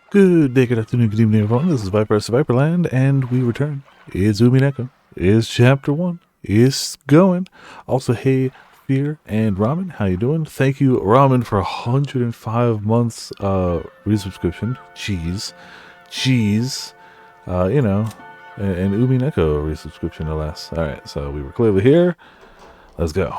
Good day, good afternoon, good evening, everyone. This is Viper Viperland, and we return. It's Umineko. It's Chapter 1. It's going. Also, hey, Fear and Ramen, how you doing? Thank you, Ramen, for 105 months resubscription. Jeez. Jeez. And Umineko resubscription, no less. Alright, so we were clearly here. Let's go.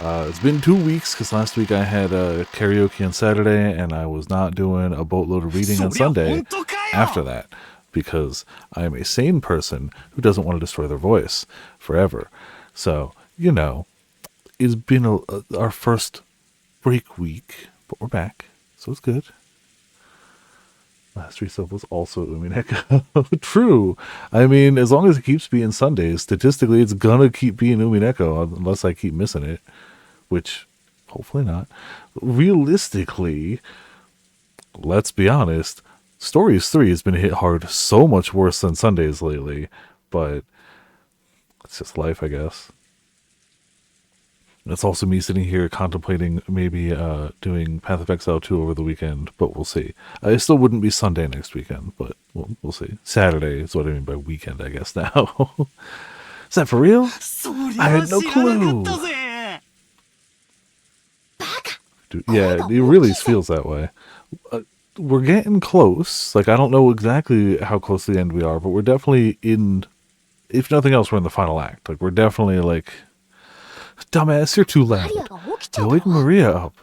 It's been 2 weeks because last week I had karaoke on Saturday and I was not doing a boatload of reading on Sunday after that because I am a sane person who doesn't want to destroy their voice forever. So, it's been our first break week, but we're back, so it's good. Last resub was also Umineko. True. I mean, as long as it keeps being Sundays, statistically it's gonna keep being Umineko unless I keep missing it. Which, hopefully not. Realistically, let's be honest, Stories 3 has been hit hard so much worse than Sundays lately. But it's just life, I guess. It's also me sitting here contemplating maybe doing Path of Exile 2 over the weekend, but we'll see. It still wouldn't be Sunday next weekend, but we'll see. Saturday is what I mean by weekend, I guess, now. Is that for real? I had no clue. Dude, yeah, it really feels that way. We're getting close. Like, I don't know exactly how close to the end we are, but we're definitely in, if nothing else, we're in the final act. Like, we're definitely like... Dumbass, you're too loud. You wake Maria up.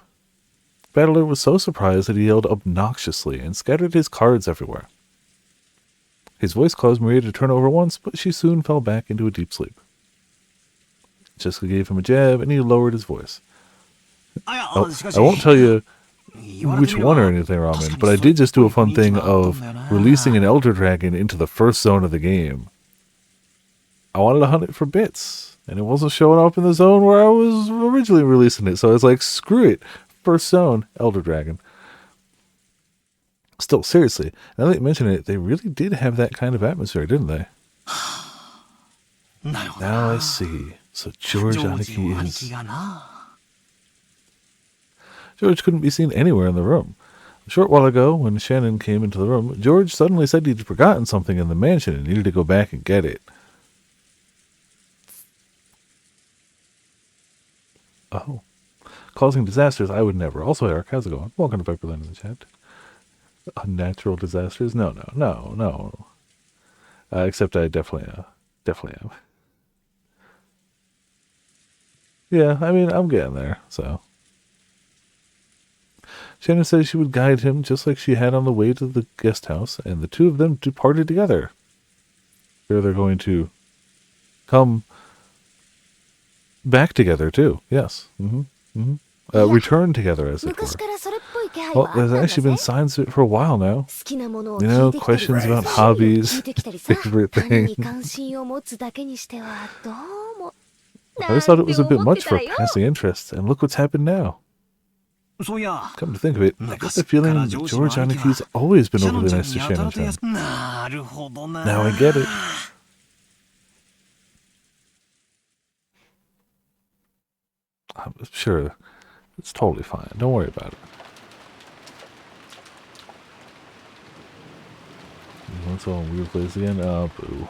Battler was so surprised that he yelled obnoxiously and scattered his cards everywhere. His voice caused Maria to turn over once, but she soon fell back into a deep sleep. Jessica gave him a jab, and he lowered his voice. Oh, I won't tell you which one or anything, Ramen, but I did just do a fun thing of releasing an Elder Dragon into the first zone of the game. I wanted to hunt it for bits, and it wasn't showing up in the zone where I was originally releasing it, so I was like, screw it. First zone, Elder Dragon. Still, seriously, now that you mention it, they really did have that kind of atmosphere, didn't they? Now I see. So George Aniki is... George couldn't be seen anywhere in the room. A short while ago, when Shannon came into the room, George suddenly said he'd forgotten something in the mansion and needed to go back and get it. Oh. Causing disasters, I would never. Also, Eric, how's it going? Welcome to Viperland in the chat. Unnatural disasters? No. Except I definitely am. Yeah, I mean, I'm getting there, so... Shannon says she would guide him just like she had on the way to the guest house, and the two of them departed together. Here they're going to come back together, too. Yes. Return together, as it were. Well, there's actually been signs of it for a while now. Questions about hobbies, favorite things. I always thought it was a bit much for passing interest, and look what's happened now. Come to think of it, I get the feeling George Aniki's always been overly nice to Shannon-chan. Now I get it. I'm sure, it's totally fine. Don't worry about it. What's all in weird place again? Oh, boo.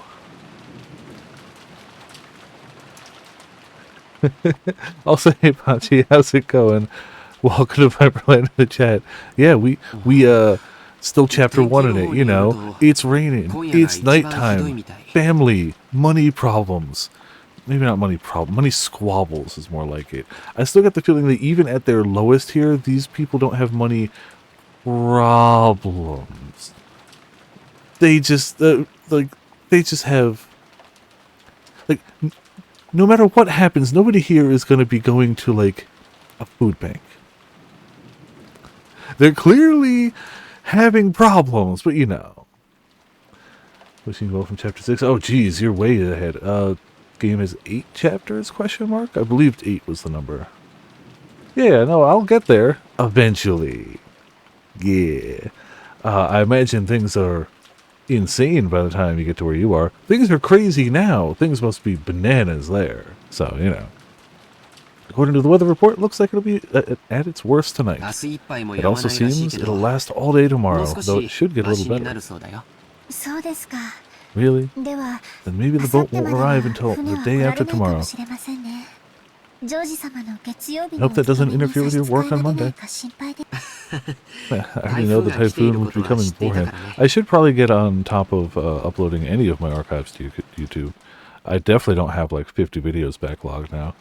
Also, hey Pachi, how's it going? Welcome to Viperland in the chat. Yeah, we still chapter 1 in it, It's raining, it's nighttime, family, money problems. Maybe not money problems, money squabbles is more like it. I still get the feeling that even at their lowest here, these people don't have money problems. They just, they just have, no matter what happens, nobody here is going to be going to, a food bank. They're clearly having problems, but Wishing you well from chapter 6. Oh, geez, you're way ahead. Game is 8 chapters, question mark? I believed 8 was the number. Yeah, no, I'll get there. Eventually. Yeah. I imagine things are insane by the time you get to where you are. Things are crazy now. Things must be bananas there. So, According to the weather report, looks like it'll be at its worst tonight. It also seems it'll last all day tomorrow, though it should get a little better. Really? Then maybe the boat won't arrive until the day after tomorrow. I hope that doesn't interfere with your work on Monday. I already know the typhoon will be coming beforehand. I should probably get on top of uploading any of my archives to YouTube. I definitely don't have like 50 videos backlogged now.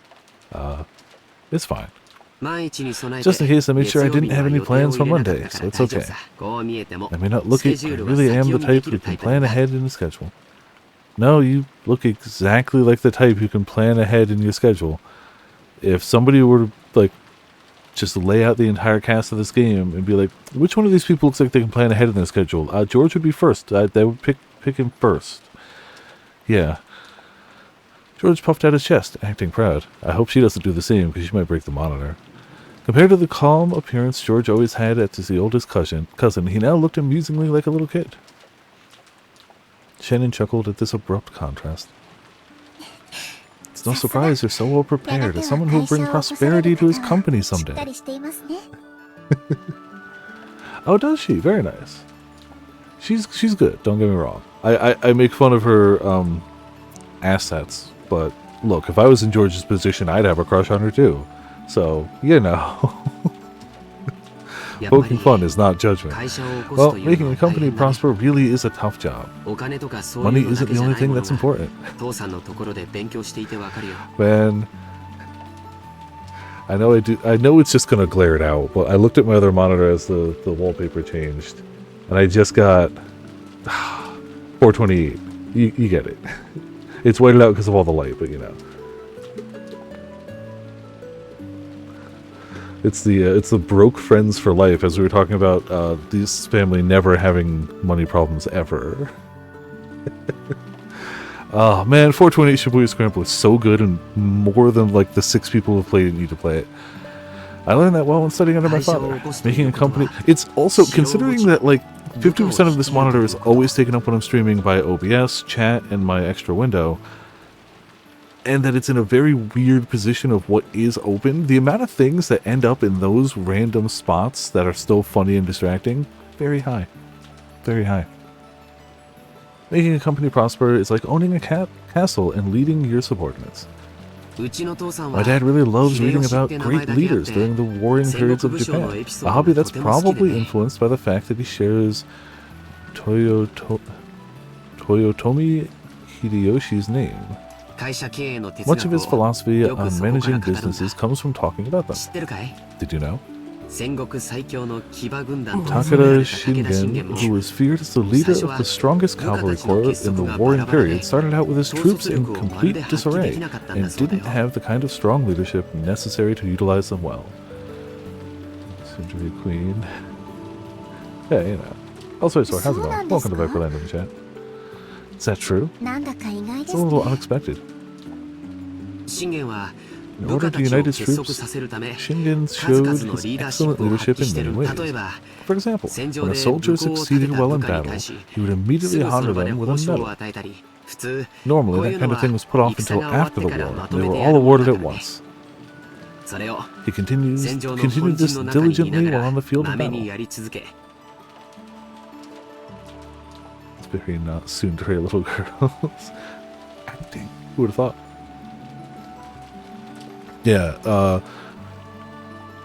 It's fine. Just in case, I made sure I didn't have any plans for Monday, so it's okay. I may not look it, but I really am the type who can plan ahead in the schedule. No, you look exactly like the type who can plan ahead in your schedule. If somebody were to, like, just lay out the entire cast of this game and be like, which one of these people looks like they can plan ahead in their schedule? George would be first. They would pick him first. Yeah. George puffed out his chest, acting proud. I hope she doesn't do the same, because she might break the monitor. Compared to the calm appearance George always had as his oldest cousin, he now looked amusingly like a little kid. Shannon chuckled at this abrupt contrast. It's no surprise you're so well prepared, as someone who will bring prosperity to his company someday. Oh, does she? Very nice. She's good, don't get me wrong. I make fun of her assets, but look, if I was in George's position, I'd have a crush on her too. So, you know. Poking fun is not judgment. Well, making a company prosper really is a tough job. Money isn't the only thing that's important. Man, I know it's just gonna glare it out, but I looked at my other monitor as the wallpaper changed, and I just got 428. You get it. It's whited out because of all the light, but you know. It's the broke friends for life, as we were talking about this family never having money problems ever. Oh man, 428 Shibuya Scramble is so good, and more than like the 6 people who played it need to play it. I learned that while studying under my father. Making a company, it's also, considering that like 50% of this monitor is always taken up when I'm streaming by OBS, chat, and my extra window, and that it's in a very weird position of what is open, the amount of things that end up in those random spots that are still funny and distracting, very high. Very high. Making a company prosper is like owning a castle and leading your subordinates. My dad really loves reading about great leaders during the warring periods of Japan, a hobby that's probably influenced by the fact that he shares Toyotomi Hideyoshi's name. Much of his philosophy on managing businesses comes from talking about them. Did you know? Takeda Shingen, who was feared as the leader of the strongest cavalry corps in the warring period, started out with his troops in complete disarray and didn't have the kind of strong leadership necessary to utilize them well. Soon to be queen. Yeah, you know. Also, how's it going? Welcome to Viperland in the chat. Is that true? It's a little unexpected. In order to unite his troops, Shingen showed his excellent leadership in many ways. For example, when a soldier succeeded well in battle, he would immediately honor them with a medal. Normally, that kind of thing was put off until after the war, and they were all awarded at once. He continued this diligently while on the field of battle. It's very not tsundere little girls. Acting. Who would have thought? Yeah,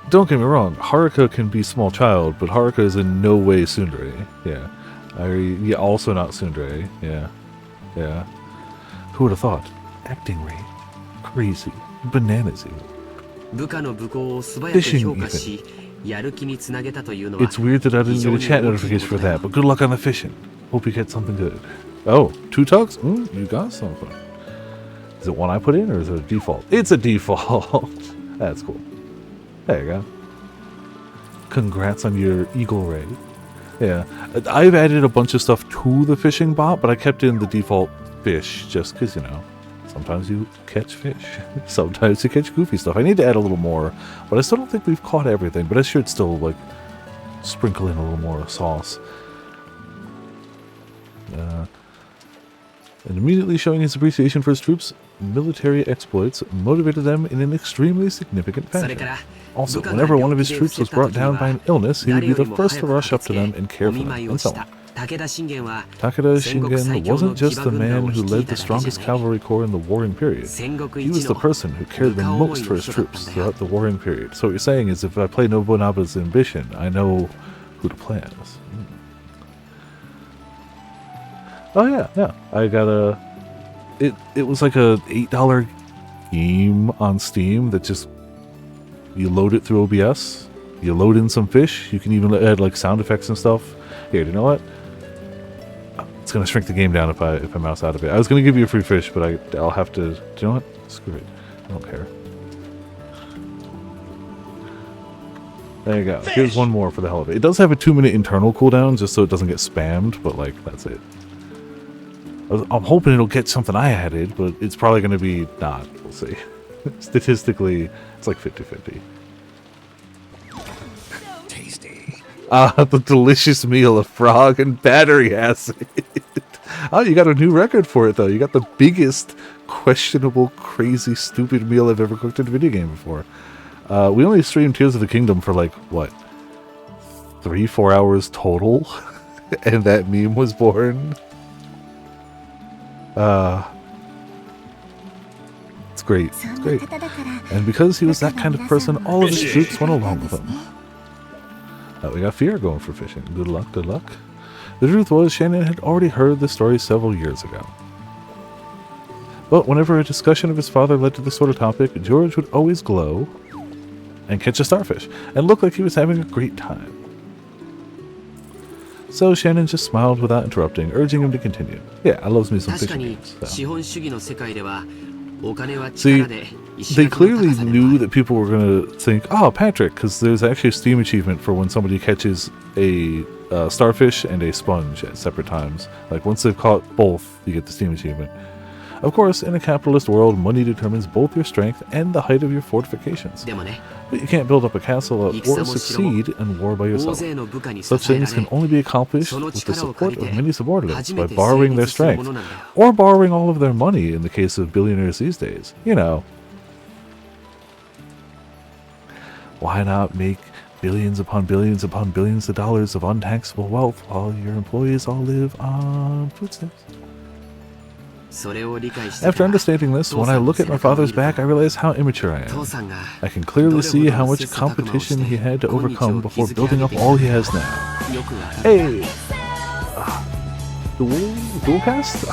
don't get me wrong, Haruka can be small child, but Haruka is in no way tsundere. Yeah. Also not tsundere. Yeah. Yeah. Who would have thought? Acting rate. Crazy. Bananas even. Fishing even. It's weird that I didn't get a chat notification for that, but good luck on the fishing. Hope you get something good. Oh, 2 tugs? You got something. Is it one I put in, or is it a default? It's a default. That's cool. There you go. Congrats on your eagle ray. Yeah. I've added a bunch of stuff to the fishing bot, but I kept in the default fish just because, you know, sometimes you catch fish. Sometimes you catch goofy stuff. I need to add a little more, but I still don't think we've caught everything, but I should still, like, sprinkle in a little more sauce. And immediately showing his appreciation for his troops, military exploits motivated them in an extremely significant fashion. Also, whenever one of his troops was brought down by an illness, he would be the first to rush up to them and care for them, and so on. Takeda Shingen wasn't just the man who led the strongest cavalry corps in the warring period. He was the person who cared the most for his troops throughout the warring period. So what you're saying is if I play Nobunaga's Ambition, I know who to play as. Oh yeah. I got a... It was like a $8 game on Steam that just... You load it through OBS, you load in some fish, you can even add like sound effects and stuff. Here, you know what? It's gonna shrink the game down if I mouse out of it. I was gonna give you a free fish, but I'll have to. Do you know what? Screw it. I don't care. There you go. Fish. Here's one more for the hell of it. It does have a 2-minute internal cooldown, just so it doesn't get spammed. But like, that's it. I'm hoping it'll get something I added, but it's probably gonna be not. We'll see. Statistically, it's like 50-50. The delicious meal of frog and battery acid. Oh, you got a new record for it, though. You got the biggest, questionable, crazy, stupid meal I've ever cooked in a video game before. We only streamed Tears of the Kingdom for, like, what? 3-4 hours total? And that meme was born? It's great. It's great. And because he was that kind of person, all of his troops went along with him. We got Fear going for fishing. Good luck, good luck. The truth was, Shannon had already heard the story several years ago. But whenever a discussion of his father led to this sort of topic, George would always glow and catch a starfish and look like he was having a great time. So Shannon just smiled without interrupting, urging him to continue. Yeah, I love me some fishing games. So. See, they clearly knew that people were going to think, oh, Patrick, because there's actually a Steam achievement for when somebody catches a starfish and a sponge at separate times. Like, once they've caught both, you get the Steam achievement. Of course, in a capitalist world, money determines both your strength and the height of your fortifications. But you can't build up a castle or succeed in war by yourself. Such things can only be accomplished with the support of many subordinates by borrowing their strength, or borrowing all of their money in the case of billionaires these days. You know. Why not make billions upon billions upon billions of dollars of untaxable wealth while your employees all live on food stamps? After understanding this, when I look at my father's back, I realize how immature I am. I can clearly see how much competition he had to overcome before building up all he has now. Hey! Dualcast?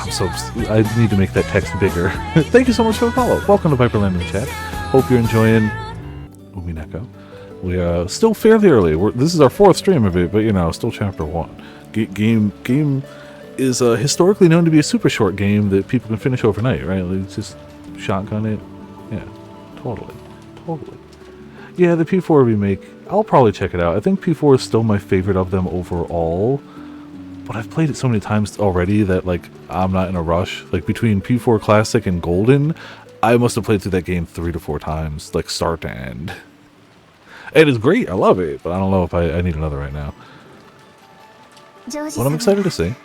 I need to make that text bigger. Thank you so much for the follow. Welcome to Viperland in chat. Hope you're enjoying Umineko. We are still fairly early. This is our 4th stream of it, but you know, still chapter 1. Game is historically known to be a super short game that people can finish overnight, right? Like, just shotgun it. Yeah, totally. Yeah, the P4 remake, I'll probably check it out. I think P4 is still my favorite of them overall, but I've played it so many times already that, like, I'm not in a rush. Like, between P4 Classic and Golden, I must have played through that game 3 to 4 times, like, start to end. It is great, I love it, but I don't know if I need another right now. What I'm excited to see.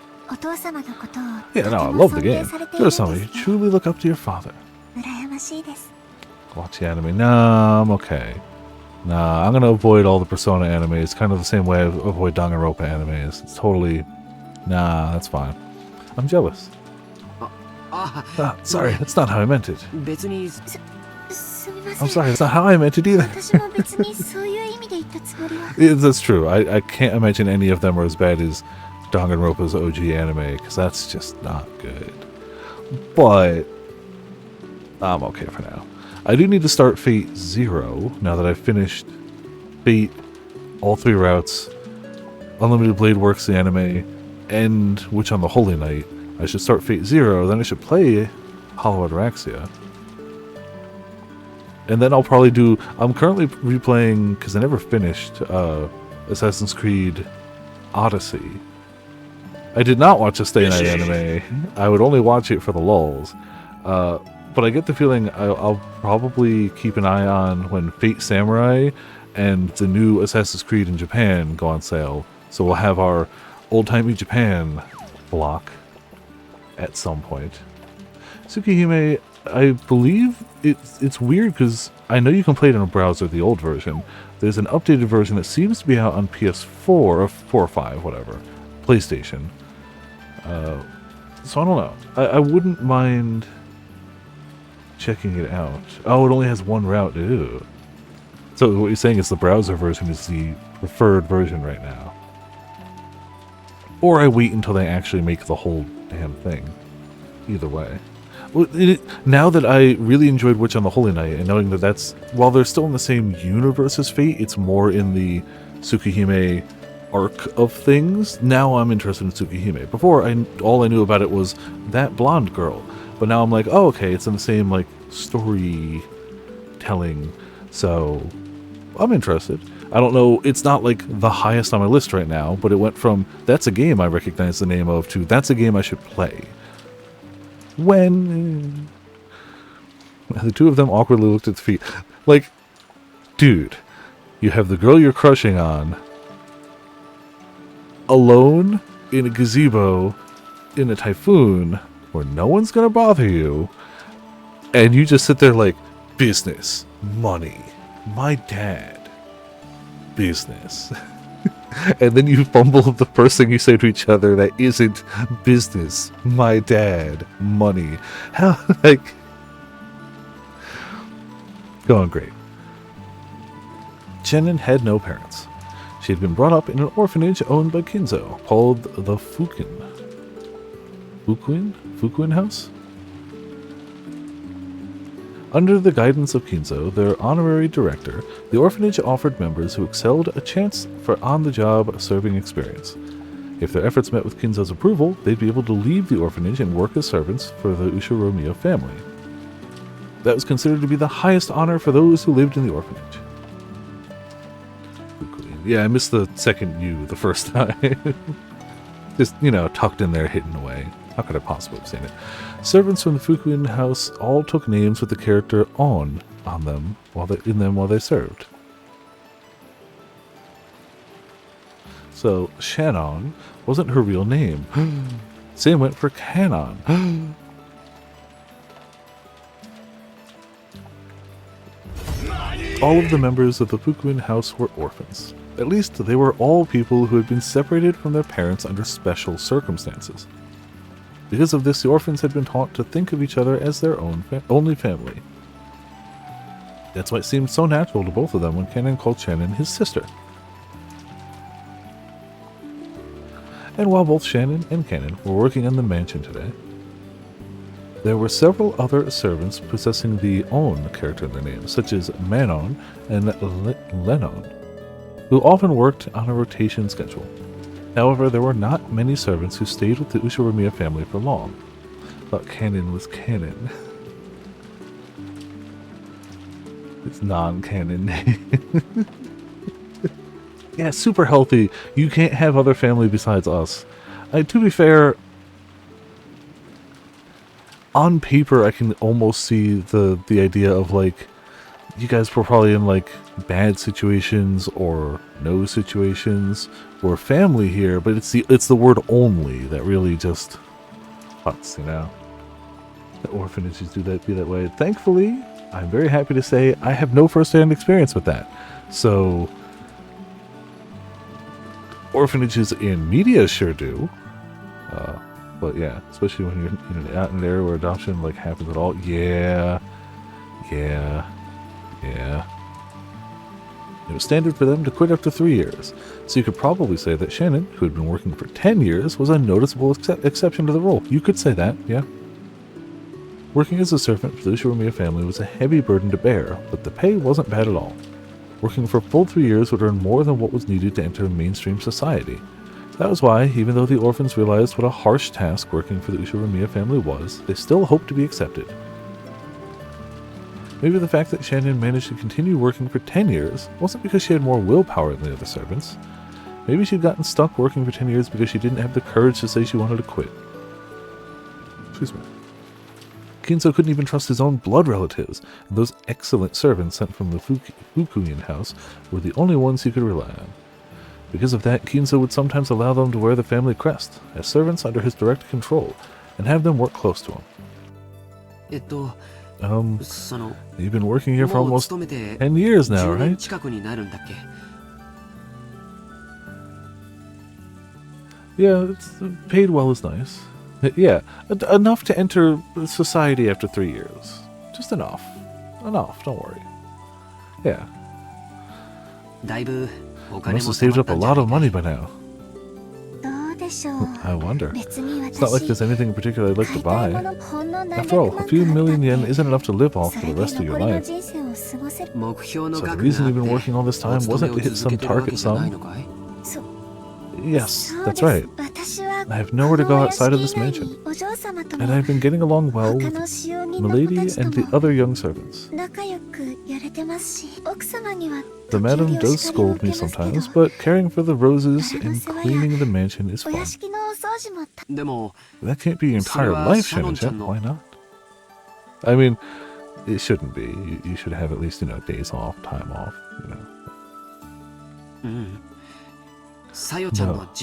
Yeah, no, I love the game. Joe-sama, you truly look up to your father. Watch the anime. Nah, I'm okay. Nah, I'm gonna avoid all the Persona animes, kind of the same way I avoid Danganronpa animes. It's totally... Nah, that's fine. I'm jealous. Sorry, that's not how I meant it. I'm sorry, that's not how I meant it either. That's true. I can't imagine any of them are as bad as Danganronpa's OG anime, because that's just not good. But I'm okay for now. I do need to start Fate 0 now that I've finished Fate, all 3 routes, Unlimited Blade Works, the anime, and Witch on the Holy Night. I should start Fate 0, then I should play Hollow Ataraxia. And then I'll probably do... I'm currently replaying, because I never finished, Assassin's Creed Odyssey. I did not watch a Stay Night anime. I would only watch it for the lulz. But I get the feeling I'll probably keep an eye on when Fate Samurai and the new Assassin's Creed in Japan go on sale. So we'll have our old-timey Japan block at some point. Tsukihime, I believe it's weird because I know you can play it in a browser, the old version. There's an updated version that seems to be out on PS4 or 4 or 5, whatever, PlayStation. So I don't know. I wouldn't mind checking it out. Oh, it only has one route. Ew. So what you're saying is the browser version is the preferred version right now. Or I wait until they actually make the whole damn thing. Either way. Well, now that I really enjoyed Witch on the Holy Night, and knowing that that's, while they're still in the same universe as Fate, it's more in the Tsukihime arc of things. Now I'm interested in Tsukihime. Before, all I knew about it was that blonde girl. But now I'm like, oh, okay, it's in the same, like, storytelling. So, I'm interested. I don't know, it's not like the highest on my list right now, but it went from, that's a game I recognize the name of, to that's a game I should play. When the two of them awkwardly looked at the feet. Like, dude, you have the girl you're crushing on alone in a gazebo in a typhoon where no one's gonna bother you, and you just sit there like, business, money, my dad, business. And then you fumble the first thing you say to each other that isn't business, my dad, money. How, like, going great. Chenin had no parents. She had been brought up in an orphanage owned by Kinzo, called the Fukuin House? Under the guidance of Kinzo, their honorary director, the orphanage offered members who excelled a chance for on-the-job serving experience. If their efforts met with Kinzo's approval, they'd be able to leave the orphanage and work as servants for the Ushiromiya family. That was considered to be the highest honor for those who lived in the orphanage. Yeah, I missed the second U the first time. Just, tucked in there, hidden away. How could I possibly have seen it? Servants from the Fukuin house all took names with the character on them while they served. So Shannon wasn't her real name. Same went for Kanon. All of the members of the Fukuin house were orphans. At least they were all people who had been separated from their parents under special circumstances. Because of this, the orphans had been taught to think of each other as their only family. That's why it seemed so natural to both of them when Kanon called Shannon his sister. And while both Shannon and Kanon were working on the mansion today, there were several other servants possessing the On character in their names, such as Manon and Lennon, who often worked on a rotation schedule. However, there were not many servants who stayed with the Ushiromiya family for long. But Kanon was Kanon. It's non-canon name. Yeah, super healthy. You can't have other family besides us. To be fair, on paper, I can almost see the idea of, like, you guys were probably in, like, bad situations or no situations. We're family here, but it's the word only that really just cuts, The orphanages be that way. Thankfully, I'm very happy to say I have no first-hand experience with that. So, orphanages in media sure do. But yeah, especially when you're out in an area where adoption happens at all. Yeah. It was standard for them to quit after 3 years, so you could probably say that Shannon, who had been working for 10 years, was a noticeable exception to the rule. You could say that, yeah. Working as a servant for the Ushiromiya family was a heavy burden to bear, but the pay wasn't bad at all. Working for a full 3 years would earn more than what was needed to enter mainstream society. That was why, even though the orphans realized what a harsh task working for the Ushiromiya family was, they still hoped to be accepted. Maybe the fact that Shannon managed to continue working for 10 years wasn't because she had more willpower than the other servants. Maybe she'd gotten stuck working for 10 years because she didn't have the courage to say she wanted to quit. Excuse me. Kinzo couldn't even trust his own blood relatives, and those excellent servants sent from the Fukuin house were the only ones he could rely on. Because of that, Kinzo would sometimes allow them to wear the family crest, as servants under his direct control, and have them work close to him. You've been working here for almost 10 years now, right? Yeah, it's, paid well is nice. Yeah, enough to enter society after 3 years. Just enough. Enough, don't worry. Yeah. You must have saved up a lot of money by now. I wonder. It's not like there's anything in particular I'd like to buy. After all, a few million yen isn't enough to live off for the rest of your life. So the reason you've been working all this time wasn't to hit some target sum? Yes, that's right. I have nowhere to go outside of this mansion, and I've been getting along well with Milady and the other young servants. The madam does scold me sometimes, but caring for the roses and cleaning the mansion is fun. That can't be your entire life, Shannon. Why not? I mean, it shouldn't be. You should have at least, days off, time off, No, Sayo-chan.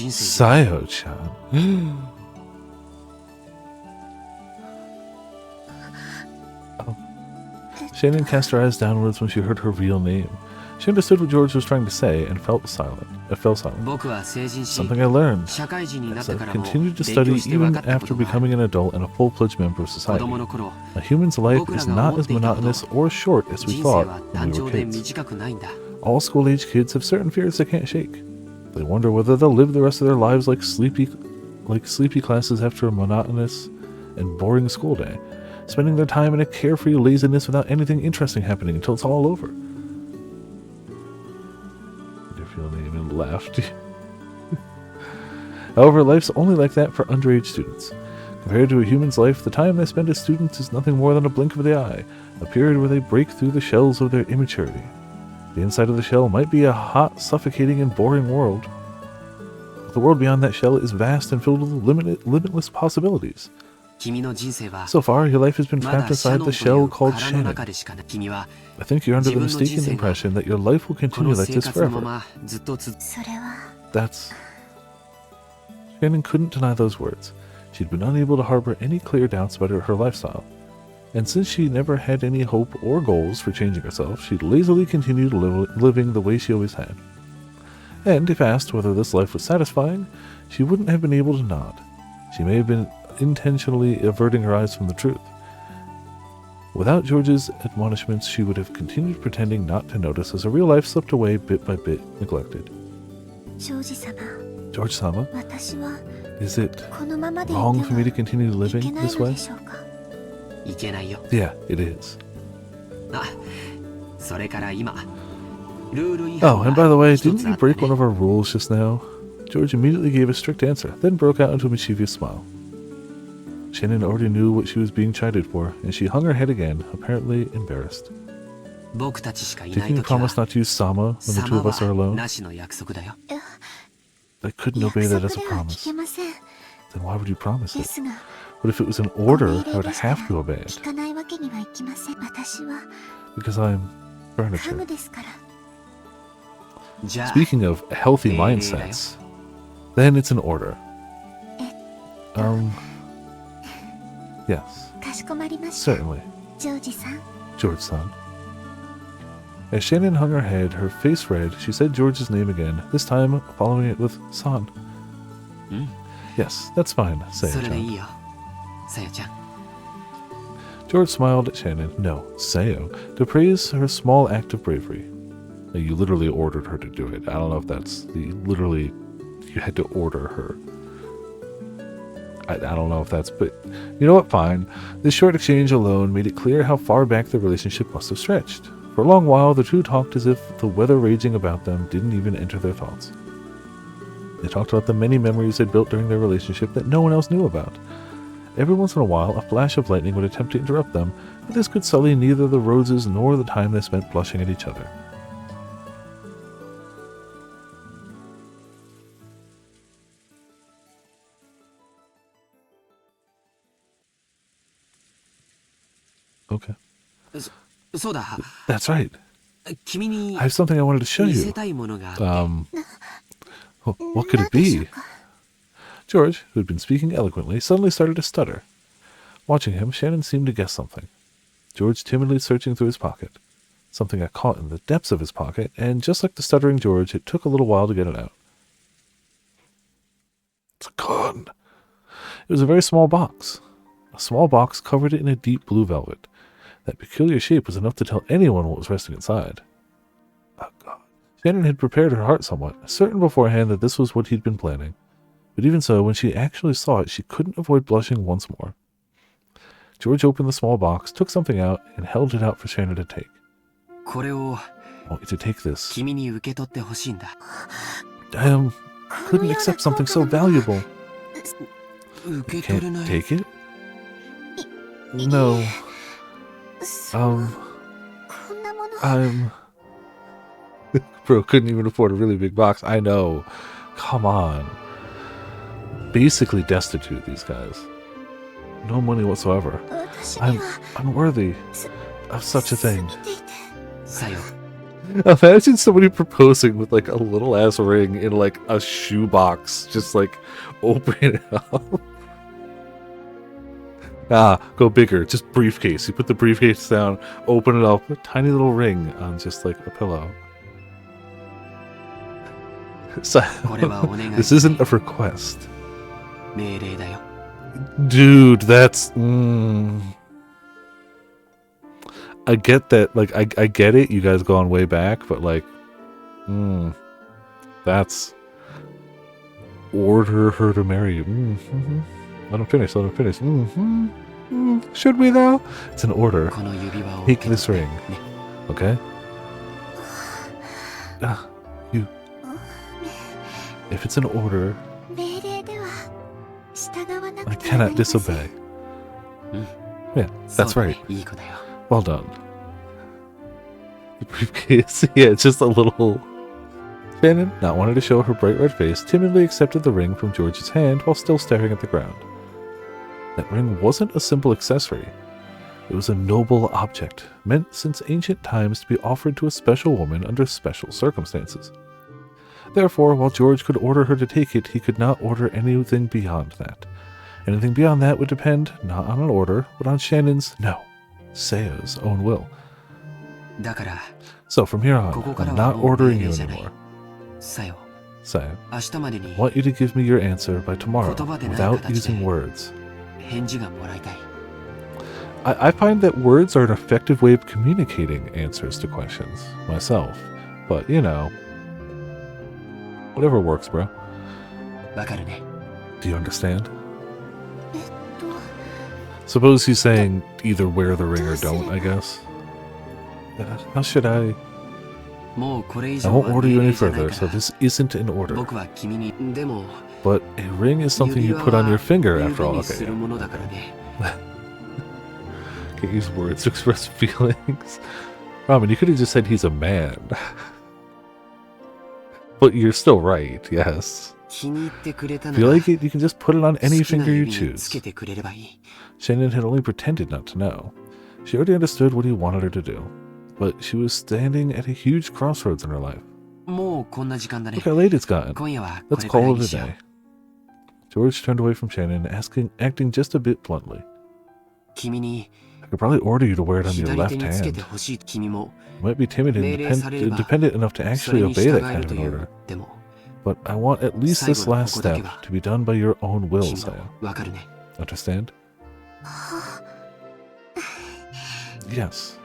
Oh. Shannon cast her eyes downwards when she heard her real name. She understood what George was trying to say and fell silent. Something I learned as I continued to study even after becoming an adult and a full-fledged member of society. A human's life is not as monotonous or short as we thought when we were kids. All school-age kids have certain fears they can't shake. They wonder whether they'll live the rest of their lives like sleepy classes after a monotonous and boring school day, spending their time in a carefree laziness without anything interesting happening until it's all over. And laughed. However, life's only like that for underage students. Compared to a human's life, the time they spend as students is nothing more than a blink of the eye, a period where they break through the shells of their immaturity. The inside of the shell might be a hot, suffocating, and boring world. But the world beyond that shell is vast and filled with limitless possibilities. So far, your life has been trapped inside the shell called Shannon. I think you're under the mistaken impression that your life will continue like this forever. That's... Shannon couldn't deny those words. She'd been unable to harbor any clear doubts about her lifestyle. And since she never had any hope or goals for changing herself, she'd lazily continued living the way she always had. And if asked whether this life was satisfying, she wouldn't have been able to nod. She may have been intentionally averting her eyes from the truth. Without George's admonishments, she would have continued pretending not to notice as her real life slipped away bit by bit, neglected. George-sama, is it wrong for me to continue living this way? Yeah, it is. Oh, and by the way, didn't you break one of our rules just now? George immediately gave a strict answer, then broke out into a mischievous smile. Shannon already knew what she was being chided for, and she hung her head again, apparently embarrassed. Didn't you promise not to use Sama when the two of us are alone? I couldn't obey that as a promise. Then why would you promise it? But if it was an order, I would have to obey it. Because I'm furniture. Speaking of healthy mindsets, then it's an order. Yes. Certainly. George-san. As Shannon hung her head, her face red, she said George's name again, this time following it with San. Yes, that's fine, Sayo-chan. George smiled at Shannon, no, Sayo, to praise her small act of bravery. You literally ordered her to do it. I don't know if that's you had to order her. I don't know if that's, but you know what, fine. This short exchange alone made it clear how far back the relationship must have stretched. For a long while, the two talked as if the weather raging about them didn't even enter their thoughts. They talked about the many memories they'd built during their relationship that no one else knew about. Every once in a while, a flash of lightning would attempt to interrupt them, but this could sully neither the roses nor the time they spent blushing at each other. Okay. That's right. I have something I wanted to show you. What could it be? George, who had been speaking eloquently, suddenly started to stutter. Watching him, Shannon seemed to guess something. George timidly searching through his pocket. Something got caught in the depths of his pocket, and just like the stuttering George, it took a little while to get it out. It's a gun. It was a very small box. A small box covered in a deep blue velvet. That peculiar shape was enough to tell anyone what was resting inside. Oh, God. Shannon had prepared her heart somewhat, certain beforehand that this was what he'd been planning. But even so, when she actually saw it, she couldn't avoid blushing once more. George opened the small box, took something out, and held it out for Shannon to take. I want you to take this. I couldn't accept something so valuable. You can't take it? No. Bro, couldn't even afford a really big box. I know. Come on. Basically destitute, these guys. No money whatsoever. I'm unworthy of such a thing. Imagine somebody proposing with like a little ass ring in like a shoebox, just like open it up. Go bigger, just briefcase. You put the briefcase down, open it up, a tiny little ring on just like a pillow. So, this isn't a request. Dude, that's... I get that, like, I get it, you guys gone way back, but like, that's... Order her to marry you. Let him finish, Should we though? It's an order. Take this ring. Okay? You... If it's an order, I cannot disobey. Yeah, that's right. Well done. The briefcase, yeah, it's just a little... Shannon, not wanting to show her bright red face, timidly accepted the ring from George's hand while still staring at the ground. That ring wasn't a simple accessory. It was a noble object, meant since ancient times to be offered to a special woman under special circumstances. Therefore, while George could order her to take it, he could not order anything beyond that. Anything beyond that would depend not on an order, but on Shannon's, no, Saya's own will. So from here on, I'm not ordering you anymore. Saya, I want you to give me your answer by tomorrow without using words. I find that words are an effective way of communicating answers to questions, myself. But, you know, whatever works, bro. Do you understand? Suppose he's saying either wear the ring or don't, I guess. How should I won't order you any further, so this isn't an order. But a ring is something you put on your finger after all. Okay. Can't use words to express feelings. Ramen, you could have just said he's a man. But you're still right, yes. If you like it, you can just put it on any finger you choose. Shannon had only pretended not to know. She already understood what he wanted her to do. But she was standing at a huge crossroads in her life. Look how late it's gotten. Let's call it a day. George turned away from Shannon, acting just a bit bluntly. I could probably order you to wear it on your left hand. You might be timid and independent enough to actually obey that kind of an order. But I want at least this last step to be done by your own will, Saya. Understand? Yes.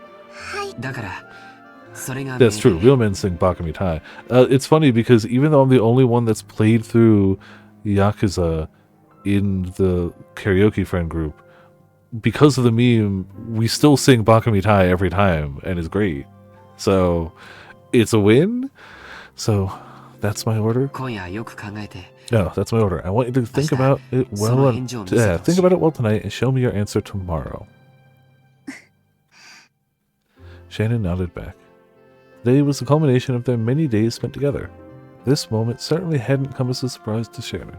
That's true. Real men sing Bakami Tai. It's funny because even though I'm the only one that's played through Yakuza in the karaoke friend group, because of the meme, we still sing Bakami Tai every time, and it's great. So, it's a win. So, that's my order. No, that's my order. I want you to think about it well. Think about it well tonight and show me your answer tomorrow. Shannon nodded back. Today was the culmination of their many days spent together. This moment certainly hadn't come as a surprise to Shannon.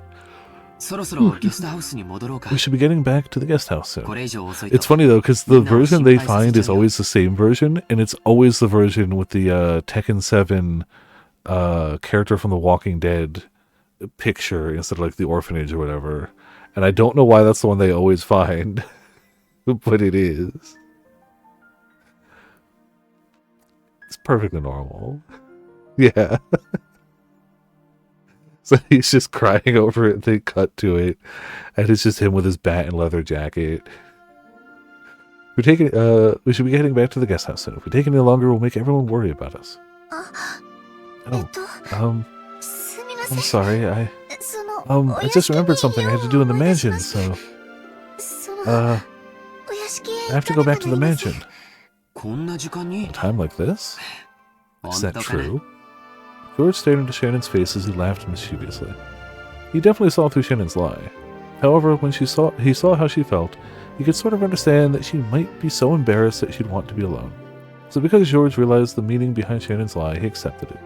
We should be getting back to the guest house soon. It's funny though, because the version they find is always the same version, and it's always the version with the Tekken 7 character from The Walking Dead picture instead of like the orphanage or whatever. And I don't know why that's the one they always find. but it is. It's perfectly normal. Yeah. So he's just crying over it. They cut to it, and it's just him with his bat and leather jacket. We should be heading back to the guest house soon. If we take any longer, we'll make everyone worry about us. Oh, I'm sorry. I just remembered something I had to do in the mansion, so I have to go back to the mansion. A time like this? Is that true? George stared into Shannon's face as he laughed mischievously. He definitely saw through Shannon's lie. However, when he saw how she felt, he could sort of understand that she might be so embarrassed that she'd want to be alone. So because George realized the meaning behind Shannon's lie, he accepted it.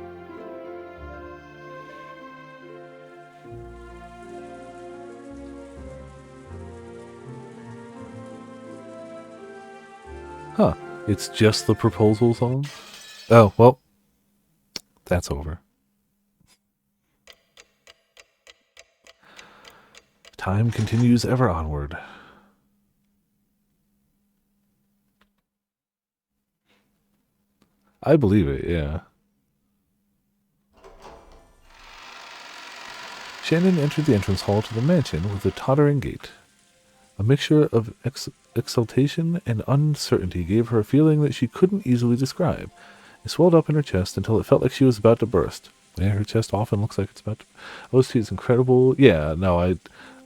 Huh. It's just the proposal song? Oh, well, that's over. Time continues ever onward. I believe it, yeah. Shannon entered the entrance hall to the mansion with a tottering gait. A mixture of exultation and uncertainty gave her a feeling that she couldn't easily describe. It swelled up in her chest until it felt like she was about to burst. Yeah, her chest often looks like it's about to... OST is incredible. Yeah, no,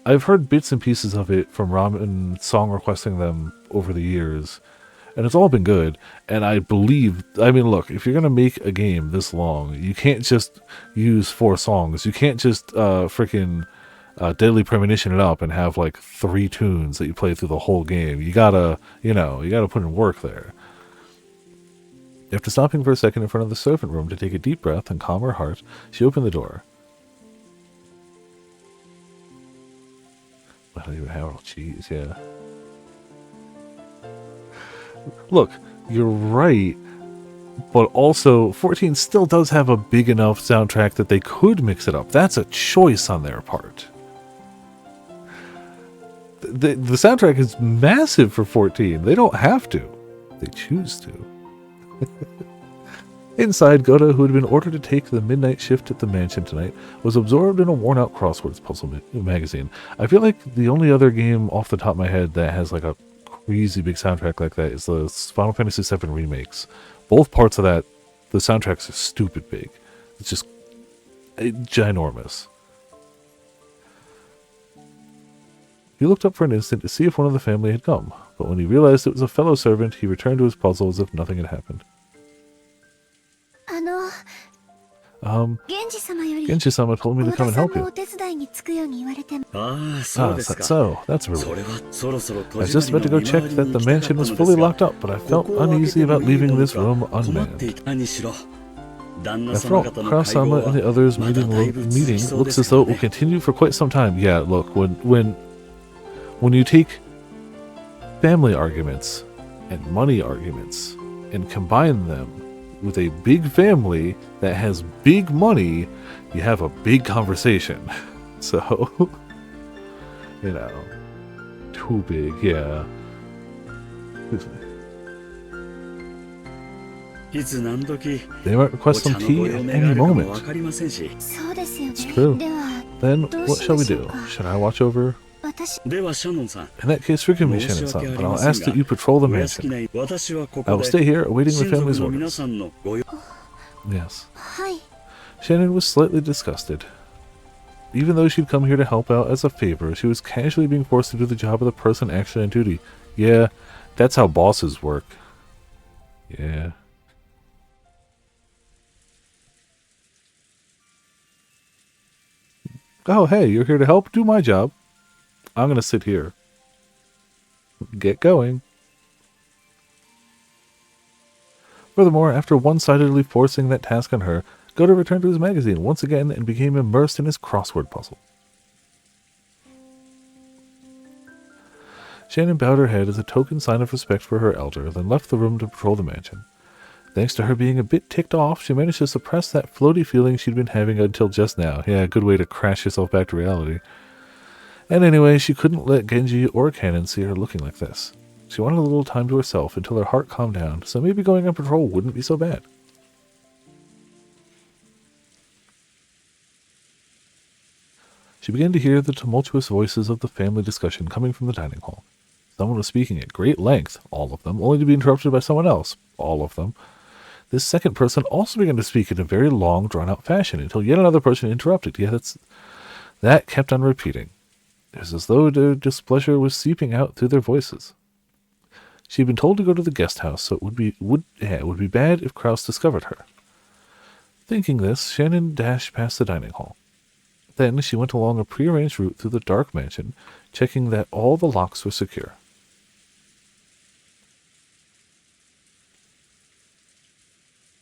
I've heard bits and pieces of it from Ramen song requesting them over the years, and it's all been good. And I believe, I mean, look, if you're going to make a game this long, you can't just use 4 songs. You can't just freaking Deadly Premonition it up and have like 3 tunes that you play through the whole game. You gotta, you gotta put in work there. After stopping for a second in front of the servant room to take a deep breath and calm her heart, she opened the door. Well, you have all cheese, yeah. Look, you're right, but also 14 still does have a big enough soundtrack that they could mix it up. That's a choice on their part. The soundtrack is massive for 14. They don't have to. They choose to. Inside, Goda, who had been ordered to take the midnight shift at the mansion tonight, was absorbed in a worn-out crosswords puzzle magazine. I feel like the only other game off the top of my head that has like a crazy big soundtrack like that is the Final Fantasy VII remakes. Both parts of that, the soundtracks are stupid big. It's just ginormous. He looked up for an instant to see if one of the family had come, but when he realized it was a fellow servant, he returned to his puzzle as if nothing had happened. Genji-sama told me to come and help you. So, that's a relief. I was just about to go check that the mansion was fully locked up, but I felt uneasy about leaving this room unmanned. After all, Cross-sama and the others' meeting looks as though it will continue for quite some time. Yeah, look, when you take family arguments and money arguments and combine them with a big family that has big money, you have a big conversation. So, too big, yeah. They might request some tea at any moment. It's true. Then, what shall we do? Should I watch over? In that case, forgive me, Shannon-san, but I'll ask that you patrol the mansion. I will stay here, awaiting the family's orders. Yes. Shannon was slightly disgusted. Even though she'd come here to help out as a favor, she was casually being forced to do the job of the person actually on duty. Yeah, that's how bosses work. Yeah. Oh, hey, you're here to help? Do my job. I'm going to sit here. Get going. Furthermore, after one-sidedly forcing that task on her, Goda returned to his magazine once again and became immersed in his crossword puzzle. Shannon bowed her head as a token sign of respect for her elder, then left the room to patrol the mansion. Thanks to her being a bit ticked off, she managed to suppress that floaty feeling she'd been having until just now. Yeah, a good way to crash yourself back to reality. And anyway, she couldn't let Genji or Cannon see her looking like this. She wanted a little time to herself until her heart calmed down, so maybe going on patrol wouldn't be so bad. She began to hear the tumultuous voices of the family discussion coming from the dining hall. Someone was speaking at great length, all of them, only to be interrupted by someone else, all of them. This second person also began to speak in a very long, drawn-out fashion until yet another person interrupted. Yeah, that kept on repeating. It was as though their displeasure was seeping out through their voices. She had been told to go to the guest house, so it would be bad if Kraus discovered her. Thinking this, Shannon dashed past the dining hall. Then she went along a prearranged route through the dark mansion, checking that all the locks were secure.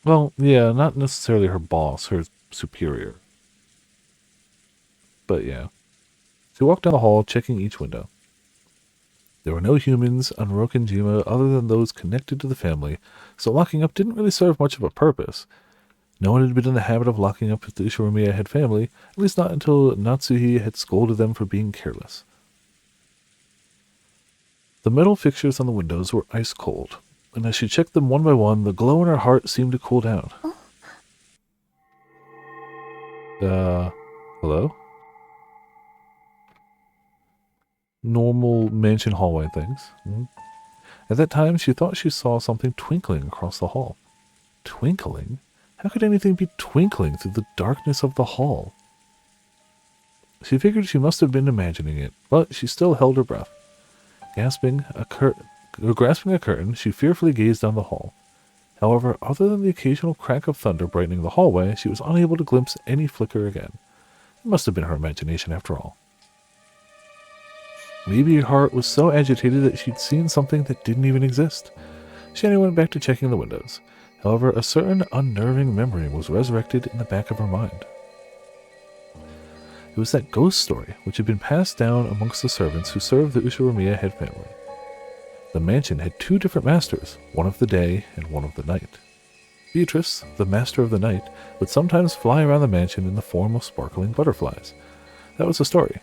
Well, yeah, not necessarily her boss, her superior. But yeah. She walked down the hall, checking each window. There were no humans on Rokenjima other than those connected to the family, so locking up didn't really serve much of a purpose. No one had been in the habit of locking up the Ishiramiya had family, at least not until Natsuhi had scolded them for being careless. The metal fixtures on the windows were ice cold, and as she checked them one by one, the glow in her heart seemed to cool down. Hello? Normal mansion hallway things. At that time, she thought she saw something twinkling across the hall. Twinkling? How could anything be twinkling through the darkness of the hall? She figured she must have been imagining it, but she still held her breath. Grasping a curtain, she fearfully gazed down the hall. However, other than the occasional crack of thunder brightening the hallway, she was unable to glimpse any flicker again. It must have been her imagination after all. Maybe her heart was so agitated that she'd seen something that didn't even exist. Shannon went back to checking the windows. However, a certain unnerving memory was resurrected in the back of her mind. It was that ghost story which had been passed down amongst the servants who served the Ushiramiya head family. The mansion had two different masters, one of the day and one of the night. Beatrice, the master of the night, would sometimes fly around the mansion in the form of sparkling butterflies. That was the story.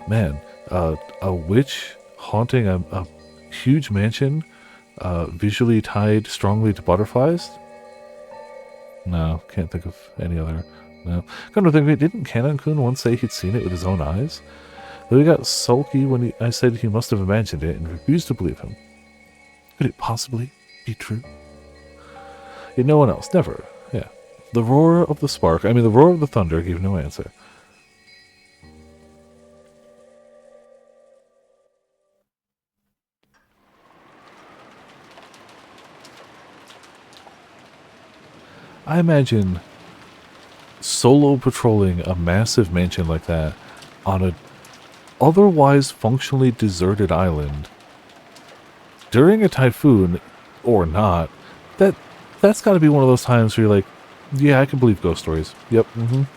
Man, a witch haunting a huge mansion, visually tied strongly to butterflies? No, can't think of any other. No. Come to think of it, didn't Kanan-kun once say he'd seen it with his own eyes? Though he got sulky when I said he must have imagined it and refused to believe him. Could it possibly be true? Yet no one else, never. Yeah. The roar of the thunder gave no answer. I imagine solo patrolling a massive mansion like that on a otherwise functionally deserted island during a typhoon or not. That's got to be one of those times where you're like, yeah, I can believe ghost stories. Yep,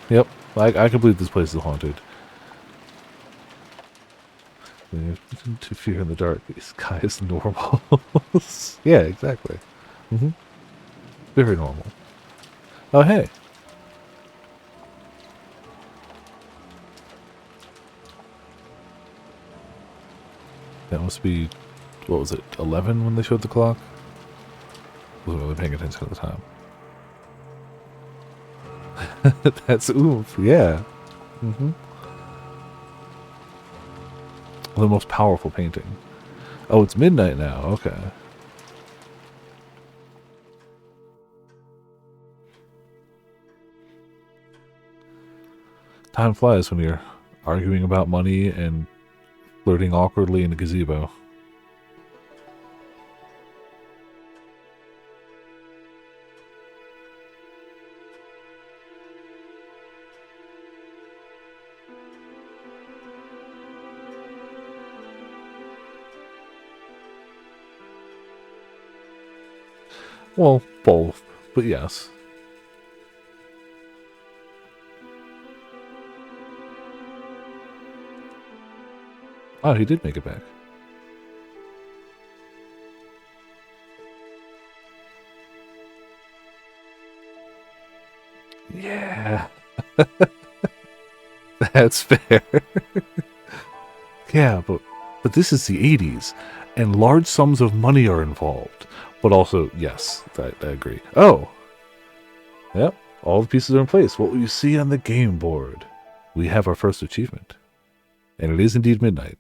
yep. I can believe this place is haunted. To fear in the dark, the sky is normal. Yeah, exactly. Very normal. Oh, hey. That must be, what was it, 11 when they showed the clock? Wasn't really paying attention at the time. That's oomph, yeah. The most powerful painting. Oh, it's midnight now, okay. Time flies when you're arguing about money and flirting awkwardly in a gazebo. Well, both, but yes. Oh, he did make it back. Yeah. That's fair. Yeah, but But this is the 80s, and large sums of money are involved. But also, yes, I agree. Oh, yep, all the pieces are in place. What you see on the game board, we have our first achievement. And it is indeed midnight.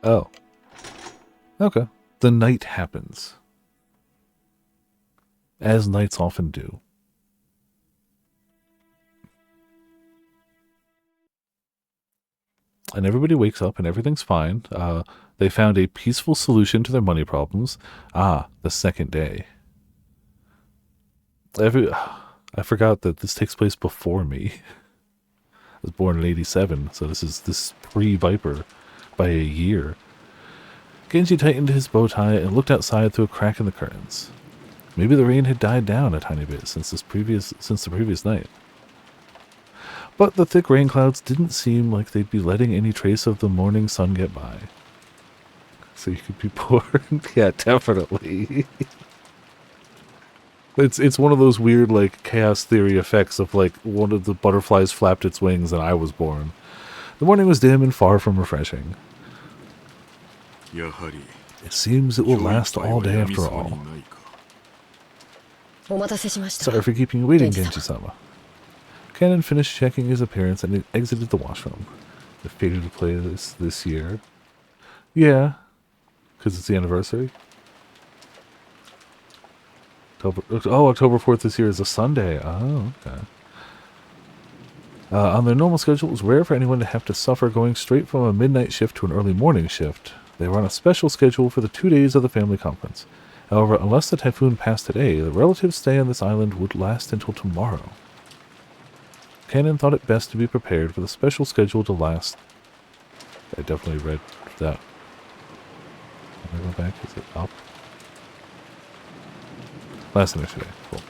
Oh. Okay. The night happens. As nights often do. And everybody wakes up and everything's fine. They found a peaceful solution to their money problems. The second day. I forgot that this takes place before me. I was born in 87, so this is pre-Viper by a year. Genji tightened his bow tie and looked outside through a crack in the curtains. Maybe the rain had died down a tiny bit since the previous night. But the thick rain clouds didn't seem like they'd be letting any trace of the morning sun get by. So you could be born? Yeah, definitely. It's one of those weird, like, chaos theory effects of, like, one of the butterflies flapped its wings and I was born. The morning was dim and far from refreshing. It seems it will last all day after all. Sorry for keeping you waiting, Genji-sama. Cannon finished checking his appearance and exited the washroom. They figured to play this year. Yeah, because it's the anniversary. October 4th this year is a Sunday. Oh, okay. On their normal schedule, it was rare for anyone to have to suffer going straight from a midnight shift to an early morning shift. They were on a special schedule for the 2 days of the family conference. However, unless the typhoon passed today, the relatives' stay on this island would last until tomorrow. Cannon thought it best to be prepared for the special schedule to last. I definitely read that. Can I go back? Is it up? Last yesterday. Cool.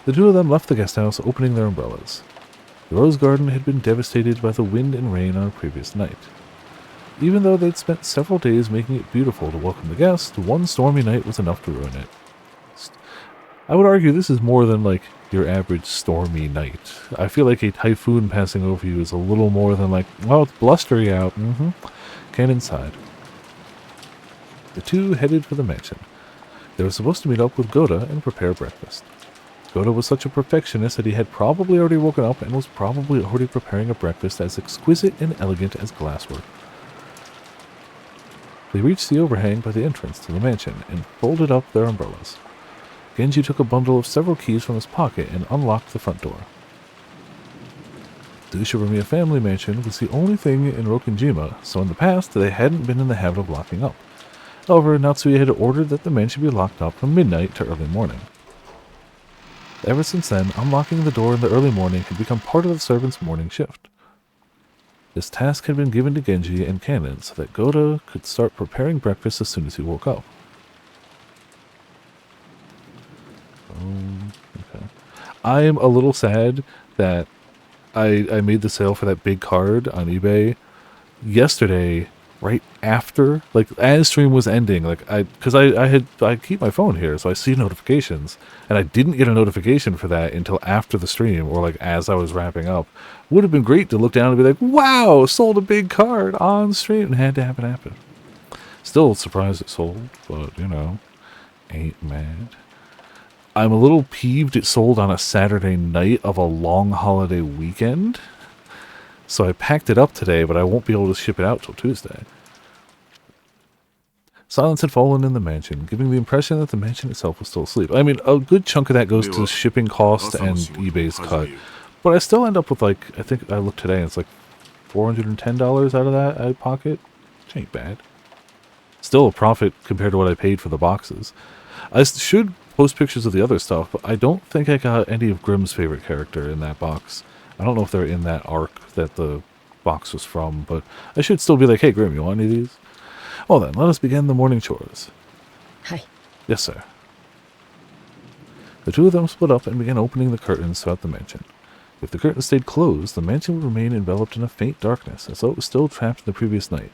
The two of them left the guest house, opening their umbrellas. The rose garden had been devastated by the wind and rain on a previous night. Even though they'd spent several days making it beautiful to welcome the guests, one stormy night was enough to ruin it. I would argue this is more than, like, your average stormy night. I feel like a typhoon passing over you is a little more than like, well, it's blustery out. Cannon sighed. The two headed for the mansion. They were supposed to meet up with Goda and prepare breakfast. Goda was such a perfectionist that he had probably already woken up and was probably already preparing a breakfast as exquisite and elegant as glasswork. They reached the overhang by the entrance to the mansion and folded up their umbrellas. Genji took a bundle of several keys from his pocket and unlocked the front door. The Ushibamiya family mansion was the only thing in Rokkenjima, so in the past they hadn't been in the habit of locking up. However, Natsuya had ordered that the mansion be locked up from midnight to early morning. Ever since then, unlocking the door in the early morning had become part of the servants' morning shift. This task had been given to Genji and Cannon so that Goda could start preparing breakfast as soon as he woke up. Okay. I am a little sad that I made the sale for that big card on eBay yesterday, right after, like, as stream was ending, like, because I keep my phone here, so I see notifications, and I didn't get a notification for that until after the stream, or like as I was wrapping up. Would have been great to look down and be like, wow, sold a big card on stream, and had to have it happen. Still surprised it sold, but, you know, ain't mad. I'm a little peeved it sold on a Saturday night of a long holiday weekend. So I packed it up today, but I won't be able to ship it out till Tuesday. Silence had fallen in the mansion, giving the impression that the mansion itself was still asleep. I mean, a good chunk of that goes to shipping cost and eBay's cut. But I still end up with, like, I think I looked today and it's like $410 out of that out of pocket. Which ain't bad. Still a profit compared to what I paid for the boxes. I should post pictures of the other stuff, but I don't think I got any of Grimm's favorite character in that box. I don't know if they're in that arc that the box was from, but I should still be like, hey Grimm, you want any of these? Well then, let us begin the morning chores. Hi. Yes, sir. The two of them split up and began opening the curtains throughout the mansion. If the curtain stayed closed, the mansion would remain enveloped in a faint darkness, as though it was still trapped in the previous night.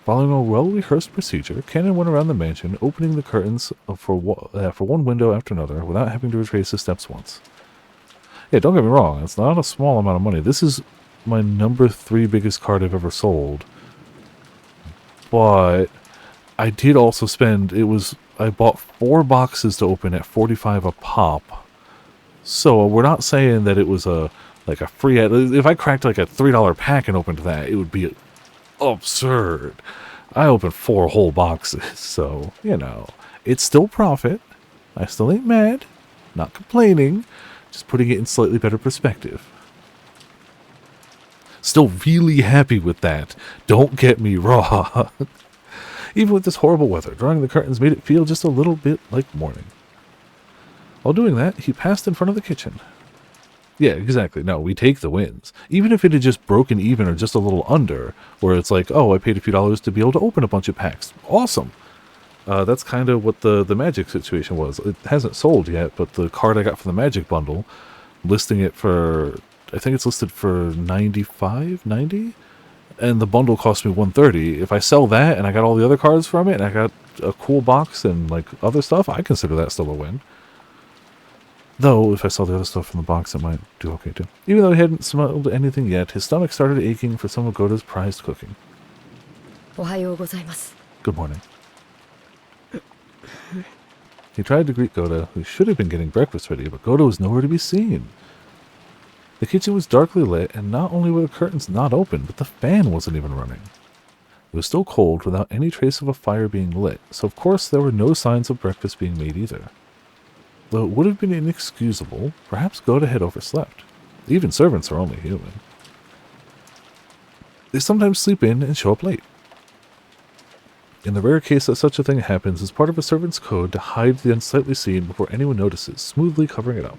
Following a well-rehearsed procedure, Cannon went around the mansion, opening the curtains for one window after another, without having to retrace his steps once. Yeah, don't get me wrong, it's not a small amount of money. This is my number 3 biggest card I've ever sold. But I did also spend, I bought 4 boxes to open at $45 a pop. So we're not saying that it was like a free, if I cracked like a $3 pack and opened that, it would be absurd. I opened 4 whole boxes, so, you know, it's still profit. I still ain't mad, not complaining, just putting it in slightly better perspective. Still really happy with that, don't get me wrong. Even with this horrible weather, drawing the curtains made it feel just a little bit like morning. While doing that, he passed in front of the kitchen. Yeah, exactly. No, we take the wins. Even if it had just broken even or just a little under, where it's like, oh, I paid a few dollars to be able to open a bunch of packs. Awesome. That's kind of what the Magic situation was. It hasn't sold yet, but the card I got from the Magic bundle, listing it for, I think it's listed for $95.90, and the bundle cost me $130. If I sell that and I got all the other cards from it, and I got a cool box and like other stuff, I consider that still a win. Though, if I saw the other stuff from the box, it might do okay too. Even though he hadn't smelled anything yet, his stomach started aching for some of Goda's prized cooking. Good morning. He tried to greet Goda, who should have been getting breakfast ready, but Goda was nowhere to be seen. The kitchen was darkly lit, and not only were the curtains not open, but the fan wasn't even running. It was still cold, without any trace of a fire being lit, so of course there were no signs of breakfast being made either. Though it would have been inexcusable, perhaps Goda had overslept. Even servants are only human. They sometimes sleep in and show up late. In the rare case that such a thing happens, it's part of a servant's code to hide the unsightly scene before anyone notices, smoothly covering it up.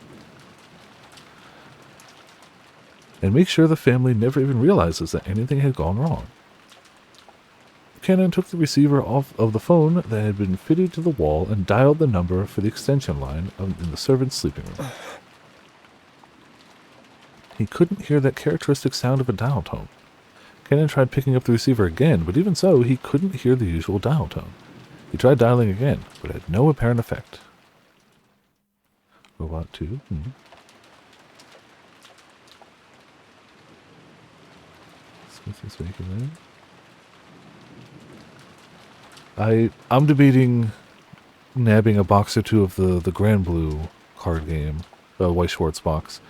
And make sure the family never even realizes that anything had gone wrong. Cannon took the receiver off of the phone that had been fitted to the wall and dialed the number for the extension line in the servant's sleeping room. He couldn't hear that characteristic sound of a dial tone. Cannon tried picking up the receiver again, but even so, he couldn't hear the usual dial tone. He tried dialing again, but it had no apparent effect. Robot 2. Smith is making that. I'm debating nabbing a box or two of the Grand Blue card game, the White Schwartz box.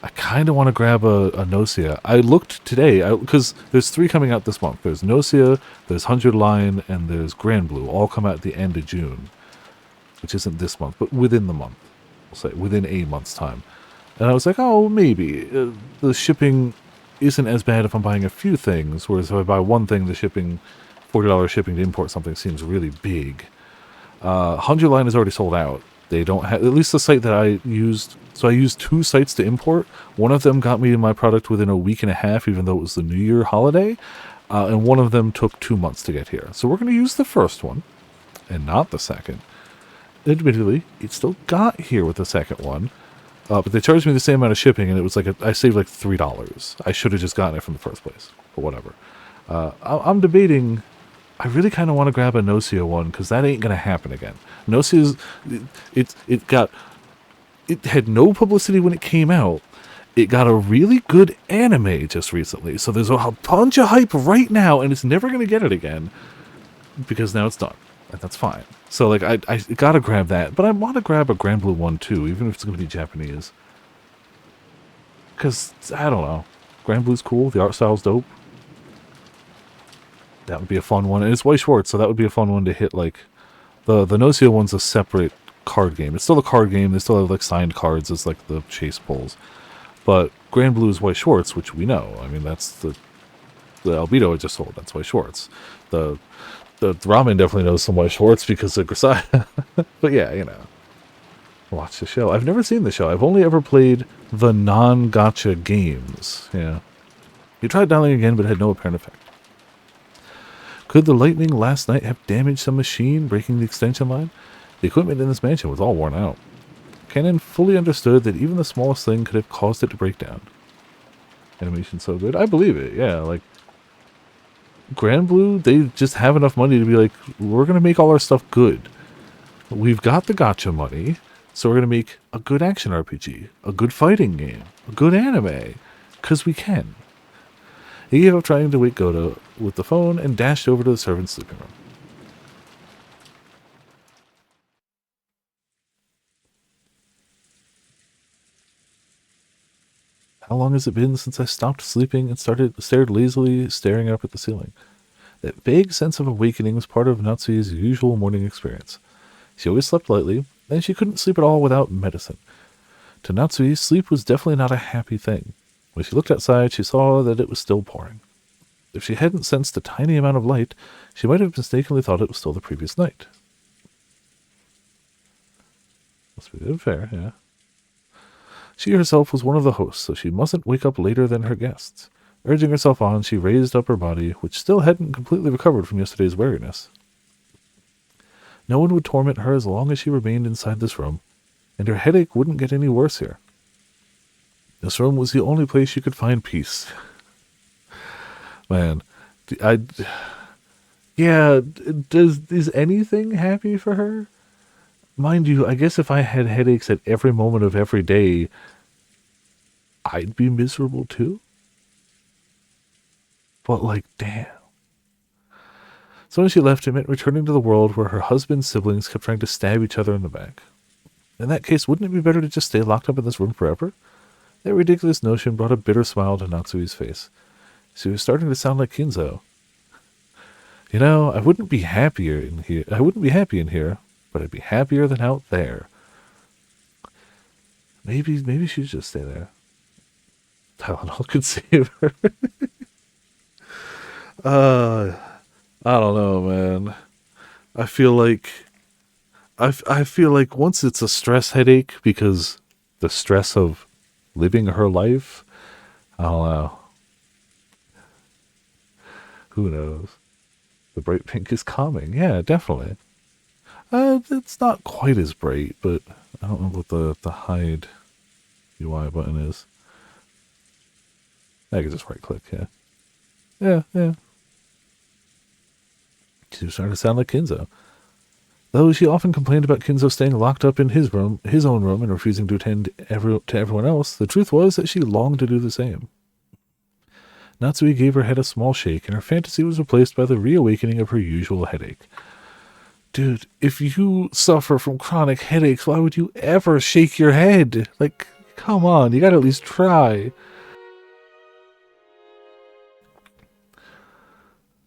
I kind of want to grab a Nocia. I looked today, because there's 3 coming out this month. There's Nocia, there's 100 Line, and there's Grand Blue. All come out at the end of June, which isn't this month, but within the month. We'll say within a month's time. And I was like, oh, maybe. The shipping isn't as bad if I'm buying a few things, whereas if I buy one thing, the shipping... $40 shipping to import something seems really big. 100 Line is already sold out. They don't have, at least the site that I used, so I used 2 sites to import. One of them got me my product within a week and a half, even though it was the New Year holiday, and one of them took 2 months to get here. So we're going to use the first one, and not the second. Admittedly, it still got here with the second one, but they charged me the same amount of shipping, and it was like, I saved like $3. I should have just gotten it from the first place, but whatever. I'm debating... I really kind of want to grab a Nocia one, because that ain't going to happen again. Nocia's, it had no publicity when it came out. It got a really good anime just recently, so there's a bunch of hype right now, and it's never going to get it again, because now it's done, and that's fine. So, like, I gotta grab that, but I want to grab a Grand Blue one, too, even if it's going to be Japanese. Because, I don't know, Grand Blue's cool, the art style's dope. That would be a fun one. And it's White Schwartz, so that would be a fun one to hit, like... The Nocia one's a separate card game. It's still a card game. They still have, like, signed cards as, like, the chase pulls. But Grand Blue is White Schwartz, which we know. I mean, that's the Albedo I just sold. That's White Schwartz. The Ramen definitely knows some White Schwartz because of Grisaya. But yeah, you know. Watch the show. I've never seen the show. I've only ever played the non-gacha games. Yeah. He tried dialing again, but had no apparent effect. Could the lightning last night have damaged some machine, breaking the extension line? The equipment in this mansion was all worn out. Canon fully understood that even the smallest thing could have caused it to break down. Animation's so good. I believe it, yeah. Like, Grand Blue, they just have enough money to be like, we're going to make all our stuff good. We've got the gacha money, so we're going to make a good action RPG, a good fighting game, a good anime, because we can. He gave up trying to wake Goto with the phone and dashed over to the servant's sleeping room. How long has it been since I stopped sleeping and stared lazily, staring up at the ceiling? That vague sense of awakening was part of Natsui's usual morning experience. She always slept lightly, and she couldn't sleep at all without medicine. To Natsui, sleep was definitely not a happy thing. When she looked outside, she saw that it was still pouring. If she hadn't sensed a tiny amount of light, she might have mistakenly thought it was still the previous night. Must be good fare, yeah. She herself was one of the hosts, so she mustn't wake up later than her guests. Urging herself on, she raised up her body, which still hadn't completely recovered from yesterday's weariness. No one would torment her as long as she remained inside this room, and her headache wouldn't get any worse here. This room was the only place she could find peace. Man, is anything happy for her? Mind you, I guess if I had headaches at every moment of every day, I'd be miserable too. But like, damn. So when she left, it meant returning to the world where her husband's siblings kept trying to stab each other in the back. In that case, wouldn't it be better to just stay locked up in this room forever? That ridiculous notion brought a bitter smile to Natsui's face. She was starting to sound like Kinzo. You know, I wouldn't be happy in here, but I'd be happier than out there. Maybe she should just stay there. Tylenol could save her. I don't know, man. I feel like once it's a stress headache because the stress of living her life, I don't know. Who knows? The bright pink is calming. Yeah, definitely. It's not quite as bright, but I don't know what the hide UI button is. I can just right click, yeah. Yeah. She was starting to sound like Kinzo. Though she often complained about Kinzo staying locked up in his own room, and refusing to attend to everyone else, the truth was that she longed to do the same. Natsui gave her head a small shake, and her fantasy was replaced by the reawakening of her usual headache. Dude, if you suffer from chronic headaches, why would you ever shake your head? Like, come on, you gotta at least try.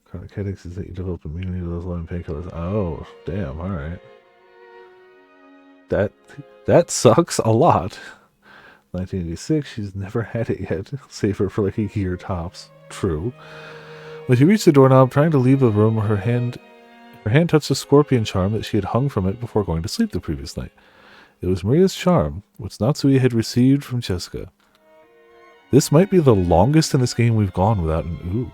Chronic headaches is that you develop immunity to those low painkillers. Oh, damn, alright. That sucks a lot. 1986, she's never had it yet, save for like a year tops. True. When she reached the doorknob, trying to leave the room, her hand touched the scorpion charm that she had hung from it before going to sleep the previous night. It was Maria's charm, which Natsui had received from Jessica. This might be the longest in this game we've gone without an ooh.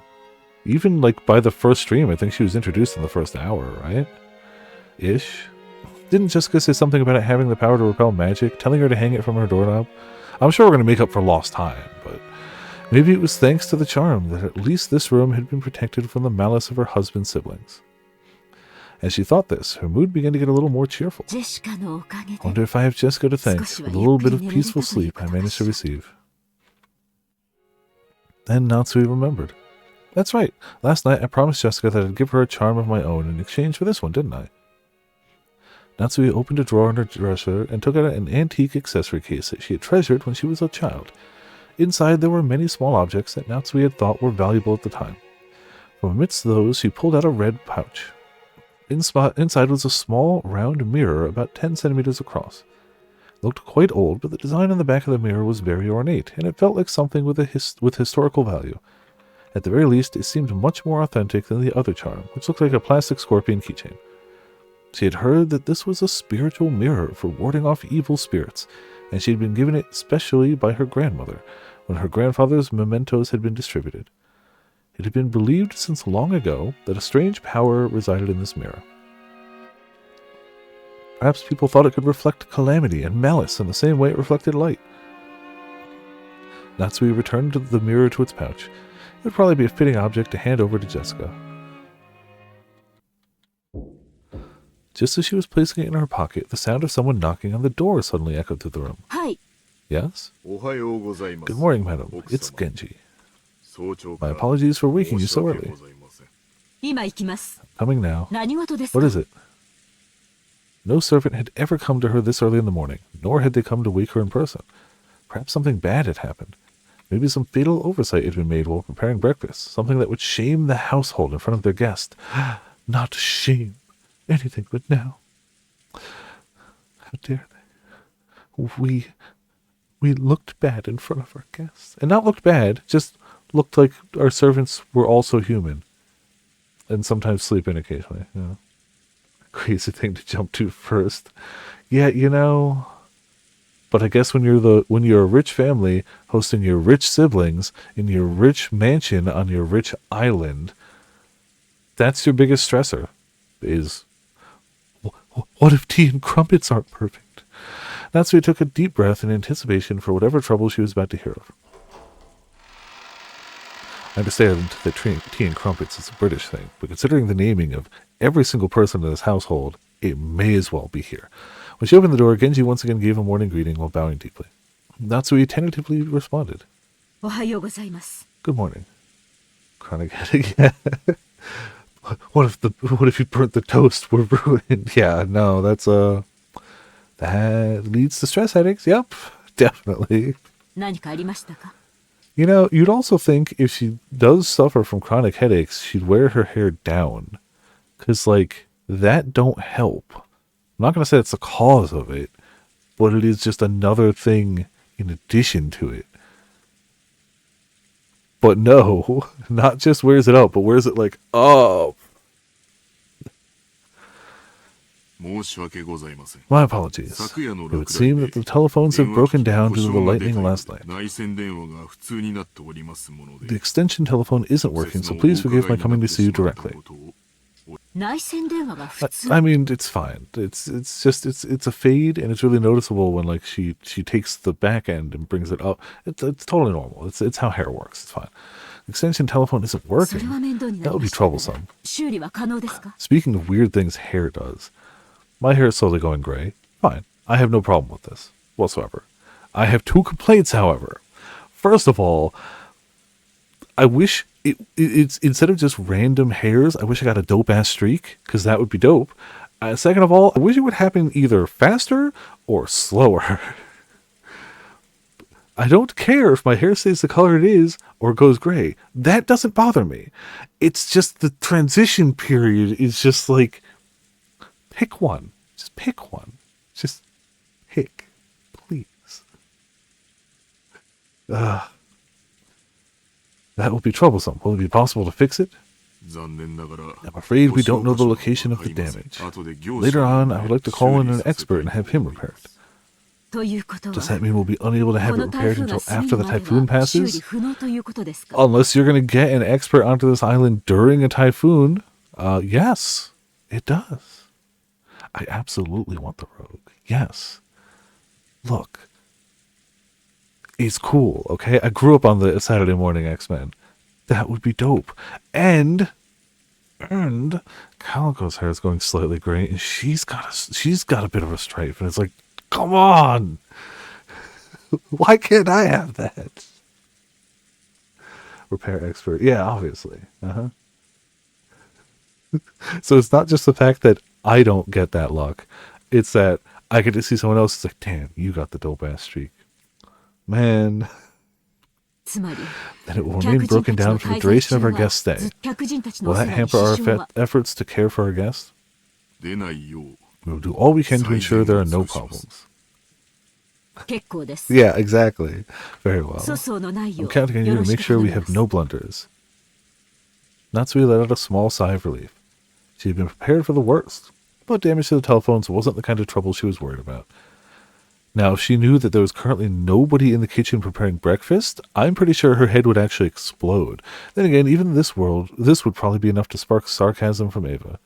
Even like by the first stream, I think she was introduced in the first hour, right? Ish. Didn't Jessica say something about it having the power to repel magic, telling her to hang it from her doorknob? I'm sure we're going to make up for lost time, but maybe it was thanks to the charm that at least this room had been protected from the malice of her husband's siblings. As she thought this, her mood began to get a little more cheerful. Wonder if I have Jessica to thank for the little bit of peaceful sleep I managed to receive. Then Natsui remembered. That's right, last night I promised Jessica that I'd give her a charm of my own in exchange for this one, didn't I? Natsui opened a drawer in her dresser and took out an antique accessory case that she had treasured when she was a child. Inside there were many small objects that Natsui had thought were valuable at the time. From amidst those, she pulled out a red pouch. Inside was a small, round mirror about 10 centimeters across. It looked quite old, but the design on the back of the mirror was very ornate, and it felt like something with historical value. At the very least, it seemed much more authentic than the other charm, which looked like a plastic scorpion keychain. She had heard that this was a spiritual mirror for warding off evil spirits, and she had been given it specially by her grandmother, when her grandfather's mementos had been distributed. It had been believed since long ago that a strange power resided in this mirror. Perhaps people thought it could reflect calamity and malice in the same way it reflected light. Natsui returned the mirror to its pouch. It would probably be a fitting object to hand over to Jessica. Just as she was placing it in her pocket, the sound of someone knocking on the door suddenly echoed through the room. Hi. Yes? Good morning, madam. It's Genji. My apologies for waking you so early. Coming now. What is it? No servant had ever come to her this early in the morning, nor had they come to wake her in person. Perhaps something bad had happened. Maybe some fatal oversight had been made while preparing breakfast, something that would shame the household in front of their guest. Not shame. Anything but now. How dare they? We looked bad in front of our guests. And not looked bad, just looked like our servants were also human. And sometimes sleep in occasionally. You know. Crazy thing to jump to first. Yeah, you know. But I guess when you're a rich family hosting your rich siblings in your rich mansion on your rich island, that's your biggest stressor. Is what if tea and crumpets aren't perfect? Natsui took a deep breath in anticipation for whatever trouble she was about to hear of. I understand that tea and crumpets is a British thing, but considering the naming of every single person in this household, it may as well be here. When she opened the door, Genji once again gave a morning greeting while bowing deeply. Natsui tentatively responded. Good morning. Chronic headache. What if you burnt the toast? We're ruined. Yeah, no, that leads to stress headaches. Yep, definitely. You know, you'd also think if she does suffer from chronic headaches, she'd wear her hair down. Because, like, that don't help. I'm not going to say it's the cause of it, but it is just another thing in addition to it. But no, not just wears it out, but wears it, like, up. My apologies. It would seem that the telephones have broken down due to the lightning last night. The extension telephone isn't working, so please forgive my coming to see you directly. I mean, it's fine. It's a fade, and it's really noticeable when like she takes the back end and brings it up. It's totally normal. It's how hair works. It's fine. The extension telephone isn't working. That would be troublesome. Speaking of weird things hair does, my hair is slowly going gray. Fine. I have no problem with this whatsoever. I have two complaints, however. First of all, I wish it's instead of just random hairs, I wish I got a dope-ass streak, because that would be dope. Second of all, I wish it would happen either faster or slower. I don't care if my hair stays the color it is or goes gray. That doesn't bother me. It's just the transition period is just like, pick one. Just pick one. Just pick, please. That will be troublesome. Will it be possible to fix it? I'm afraid we don't know the location of the damage. Later on, I would like to call in an expert and have him repaired. Does that mean we'll be unable to have it repaired until after the typhoon passes? Unless you're going to get an expert onto this island during a typhoon. Yes, it does. I absolutely want the rogue. Yes. Look. It's cool, okay? I grew up on the Saturday Morning X-Men. That would be dope. And Calico's hair is going slightly gray, and she's got a bit of a stripe, and it's like, come on! Why can't I have that? Repair expert. Yeah, obviously. So it's not just the fact that I don't get that luck. It's that I get to see someone else. It's like, damn, you got the dope-ass streak. Man. Then it will remain broken down for the duration of our guest stay. Will that hamper our efforts to care for our guests? We will do all we can to ensure there are no problems. Yeah, exactly. Very well. I'm counting on you to make sure we have no blunders. Natsui let out a small sigh of relief. She had been prepared for the worst, but damage to the telephones wasn't the kind of trouble she was worried about. Now, if she knew that there was currently nobody in the kitchen preparing breakfast, I'm pretty sure her head would actually explode. Then again, even in this world, this would probably be enough to spark sarcasm from Ava.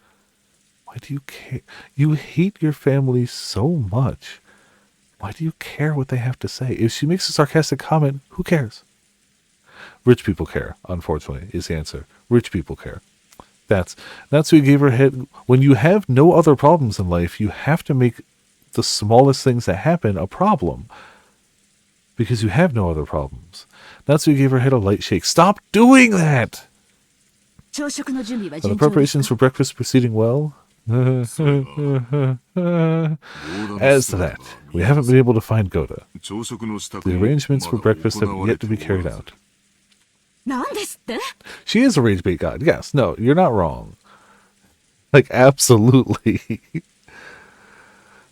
Why do you care? You hate your family so much. Why do you care what they have to say? If she makes a sarcastic comment, who cares? Rich people care, unfortunately, is the answer. Rich people care. That's what you gave her head. When you have no other problems in life, you have to make the smallest things that happen a problem. Because you have no other problems. That's what you gave her head a light shake. Stop doing that! Are the preparations for breakfast proceeding well? As to that, we haven't been able to find Goda. The arrangements for breakfast have yet to be carried out. She is a rage bait god. Yes, no, you're not wrong. Like, absolutely.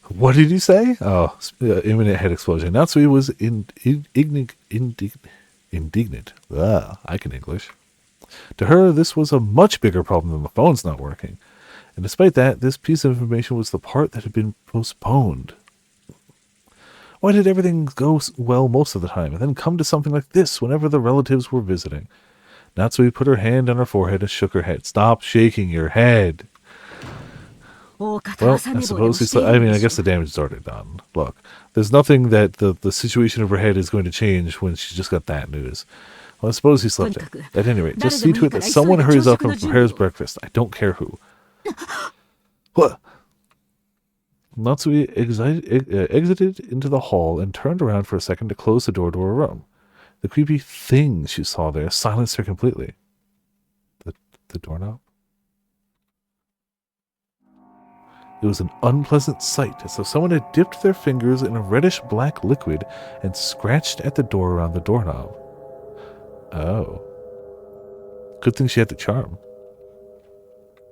What did you say? Oh, imminent head explosion. Natsui was indignant. I can English. To her, this was a much bigger problem than the phone's not working. And despite that, this piece of information was the part that had been postponed. Why did everything go well most of the time, and then come to something like this whenever the relatives were visiting? Natsui put her hand on her forehead and shook her head. Stop shaking your head! Well, I suppose I guess the damage is already done. Look, there's nothing that the situation of her head is going to change when she just got that news. Well, I suppose he slept in. At any rate, just see to it that someone hurries up and prepares breakfast. I don't care who. What? Natsui exited into the hall and turned around for a second to close the door to her room. The creepy thing she saw there silenced her completely. The doorknob? It was an unpleasant sight, as though someone had dipped their fingers in a reddish-black liquid and scratched at the door around the doorknob. Oh. Good thing she had the charm.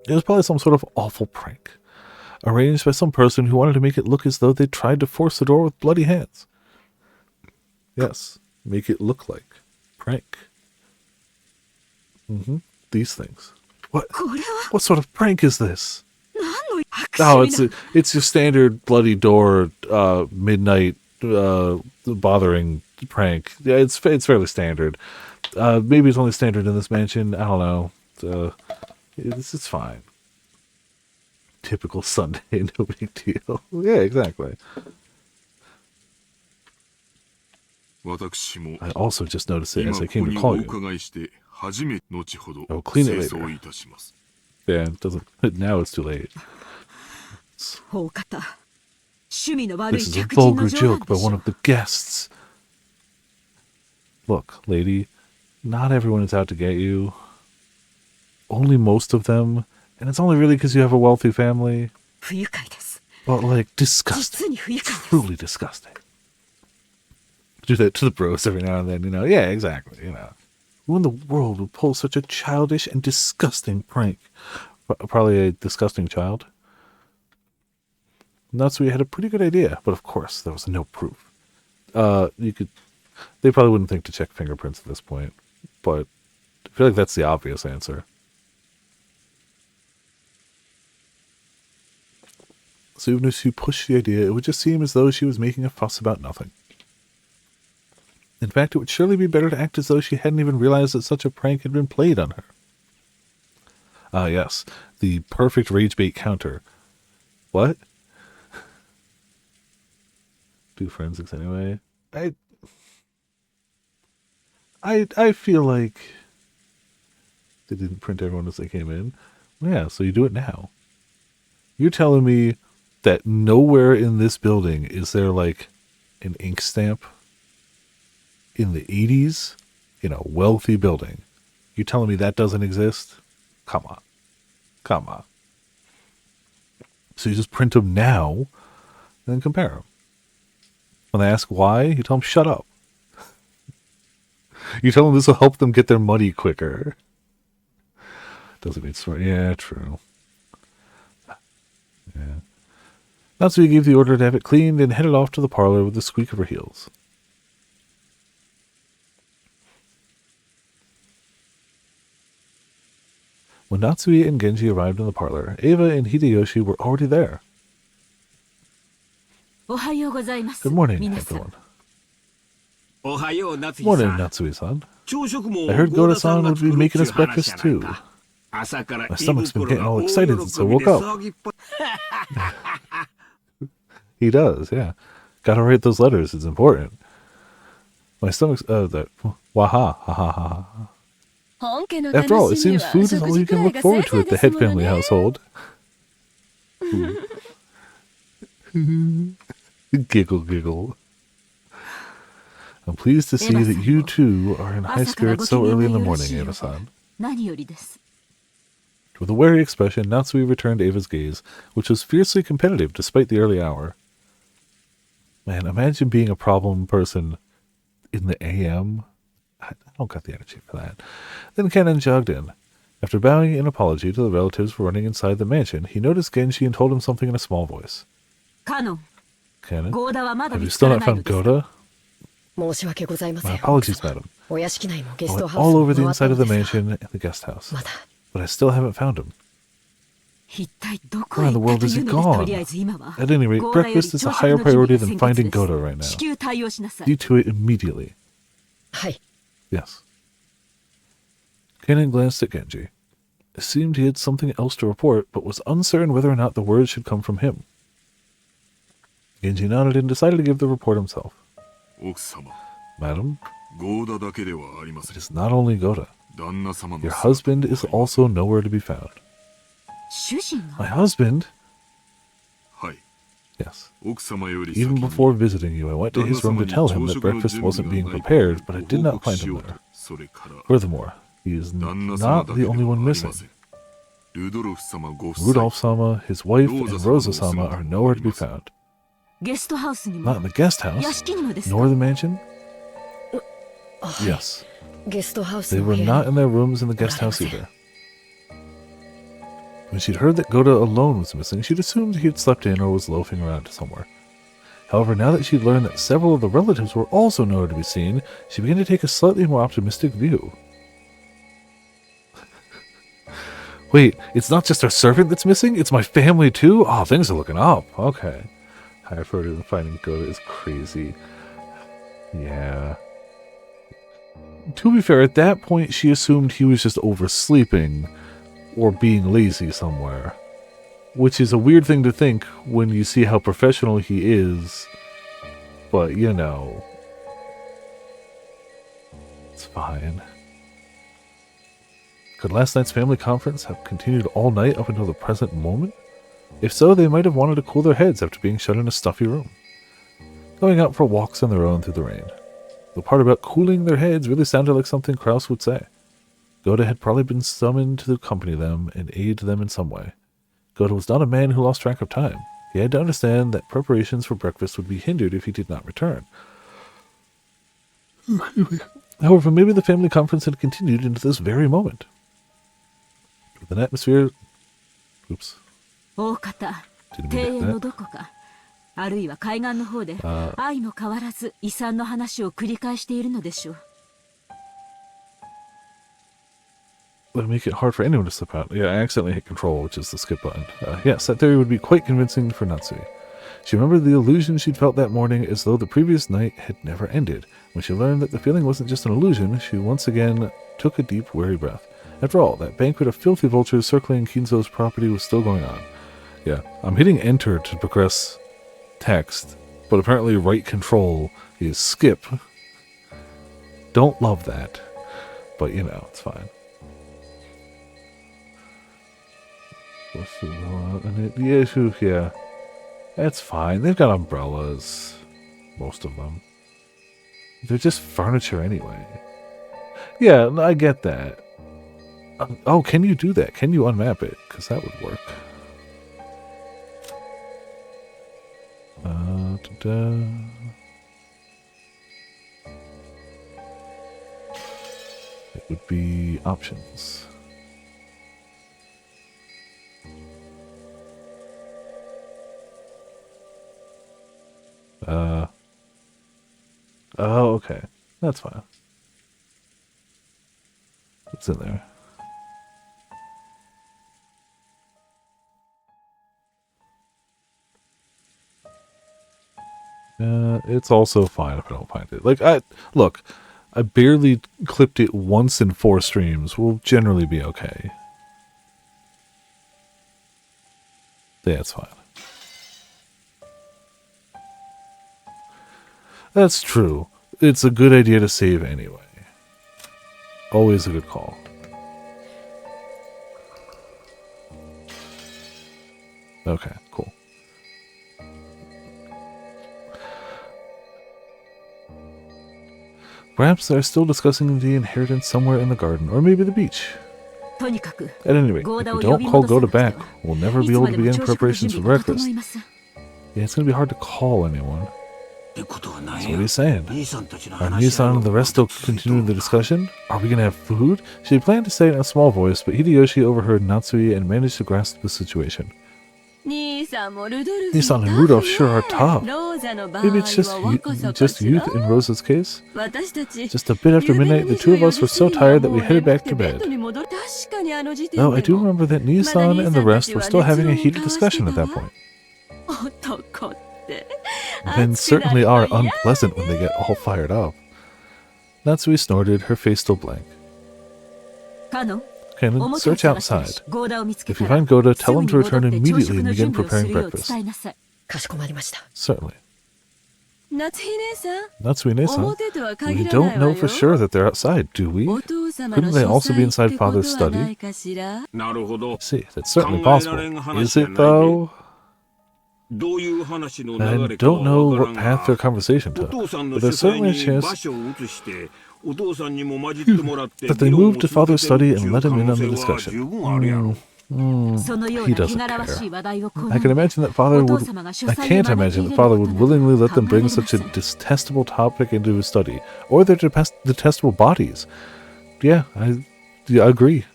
It was probably some sort of awful prank, arranged by some person who wanted to make it look as though they tried to force the door with bloody hands. Yes, make it look like prank. These things. What sort of prank is this? Oh, it's your standard bloody door, midnight, bothering prank. Yeah, it's fairly standard. Maybe it's only standard in this mansion. I don't know. It's fine. Typical Sunday, no big deal. Yeah, exactly. I also just noticed it as I came to call you. I'll clean it later. Yeah, it doesn't. Now it's too late. This is a vulgar joke by one of the guests. Look, lady, not everyone is out to get you. Only most of them, and it's only really because you have a wealthy family. But, like, disgusting. Truly disgusting. Do that to the bros every now and then, you know? Yeah, exactly, you know. Who in the world would pull such a childish and disgusting prank? Probably a disgusting child. Natsui had a pretty good idea, but of course, there was no proof. They probably wouldn't think to check fingerprints at this point, but I feel like that's the obvious answer. So even if she pushed the idea, it would just seem as though she was making a fuss about nothing. In fact, it would surely be better to act as though she hadn't even realized that such a prank had been played on her. Ah, yes, the perfect rage bait counter. What? Do forensics anyway. I feel like they didn't print everyone as they came in. Yeah, so you do it now. You're telling me that nowhere in this building is there like an ink stamp in the 80s in a wealthy building. You're telling me that doesn't exist? Come on. Come on. So you just print them now and then compare them. When they ask why, you tell them, shut up. You tell them this will help them get their money quicker. Doesn't mean smart. Yeah, true. Yeah. Natsui gave the order to have it cleaned and headed off to the parlor with a squeak of her heels. When Natsui and Genji arrived in the parlor, Eva and Hideyoshi were already there. Good morning, everyone. Morning, Natsui-san. I heard Goda-san would be making us breakfast too. My stomach's been getting all excited since I woke up. He does, yeah. Gotta write those letters, it's important. My stomach's, waha, ha ha ha. After all, it seems food is all you can look forward to at the head family household. Giggle, giggle. I'm pleased to see that you too are in high spirits so early in the morning, Eva-san. With a wary expression, Natsui returned Ava's gaze, which was fiercely competitive despite the early hour. Man, imagine being a problem person in the AM. I don't got the energy for that. Then Kennen jogged in. After bowing in apology to the relatives for running inside the mansion, he noticed Genji and told him something in a small voice. Kennen, have you still not found Goda? My apologies, madam. I went all over the inside of the mansion and the guest house, but I still haven't found him. Where in the world is he gone? At any rate, breakfast is a higher priority than finding Goda right now. See to it immediately. Yes. Kennen glanced at Genji. It seemed he had something else to report, but was uncertain whether or not the words should come from him. Genji nodded and decided to give the report himself. Madam, it is not only Goda. Your husband is also nowhere to be found. My husband? Yes. Even before visiting you, I went to his room to tell him that breakfast wasn't being prepared, but I did not find him there. Furthermore, he is not the only one missing. Rudolph-sama, his wife, and Rosa-sama are nowhere to be found. Not in the guest house, nor the mansion? Yes. They were not in their rooms in the guest house either. When she'd heard that Goda alone was missing, she'd assumed he had slept in or was loafing around somewhere. However, now that she'd learned that several of the relatives were also nowhere to be seen, she began to take a slightly more optimistic view. Wait, it's not just our servant that's missing? It's my family too? Oh, things are looking up. Okay. Higher priority than finding Goda is crazy. Yeah. To be fair, at that point, she assumed he was just oversleeping or being lazy somewhere. Which is a weird thing to think when you see how professional he is. But, you know. It's fine. Could last night's family conference have continued all night up until the present moment? If so, they might have wanted to cool their heads after being shut in a stuffy room. Going out for walks on their own through the rain. The part about cooling their heads really sounded like something Kraus would say. Goda had probably been summoned to accompany them and aid them in some way. Goda was not a man who lost track of time. He had to understand that preparations for breakfast would be hindered if he did not return. However, maybe the family conference had continued into this very moment. With an atmosphere... Oops. Didn't mean to hit that. あるいは海岸の方で愛も変わらず遺産の話を繰り返しているのでしょう。Would make it hard for anyone to slip out. Yeah, I accidentally hit control, which is the skip button. Yes, that theory would be quite convincing for Natsui. She remembered the illusion she'd felt that morning as though the previous night had never ended. When she learned that the feeling wasn't just an illusion, she once again took a deep, weary breath. After all, that banquet of filthy vultures circling Kinzo's property was still going on. Yeah, I'm hitting enter to progress text, but apparently right control is skip. Don't love that, but you know, it's fine. Yeah, that's fine. They've got umbrellas, most of them. They're just furniture anyway. Yeah, I get that. Oh, can you do that? Can you unmap it? Because that would work. It would be options. Oh, okay. That's fine. It's in there. It's also fine if I don't find it. Like, look, I barely clipped it once in 4 streams. We'll generally be okay. Yeah, it's fine. That's true. It's a good idea to save anyway. Always a good call. Okay, cool. Perhaps they're still discussing the inheritance somewhere in the garden, or maybe the beach. At any rate, if we don't call Goda back, we'll never be able to begin preparations for breakfast. Yeah, it's going to be hard to call anyone. That's what he's saying. Are Nisan and the rest still continuing the discussion? Are we going to have food? She had planned to say it in a small voice, but Hideyoshi overheard Natsui and managed to grasp the situation. Nisan and Rudolph sure are tough. Maybe it's just youth in Rosa's case? Just a bit after midnight, the two of us were so tired that we headed back to bed. Though I do remember that Nisan and the rest were still having a heated discussion at that point. Men certainly are unpleasant when they get all fired up. Natsui snorted, her face still blank. Kanon, search outside. If you find Goda, tell him to return immediately and begin preparing breakfast. Certainly. Natsui-ne-san, we don't know for sure that they're outside, do we? Couldn't they also be inside Father's study? See, that's certainly possible. Is it, though? I don't know what path their conversation took, but there's certainly a chance that they moved to Father's study and let him in on the discussion. He doesn't care. I can imagine that Father would... I can't imagine that Father would willingly let them bring such a detestable topic into his study, or their detestable bodies. Yeah, I agree.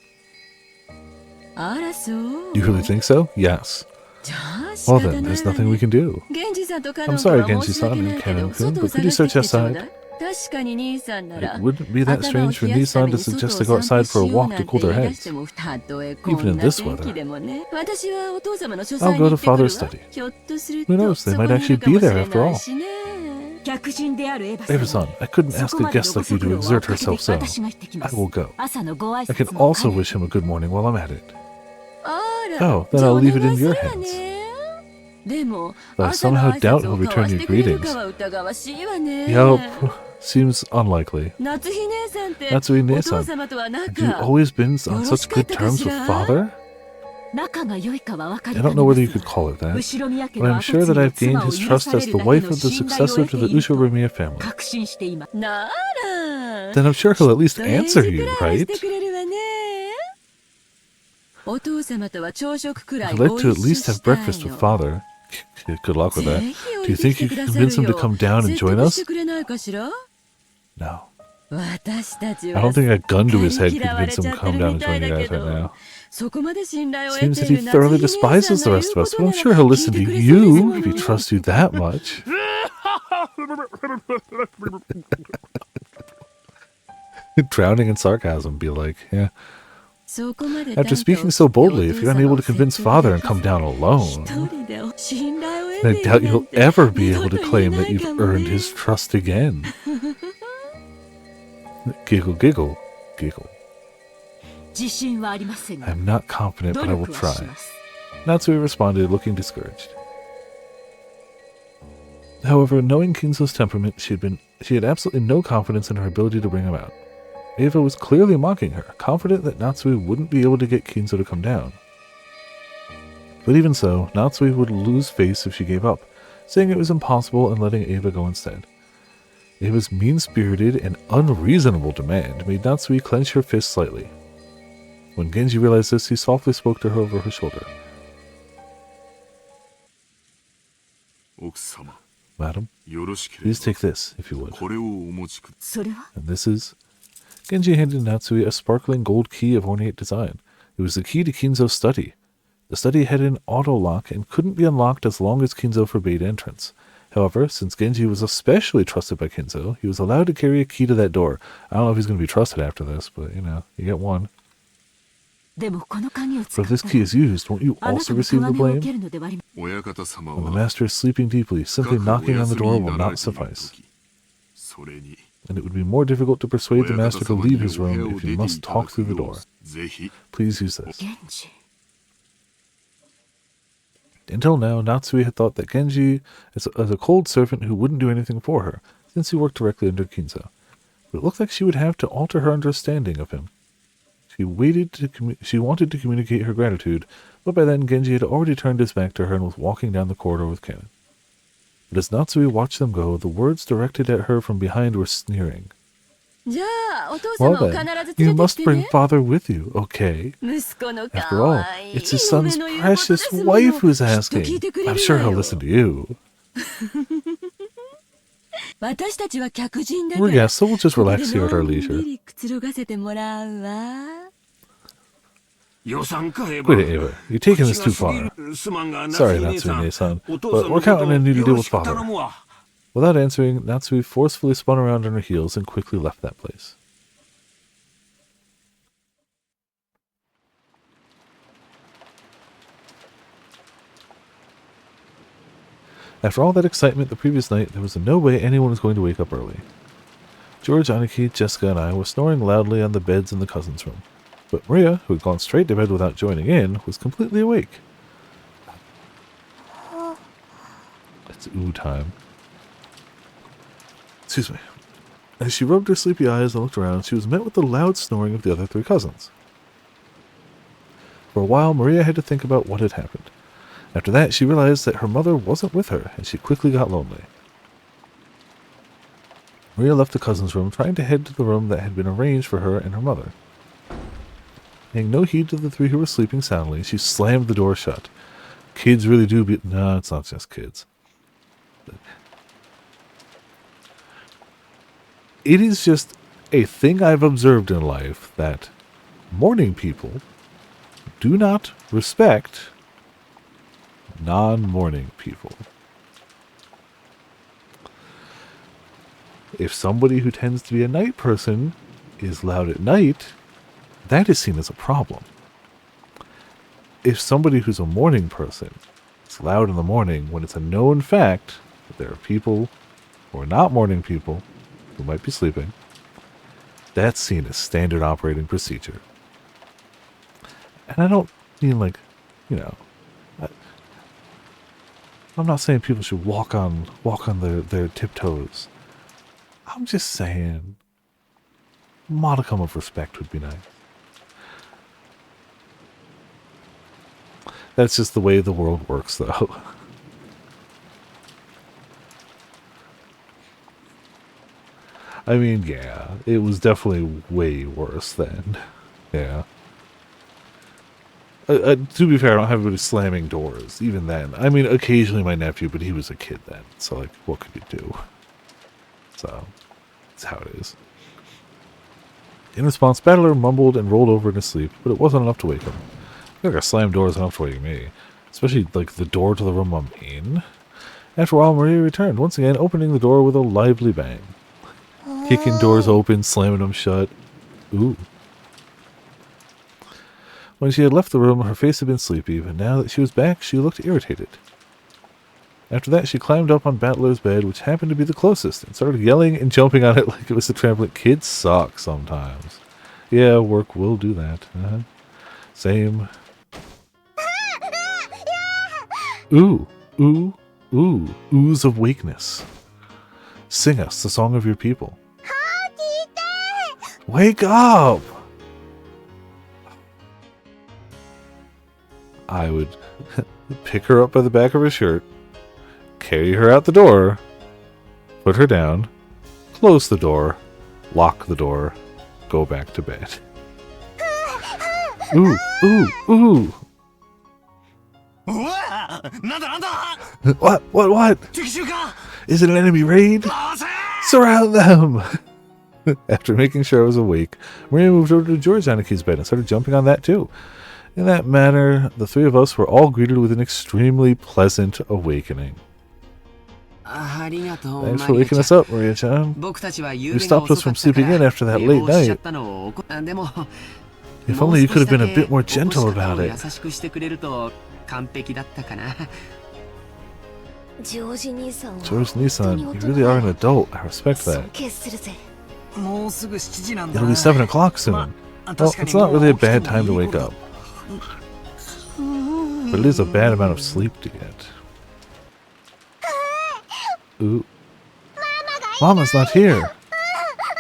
You really think so? Yes. Well then, there's nothing we can do. I'm sorry, Genji-san and Kanon-kun, but could you search outside? It wouldn't be that strange for Nisan to suggest they go outside for a walk to cool their heads. Even in this weather. I'll go to Father's study. Who knows, they might actually be there after all. Eva-san, I couldn't ask a guest like you to exert herself so. I will go. I can also wish him a good morning while I'm at it. Oh, then I'll leave it in your hands. But I somehow doubt he'll return your greetings. Yup, seems unlikely. Natsui-ne-san, have you always been on such good terms with Father? I don't know whether you could call it that, but I'm sure that I've gained his trust as the wife of the successor to the Ushobumiya family. Then I'm sure he'll at least answer you, right? I'd like to at least have breakfast with Father. Good luck with that. Do you think you can convince him to come down and join us? No. I don't think a gun to his head could convince him to come down and join you guys right now. Seems that he thoroughly despises the rest of us, but I'm sure he'll listen to you if he trusts you that much. Drowning in sarcasm, be like, yeah. After speaking so boldly, if you're unable to convince Father and come down alone, I doubt you'll ever be able to claim that you've earned his trust again. Giggle, giggle, giggle. I'm not confident, but I will try. Natsui responded, looking discouraged. However, knowing Kinzo's temperament, she had absolutely no confidence in her ability to bring him out. Eva was clearly mocking her, confident that Natsui wouldn't be able to get Kinzo to come down. But even so, Natsui would lose face if she gave up, saying it was impossible and letting Eva go instead. Eva's mean-spirited and unreasonable demand made Natsui clench her fist slightly. When Genji realized this, he softly spoke to her over her shoulder. Madam, please take this, if you would. And this is... Genji handed Natsui a sparkling gold key of ornate design. It was the key to Kinzo's study. The study had an auto-lock and couldn't be unlocked as long as Kinzo forbade entrance. However, since Genji was especially trusted by Kinzo, he was allowed to carry a key to that door. I don't know if he's going to be trusted after this, but, you know, you get one. But if this key is used, won't you also receive the blame? When the master is sleeping deeply, simply knocking on the door will not suffice. And it would be more difficult to persuade the master to leave his room if you must talk through the door. Please use this. Until now, Natsui had thought that Genji is a cold servant who wouldn't do anything for her, since he worked directly under Kinza. But it looked like she would have to alter her understanding of him. She wanted to communicate her gratitude, but by then Genji had already turned his back to her and was walking down the corridor with Ken. But as Natsui watched them go, the words directed at her from behind were sneering. Well then, you must bring father with you, okay? After all, it's his son's precious wife who's asking. I'm sure he'll listen to you. We're guests, so we'll just relax here at our leisure. Wait, Ava, you're taking this too far. Sorry, Natsui-ne-san, but we're counting on you to deal with father. Without answering, Natsui forcefully spun around on her heels and quickly left that place. After all that excitement the previous night, there was no way anyone was going to wake up early. George, Aniki, Jessica, and I were snoring loudly on the beds in the cousins' room. But Maria, who had gone straight to bed without joining in, was completely awake. It's ooh time. Excuse me. As she rubbed her sleepy eyes and looked around, she was met with the loud snoring of the other three cousins. For a while, Maria had to think about what had happened. After that, she realized that her mother wasn't with her, and she quickly got lonely. Maria left the cousins' room, trying to head to the room that had been arranged for her and her mother. Paying no heed to the three who were sleeping soundly, she slammed the door shut. Kids really do be... No, it's not just kids. It is just a thing I've observed in life that morning people do not respect non-morning people. If somebody who tends to be a night person is loud at night, that is seen as a problem. If somebody who's a morning person is loud in the morning, when it's a known fact that there are people who are not morning people who might be sleeping, that's seen as standard operating procedure. And I don't mean like, you know, I'm not saying people should walk on their tiptoes. I'm just saying modicum of respect would be nice. That's just the way the world works, though. I mean, yeah, it was definitely way worse then. Yeah. To be fair, I don't have anybody slamming doors, even then. I mean, occasionally my nephew, but he was a kid then, so, like, what could you do? So, that's how it is. In response, Battler mumbled and rolled over in his sleep, but it wasn't enough to wake him. I feel like a slam door is enough to wake me. Especially, like, the door to the room I'm in. After a while, Maria returned, once again opening the door with a lively bang. Kicking doors open, slamming them shut. Ooh. When she had left the room, her face had been sleepy, but now that she was back, she looked irritated. After that, she climbed up on Battler's bed, which happened to be the closest, and started yelling and jumping on it like it was a trampoline. Kids suck sometimes. Yeah, work will do that. Same. Ooh, ooh, ooh, ooze of wakeness. Sing us the song of your people. Wake up! I would pick her up by the back of her shirt, carry her out the door, put her down, close the door, lock the door, go back to bed. Ooh, ooh, ooh! What? Is it an enemy raid? Surround them! After making sure I was awake, Maria moved over to George Aniki's bed and started jumping on that too. In that manner, the three of us were all greeted with an extremely pleasant awakening. Thanks for waking us up, Maria-chan. You stopped us from sleeping in after that late night. If only you could have been a bit more gentle about it. George-Nisan, you really are an adult. I respect that. It'll be 7 o'clock soon. Well, it's not really a bad time to wake up. But it is a bad amount of sleep to get. Ooh. Mama's not here!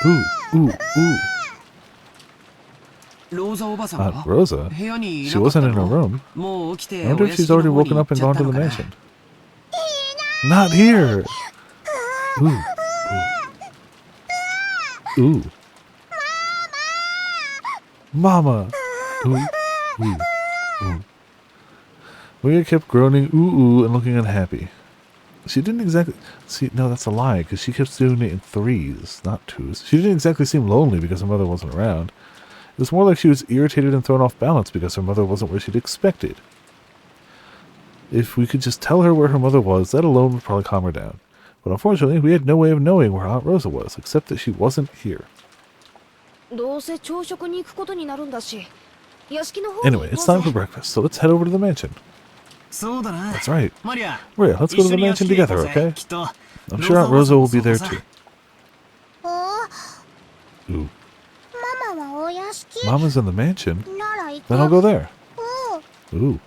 Ooh, ooh, ooh. Aunt Rosa? She wasn't in her room. I wonder if she's already woken up and gone to the mansion. Not here! Ooh, ooh. Ooh. Mama! Ooh, ooh, ooh. Maria kept groaning ooh ooh and looking unhappy. She didn't exactly... See, no, that's a lie, because she kept doing it in threes, not twos. She didn't exactly seem lonely because her mother wasn't around. It was more like she was irritated and thrown off balance because her mother wasn't where she'd expected. If we could just tell her where her mother was, that alone would probably calm her down. But unfortunately, we had no way of knowing where Aunt Rosa was, except that she wasn't here. Anyway, it's time for breakfast, so let's head over to the mansion. That's right. Maria, let's go to the mansion together, okay? I'm sure Aunt Rosa will be there too. Ooh. Mama's in the mansion? Then I'll go there. Ooh.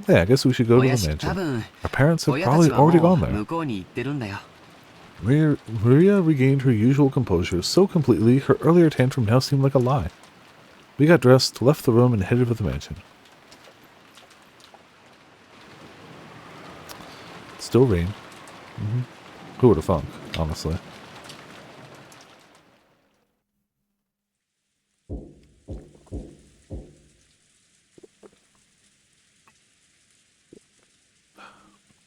Yeah, I guess we should go to the mansion. Our parents have probably already gone there. Maria regained her usual composure so completely, her earlier tantrum now seemed like a lie. We got dressed, left the room, and headed for the mansion. Still rain. Who would have thunk, honestly?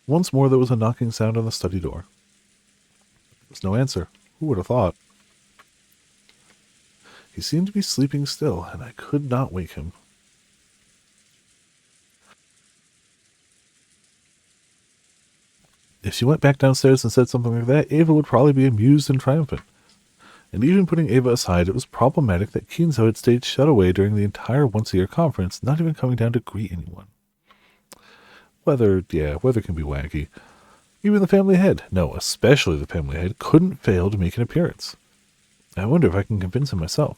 Once more there was a knocking sound on the study door. There was no answer. Who would have thought? He seemed to be sleeping still, and I could not wake him. If she went back downstairs and said something like that, Ava would probably be amused and triumphant. And even putting Ava aside, it was problematic that Kinzo had stayed shut away during the entire once-a-year conference, not even coming down to greet anyone. Weather can be wacky. Even the family head, no, especially the family head, couldn't fail to make an appearance. I wonder if I can convince him myself.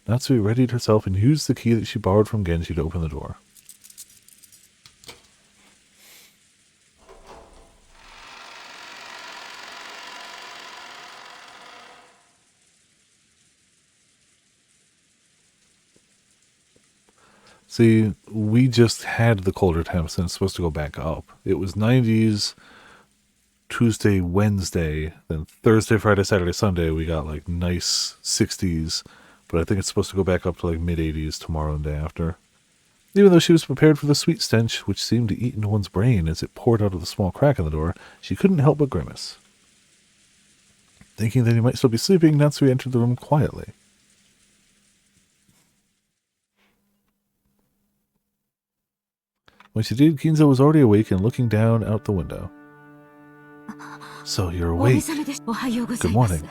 Natsui readied herself and used the key that she borrowed from Genji to open the door. See, we just had the colder temps and it's supposed to go back up. It was 90s Tuesday, Wednesday, then Thursday, Friday, Saturday, Sunday, we got like nice 60s, but I think it's supposed to go back up to like mid-80s tomorrow and day after. Even though she was prepared for the sweet stench, which seemed to eat into one's brain as it poured out of the small crack in the door, she couldn't help but grimace. Thinking that he might still be sleeping, Natsui entered the room quietly. When she did, Kinzo was already awake and looking down out the window. So you're awake. Good morning.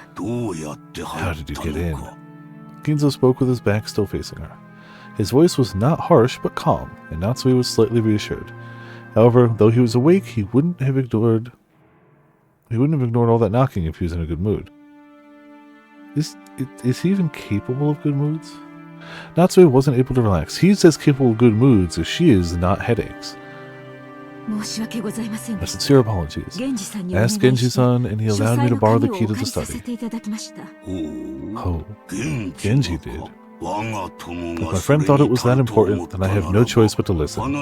How did you get in? Kinzo spoke with his back still facing her. His voice was not harsh, but calm, and Natsui was slightly reassured. However, though he was awake, he wouldn't have ignored all that knocking if he was in a good mood. Is he even capable of good moods? Natsui wasn't able to relax. He's as capable of good moods as she is not headaches. My sincere apologies. I asked Genji-san, and he allowed me to borrow the key to the study. Oh, Genji did. If my friend thought it was that important, then I have no choice but to listen.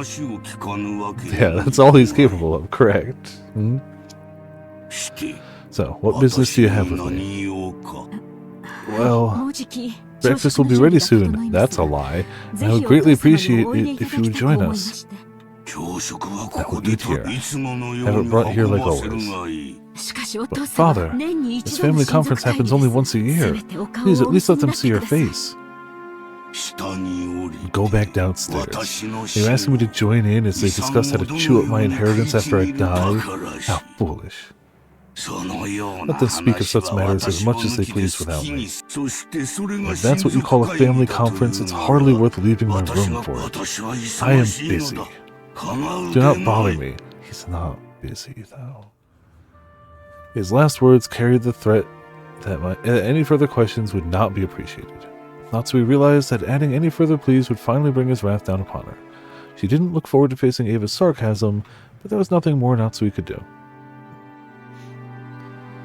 Yeah, that's all he's capable of, correct. Hmm? So, what business do you have with me? Well, breakfast will be ready soon. That's a lie. And I would greatly appreciate it if you would join us. I will eat here. Have it brought here like always. But father, this family conference happens only once a year. Please at least let them see your face. Go back downstairs. You're asking me to join in as they discuss how to chew up my inheritance after I die? How foolish. Let them speak of such matters as much as they please without me. If that's what you call a family conference, it's hardly worth leaving my room for it. I am busy. Do not bother me. He's not busy, though. His last words carried the threat that any further questions would not be appreciated. Natsui realized that adding any further pleas would finally bring his wrath down upon her. She didn't look forward to facing Ava's sarcasm, but there was nothing more Natsui could do.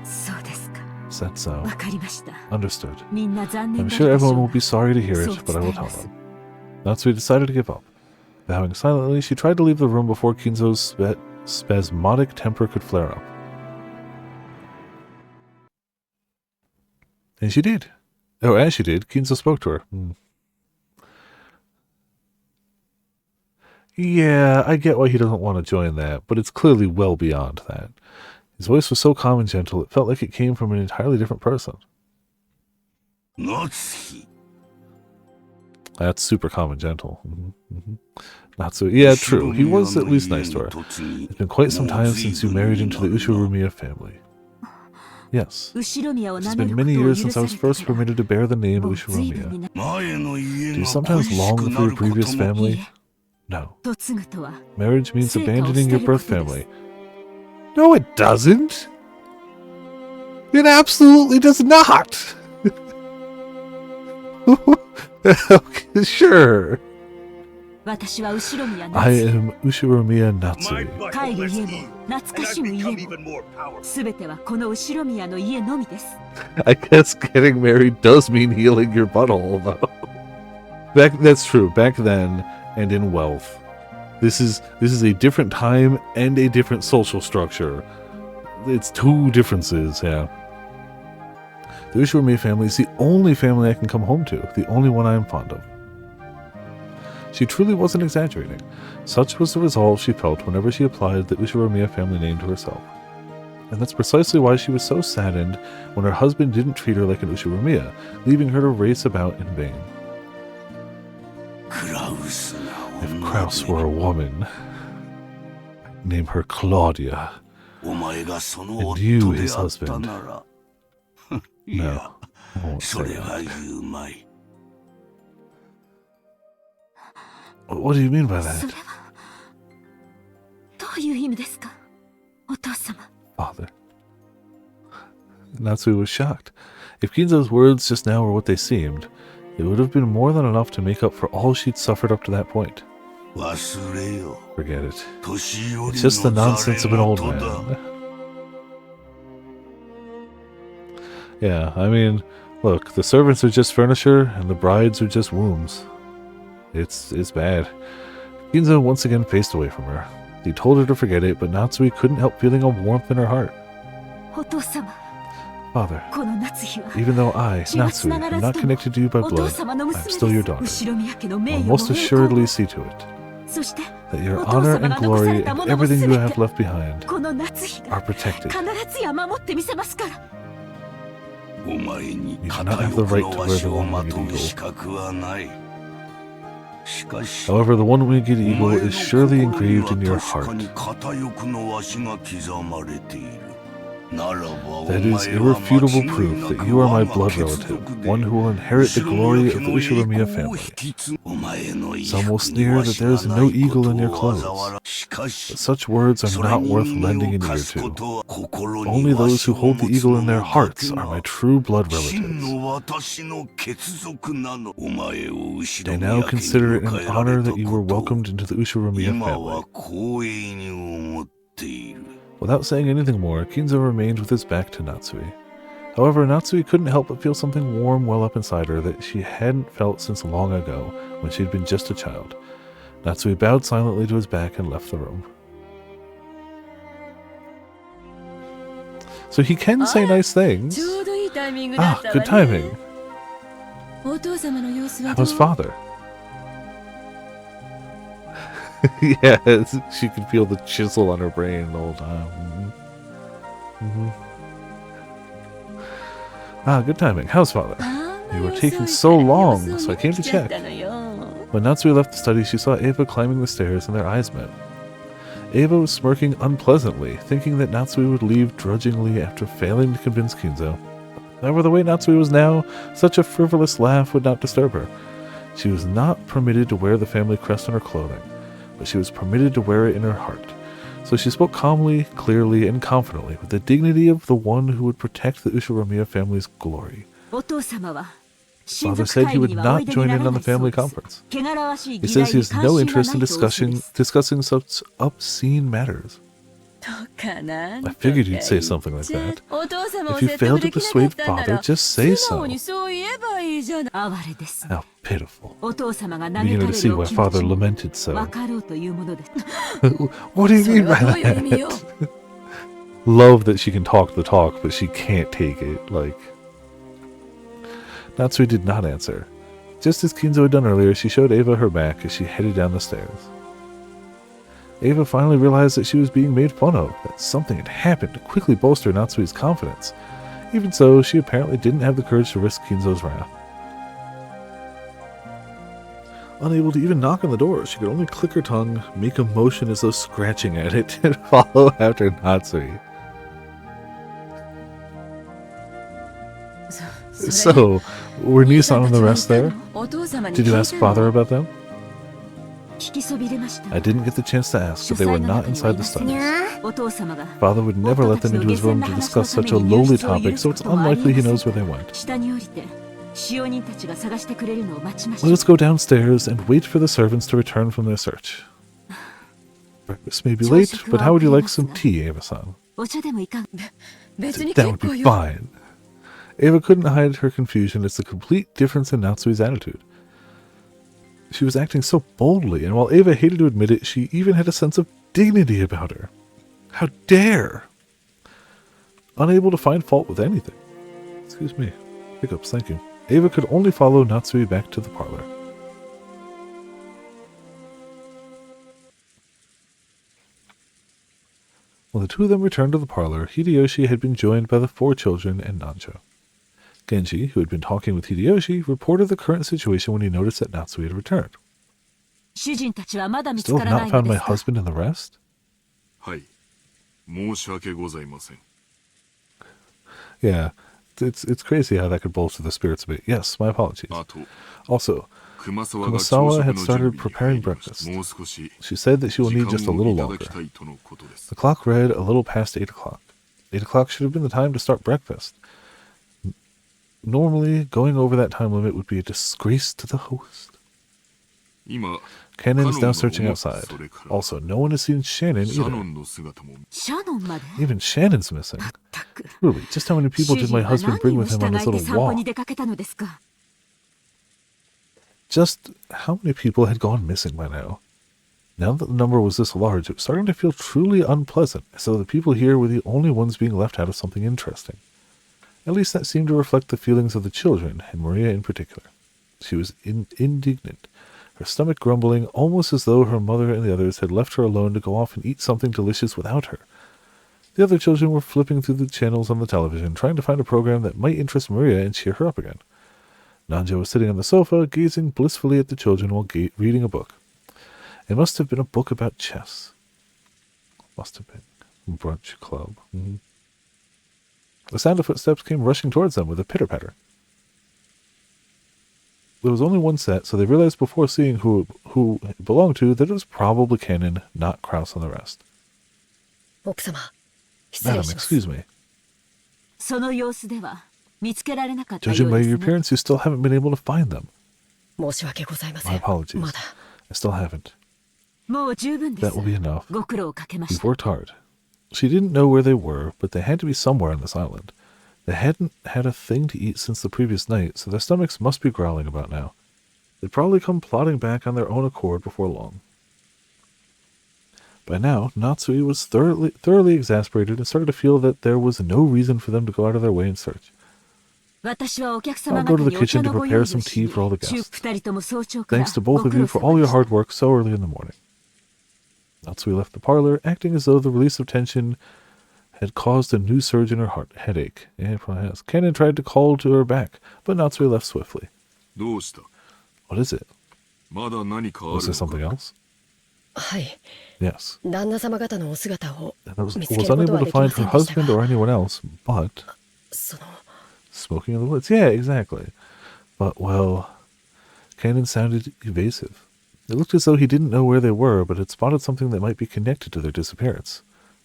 そうですか。 Is that so? わかりました。 Understood. みんな残念 I'm だ sure ったでしょ everyone う will が be sorry to hear そう it, but I 伝 will え tell ます them. Natsui decided to give up. Bowing silently, she tried to leave the room before Kinzo's spasmodic temper could flare up. And she did. Oh, as she did, Kinzo spoke to her. Yeah, I get why he doesn't want to join that, but it's clearly well beyond that. His voice was so calm and gentle, it felt like it came from an entirely different person. Natsuki. That's super calm and gentle. Natsui, yeah, true. He was at least nice to her. It's been quite some time since you married into the Ushiromiya family. Yes. 後ろ宮を It's 名乗 been るこ many とを years 許 since さ I れ was て first から permitted to bear the name もう随分 Ushiromiya. にな Do you sometimes long for your previous family? No. 嫁ぐとは Marriage means 成果を捨 abandoning て your るこ birth とです family. No, it doesn't. It absolutely does not. Okay, sure. 私は後ろ宮 I 夏 am Ushiromiya Natsui. 帰る家も懐かしむ家も全てはこの後ろ宮の家のみです I guess getting married does mean healing your butthole, though. That's true. Back then, and in wealth, this is a different time and a different social structure. It's two differences, yeah. The Ushiromiya family is the only family I can come home to, the only one I am fond of. She truly wasn't exaggerating. Such was the resolve she felt whenever she applied the Ushiromiya family name to herself. And that's precisely why she was so saddened when her husband didn't treat her like an Ushiromiya, leaving her to race about in vain. If Kraus were a woman, I'd name her Claudia. And you, his husband. No, I won't say that. What do you mean by そ that, れはどういう意味ですかお父様 father? Natsui was shocked. If Kinzo's words just now were what they seemed, it would have been more than enough to make up for all she'd suffered up to that point. Forget it. It's just the nonsense of an old man. Yeah, I mean, look, the servants are just furniture, and the brides are just wombs. It's bad. Kinzo once again faced away from her. He told her to forget it, but Natsui couldn't help feeling a warmth in her heart. お父様 Father, この夏日は even though I, 血が Natsui, つながら am ず not とも connected to you by お父 blood, 様の I'm 娘 still your で daughter. す後ろ宮家の名 I'll 誉も most 栄光 assuredly も see to it そして that your お父 honor 様 and が残さ glory れたも and のも everything 全 you て have left behind この夏日 are が protected. 必ずや守ってみせますから お前に You do 片 not have the 翼 right の to わ wear し the を one ま winged とう eagle. 資格はないしかし However, the one winged お eagle 前の is surely 心に engraved in は your 確か heart. に片翼のわしが刻まれているならばお That 前 is は irrefutable 間違い proof な that く you are 我 my が blood 血 relative, 族で one who will inherit the 後ろ glory 宮 of 家 the の栄 Ushiromiya 光を family. 引き継ぐお前の衣 Some will 服に sneer わ that し there は is な no い eagle こと in your を嘲 clothes. らしかし But such words are それ not に worth 耳 lending を an 貸 ear すこ to. とは心 Only にわ those し who を hold 持 the つ eagle 者 in their だ hearts け are my が true blood 真 relatives. の私の血族なのお前を後 They ろ now 宮家に consider it 迎 an えられ honor た that you こ were とを welcomed into the Ushiromiya 今 family. は光栄に思っている Without saying anything more, Kinzo remained with his back to Natsui. However, Natsui couldn't help but feel something warm well up inside her that she hadn't felt since long ago, when she'd been just a child. Natsui bowed silently to his back and left the room. So he can say nice things. ちょうどいいタイミングだっ Ah, たわ good ね timing. お父様の様子はど How's う father? Yes, she could feel the chisel on her brain the whole time. Ah, good timing. How's father? あんま You り were 遅い taking から so long, 様子 so を I 見 came に to 来ちゃ check. ったのよ When Natsui left the study, she saw Ava climbing the stairs and their eyes met. Ava was smirking unpleasantly, thinking that Natsui would leave drudgingly after failing to convince Kinzo. However, the way Natsui was now, such a frivolous laugh would not disturb her. She was not permitted to wear the family crest on her clothing, but she was permitted to wear it in her heart. So she spoke calmly, clearly, and confidently, with the dignity of the one who would protect the Ushiromiya family's glory. お父様は Father said he would not join in on the family conference. He says he has no interest in discussing such obscene matters. I figured you'd say something like that. If you fail to persuade father, just say so. How pitiful. Beginning to see why father lamented so. What do you mean by that? Love that she can talk the talk, but she can't take it. Like, Natsui did not answer. Just as Kinzo had done earlier, she showed Eva her back as she headed down the stairs. Eva finally realized that she was being made fun of, that something had happened to quickly bolster Natsui's confidence. Even so, she apparently didn't have the courage to risk Kinzo's wrath. Unable to even knock on the door, she could only click her tongue, make a motion as though scratching at it, and follow after Natsui. So, were Nissan and the rest there? Did you ask father about them? I didn't get the chance to ask, but they were not inside the studies. Father would never let them into his room to discuss such a lowly topic, so it's unlikely he knows where they went. Let us go downstairs and wait for the servants to return from their search. Breakfast may be late, but how would you like some tea, Eva-san? That would be fine. Eva couldn't hide her confusion at the complete difference in Natsui's attitude. She was acting so boldly, and while Eva hated to admit it, she even had a sense of dignity about her. How dare! Unable to find fault with anything. Excuse me. Hiccups, thank you. Eva could only follow Natsui back to the parlor. When the two of them returned to the parlor, Hideyoshi had been joined by the 4 children and Nancho. Genji, who had been talking with Hideyoshi, reported the current situation when he noticed that Natsui had returned. Still have not found my husband and the rest? Yeah, it's crazy how that could bolster the spirits a bit. Yes, my apologies. Also, Kumasawa had started preparing breakfast. She said that she will need just a little longer. The clock read a little past 8 o'clock. 8 o'clock should have been the time to start breakfast. Normally, going over that time limit would be a disgrace to the host. Canon is now searching outside. Also, no one has seen Shannon either. Even Shannon's missing. Really, just how many people did my husband bring with him on his little walk? Just how many people had gone missing by now? Now that the number was this large, it was starting to feel truly unpleasant, as though the people here were the only ones being left out of something interesting. At least that seemed to reflect the feelings of the children, and Maria in particular. She was indignant, her stomach grumbling, almost as though her mother and the others had left her alone to go off and eat something delicious without her. The other children were flipping through the channels on the television, trying to find a program that might interest Maria and cheer her up again. Nanjo was sitting on the sofa, gazing blissfully at the children while reading a book. It must have been a book about chess. Must have been. Brunch club. Mm-hmm. The sound of footsteps came rushing towards them with a pitter-patter. There was only one set, so they realized before seeing who it belonged to that it was probably Canon, not Kraus and the rest. Madam, excuse me. Judging by your appearance, you still haven't been able to find them. My apologies. I still haven't. That will be enough. You've worked hard. She didn't know where they were, but they had to be somewhere on this island. They hadn't had a thing to eat since the previous night, so their stomachs must be growling about now. They'd probably come plodding back on their own accord before long. By now, Natsui was thoroughly exasperated and started to feel that there was no reason for them to go out of their way in search. I'll go to the kitchen to prepare some tea for all the guests. Thanks to both of you for all your hard work so early in the morning. Natsui left the parlor, acting as though the release of tension had caused a new surge in her headache. Yeah, it probably has. Canon tried to call to her back, but Natsui left swiftly. What is it? Was there something else? Yes. I was unable to find her husband or anyone else, but... Smoking in the woods. Yeah, exactly. But, well... Canon sounded evasive. It looked as though he didn't know where they were, but had spotted something that might be connected to their disappearance.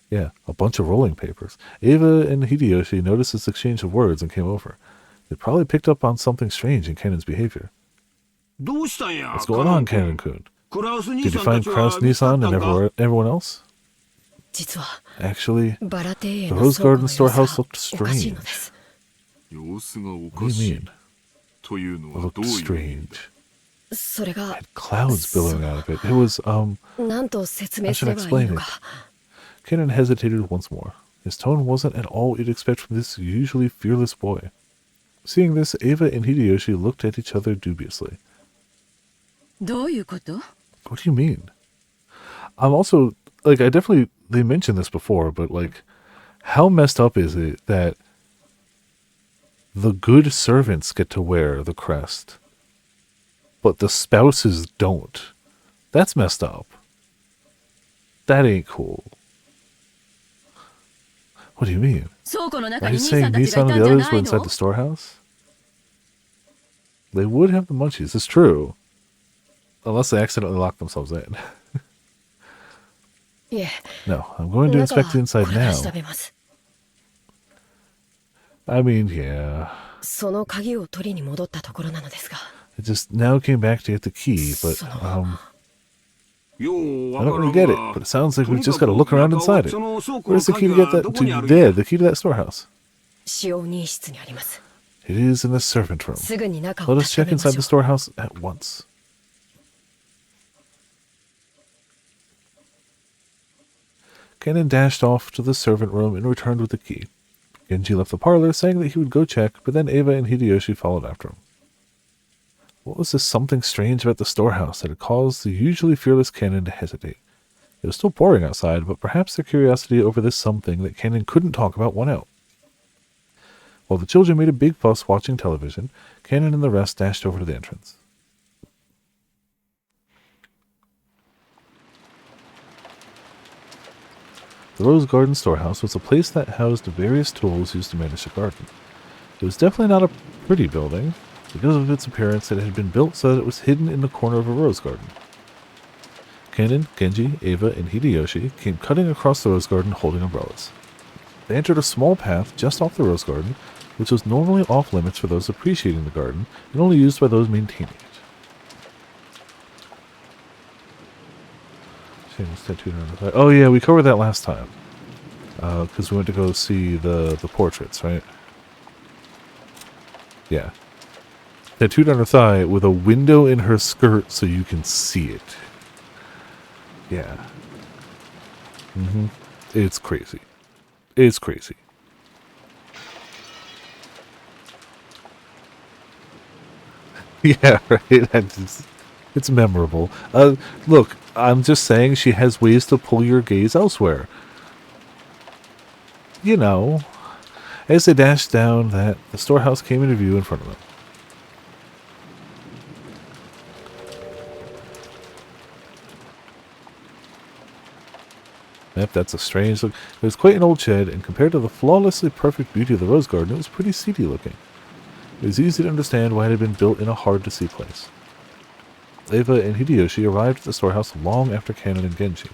Yeah, a bunch of rolling papers. Eva and Hideyoshi noticed this exchange of words and came over. They probably picked up on something strange in Kennen's behavior. どうしたんや What's going on, カノン Kennen-kun? クラウス兄 Did さ you んた find ちは Kraus 見つかっ Nissan た and んか everyone else? 実は Actually, バラ庭園 the の Rose 倉庫 Garden の storehouse 様 looked 子がおかしいの strange. です。様子がお What か do you しい mean? というの It は looked どういう意味 strange. それ It が had clouds billowing out of it. It was, 何と説明 I す should ればいい explain の it. か。 Kennen hesitated once more. His tone wasn't at all you'd expect from this usually fearless boy. Seeing this, Ava and Hideyoshi looked at each other dubiously. どういうこと？ What do you mean? I'm also, like, I definitely, they mentioned this before, but, like, how messed up is it that the good servants get to wear the crest, but the spouses don't? That's messed up. That ain't cool. What do you mean? 倉庫の中 Are に you 兄さ saying んたちが Nissan い and たん the じゃ others な were い inside の？ the storehouse? They would have the munchies, it's true. Unless they accidentally locked themselves in. いえ、 No, I'm going to 中は inspect the こ inside れから now. 調べます。 I mean, yeah. その鍵を取りに戻ったところなのですが。 I just now came back to get the key, but その よう I わ don't から really ん get it. が But it sounds like と we've にか just く got to look around 中は inside it. その倉庫の Where's the key 鍵 to が get that どこにあ to るんや the key to that storehouse? 使用人室にあります。 It is in the servant room. すぐに中 Let を us check 確かめま inside し the ょう。 storehouse at once. Kennen dashed off to the servant room and returned with the key. Genji left the parlor, saying that he would go check, but then Ava and Hideyoshi followed after him. What was this something strange about the storehouse that had caused the usually fearless Kennen to hesitate? It was still pouring outside, but perhaps their curiosity over this something that Kennen couldn't talk about won out. While the children made a big fuss watching television, Kennen and the rest dashed over to the entrance. The Rose Garden storehouse was a place that housed various tools used to manage the garden. It was definitely not a pretty building. Because of its appearance, it had been built so that it was hidden in the corner of a rose garden. Kennen, Genji, Ava, and Hideyoshi came cutting across the rose garden holding umbrellas. They entered a small path just off the rose garden, which was normally off limits for those appreciating the garden and only used by those maintaining it. Oh yeah, we covered that last time. Because we went to go see the portraits, right? Yeah. Tattooed on her thigh with a window in her skirt so you can see it. Yeah. It's crazy. It's crazy. Yeah, right? It's memorable. Look, I'm just saying she has ways to pull your gaze elsewhere. You know. As they dashed down that, the storehouse came into view in front of them. Yep, that's a strange look. It was quite an old shed, and compared to the flawlessly perfect beauty of the rose garden, it was pretty seedy looking. It was easy to understand why it had been built in a hard-to-see place. Ava and Hideyoshi arrived at the storehouse long after Kennen and Genji.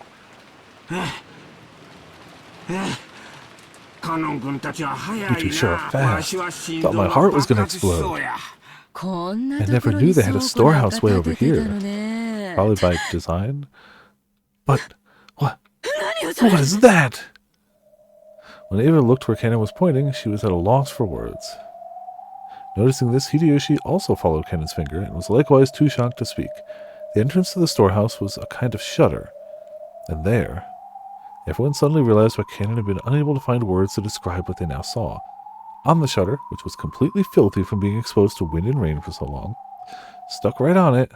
カノン君たちは早い You two sure な are わし fast. は心 Thought 臓 my が heart was 爆 gonna 発しそう explode. や こんな I と never ころ knew に they had a 倉庫なんか storehouse way 建 over ててた here. のね。 Probably by design. But, what? 何よそれ What is that? When Ava looked where Kennen was pointing, she was at a loss for words. Noticing this, Hideyoshi also followed Kennen's finger and was likewise too shocked to speak. The entrance to the storehouse was a kind of shutter. And there, everyone suddenly realized why Kennen had been unable to find words to describe what they now saw. On the shutter, which was completely filthy from being exposed to wind and rain for so long, stuck right on it,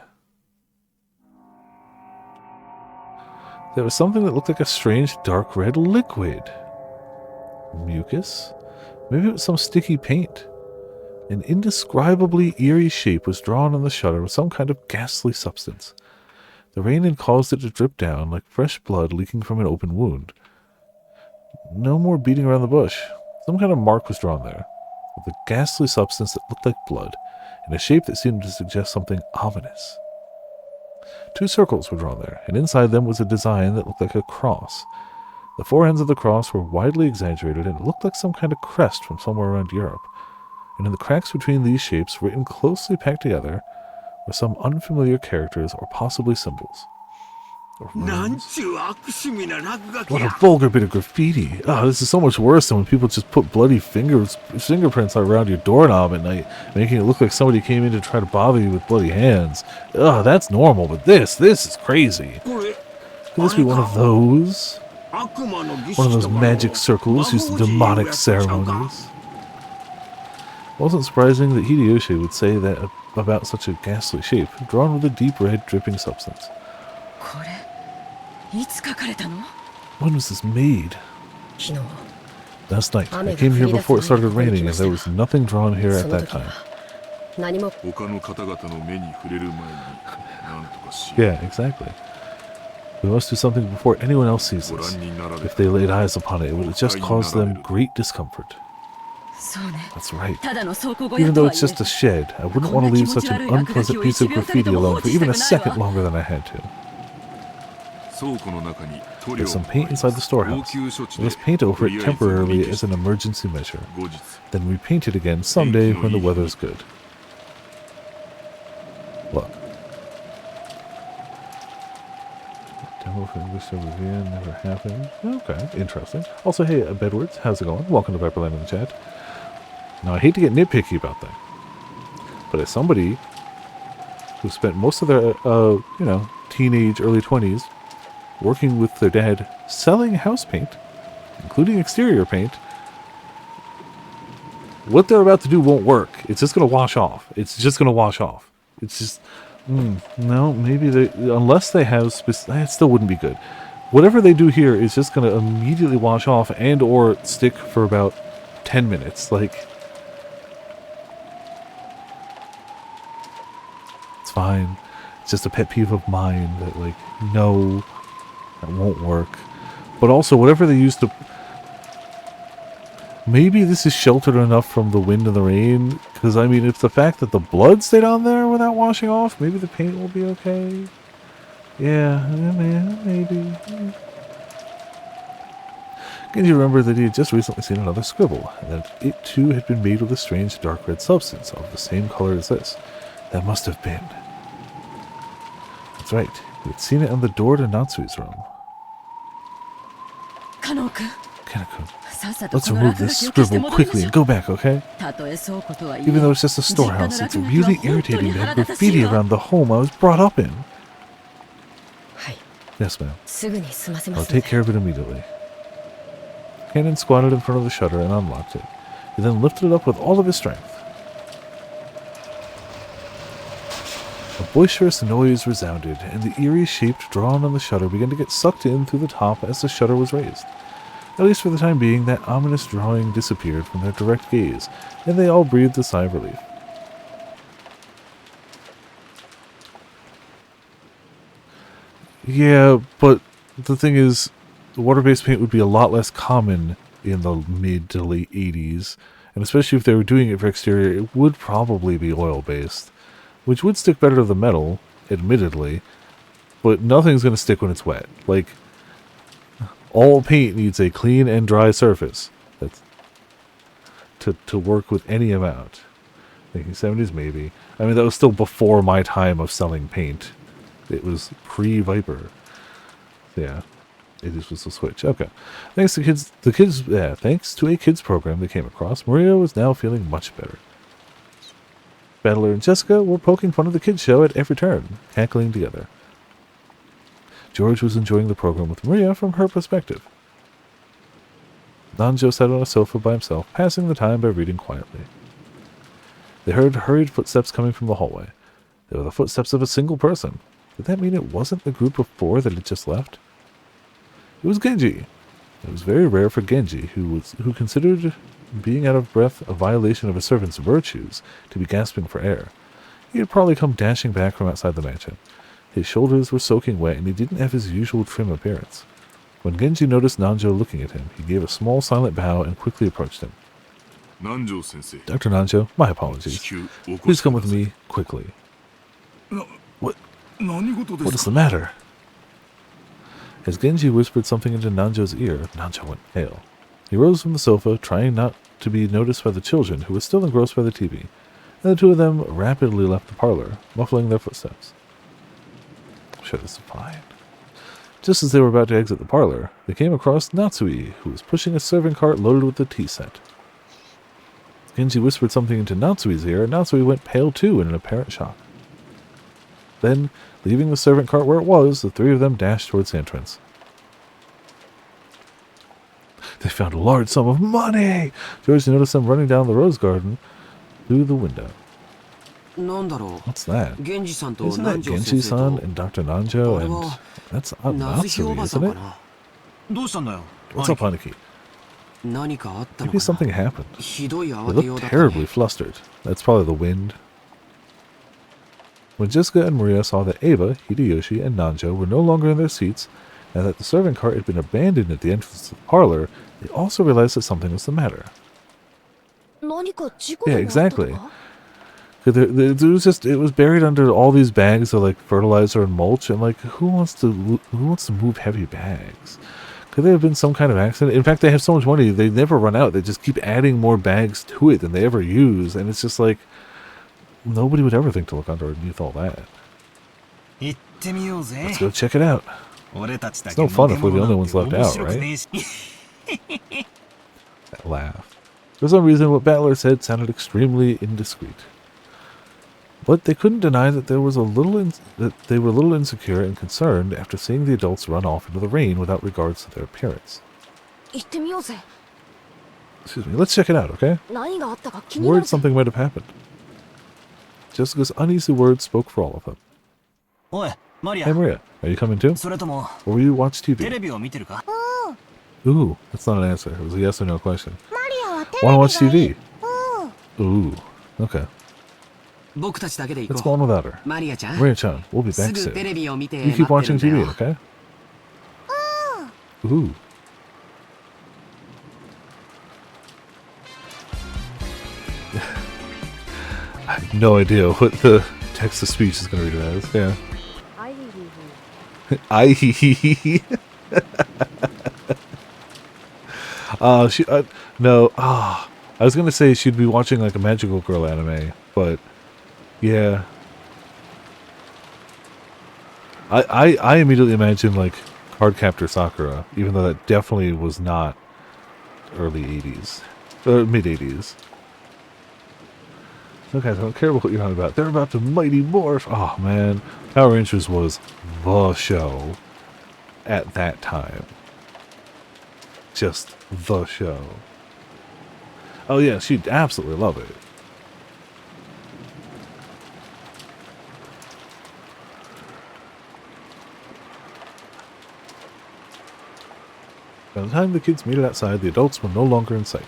there was something that looked like a strange dark red liquid. Mucus? Maybe it was some sticky paint. An indescribably eerie shape was drawn on the shutter with some kind of ghastly substance. The rain had caused it to drip down like fresh blood leaking from an open wound. No more beating around the bush. Some kind of mark was drawn there, with a ghastly substance that looked like blood, and a shape that seemed to suggest something ominous. 2 circles were drawn there, and inside them was a design that looked like a cross. The 4 ends of the cross were widely exaggerated and looked like some kind of crest from somewhere around Europe. and in the cracks between these shapes, written closely packed together, were some unfamiliar characters or possibly symbols. Or なん runes. ちゅう悪趣味な落書き What a や vulgar bit of graffiti. Oh, this is so much worse than when people just put bloody fingerprints around your doorknob at night, making it look like somebody came in to try to bother you with bloody hands. Oh, that's normal, but this is crazy. これ Could this be one of those? 悪魔の儀 One of 式 those とかの magic circles used in 魔法陣いうや demonic つちゃうか ceremonies? It wasn't surprising that Hideyoshi would say that about such a ghastly shape, drawn with a deep red dripping substance. これいつ描かれたの？ When was this made? 昨日 Last night. I came here before it started raining, and there was nothing drawn here そ at の that 時は time. 何も他の方々の目に触れる前に何とかし Yeah, exactly. We must do something before anyone else sees ご this. 覧になられ If た they laid eyes upon it, it would just cause them great discomfort. そうね。 That's right. ただの倉庫小屋 Even と though はい it's え just a shed, I wouldn't want to leave such an unpleasant piece of graffiti alone for even a second longer than I had to. 倉庫の中に塗 There's 料 some paint inside the 応 storehouse. 急処置で Let's paint over とり it あえず temporarily 見 as an emergency measure. 後日 Then repaint it again someday when the weather's good. Look. Demo for English Rivian never happened. Okay, interesting. Also, hey, Bedwards, how's it going? Welcome to Viperland in the chat. Now, I hate to get nitpicky about that, but as somebody who spent most of their, teenage, early 20s working with their dad selling house paint, including exterior paint, what they're about to do won't work. It's just going to wash off. It's just going to wash off. It's just, no, maybe they, unless they have, it still wouldn't be good. Whatever they do here is just going to immediately wash off and or stick for about 10 minutes. Like, it's fine. It's just a pet peeve of mine that, like, no, that won't work. But also, whatever they use to... Maybe this is sheltered enough from the wind and the rain. Because, I mean, if the fact that the blood stayed on there without washing off, maybe the paint will be okay. Yeah, maybe. Genji remembered that he had just recently seen another scribble, and that it too had been made with a strange dark red substance of the same color as this. That must have been... That's right. He had seen it on the door to Natsui's room. 加納君 Kanako, さっさと let's この remove 落書 this きを消して scribble 戻りま quickly しょ and う go back, okay? たとえ倉庫とはいえ Even though it's just a 実家の storehouse, it's 落書きは really 本当に irritating to have 腹立つ graffiti よ around the home I was brought up in. はい Yes, ma'am. すぐに済ませま I'll すの take care で of it immediately. Cannon squatted in front of the shutter and unlocked it. He then lifted it up with all of his strength. A boisterous noise resounded, and the eerie shape drawn on the shutter began to get sucked in through the top as the shutter was raised. At least for the time being, that ominous drawing disappeared from their direct gaze, and they all breathed a sigh of relief. Yeah, but the thing is, the water-based paint would be a lot less common in the mid to late 80s, and especially if they were doing it for exterior, it would probably be oil-based, which would stick better to the metal, admittedly, but nothing's going to stick when it's wet. Like, all paint needs a clean and dry surface that's to work with any amount. Thinking 70s, maybe. I mean, that was still before my time of selling paint. It was pre-Viper. Yeah, it was a switch. Okay. Thanks to a kids program they came across, Maria was now feeling much better. Battler and Jessica were poking fun of the kids show at every turn, cackling together. George was enjoying the program with Maria from her perspective. Nanjo sat on a sofa by himself, passing the time by reading quietly. They heard hurried footsteps coming from the hallway. They were the footsteps of a single person. Did that mean it wasn't the group of 4 that had just left? It was Genji. It was very rare for Genji, who considered being out of breath a violation of a servant's virtues, to be gasping for air. He had probably come dashing back from outside the mansion. His shoulders were soaking wet, and he didn't have his usual trim appearance. When Genji noticed Nanjo looking at him, he gave a small silent bow and quickly approached him. 南條先生 Dr. Nanjo, my apologies. 至急お越 Please し come く with ださい me quickly. 何事で What す is か the matter? As Genji whispered something into Nanjo's ear, Nanjo went pale. He rose from the sofa, trying not to be noticed by the children, who were still engrossed by the TV, and the two of them rapidly left the parlor, muffling their footsteps. I'm sure this is fine. Just as they were about to exit the parlor, they came across Natsui, who was pushing a serving cart loaded with the tea set. Genji whispered something into Natsui's ear, and Natsui went pale too in an apparent shock. Then, leaving the servant cart where it was, the three of them dashed towards the entrance. They found a large sum of money! George noticed them running down the rose garden through the window. What's that? Isn't that Genji-san and Dr. Nanjo and... That's Natsui, isn't it? What's up, Haneki? Maybe something happened. They look terribly flustered. That's probably the wind. When Jessica and Maria saw that Eva, Hideyoshi, and Nanjo were no longer in their seats, and that the serving cart had been abandoned at the entrance to the parlor, they also realized that something was the matter. Yeah, exactly. It was buried under all these bags of like fertilizer and mulch, and like who wants to move heavy bags? Could there have been some kind of accident? In fact, they have so much money, they never run out. They just keep adding more bags to it than they ever use, and it's just like nobody would ever think to look underneath all that. Let's go check it out. It's no fun if we're the only ones left out, right? That laugh. For some reason, what Battler said sounded extremely indiscreet. But they couldn't deny that they were a little insecure and concerned after seeing the adults run off into the rain without regards to their appearance. Excuse me, let's check it out, okay? I'm worried something might have happened. Jessica's uneasy words spoke for all of them. Hey Maria, are you coming too? Or will you watch TV? Ooh, that's not an answer. It was a yes or no question. Wanna watch TV? Ooh, okay. Let's go on without her. Maria-chan, we'll be back soon. You keep watching TV, okay? Ooh. I have no idea what the text-to-speech is going to read it as. Yeah. No. I was going to say she'd be watching like a Magical Girl anime, but yeah. I immediately imagined like Cardcaptor Sakura, even though that definitely was not early 80s. Or mid 80s. Okay, I don't care what you're on about. They're about to mighty morph. Oh man, Power Rangers was the show at that time. Just the show. Oh yeah, she'd absolutely love it. By the time the kids made it outside, the adults were no longer in sight.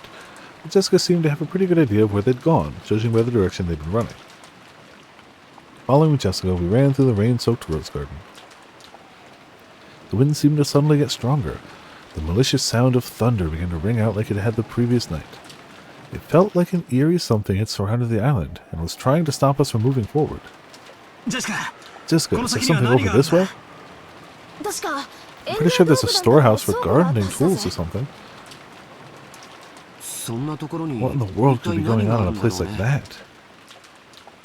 But Jessica seemed to have a pretty good idea of where they'd gone, judging by the direction they'd been running. Following Jessica, we ran through the rain-soaked rose garden. The wind seemed to suddenly get stronger. The malicious sound of thunder began to ring out like it had the previous night. It felt like an eerie something had surrounded the island and was trying to stop us from moving forward. Jessica, is there something over this way? I'm pretty sure there's a storehouse for gardening tools or something. What in the world could be going on in a place like that?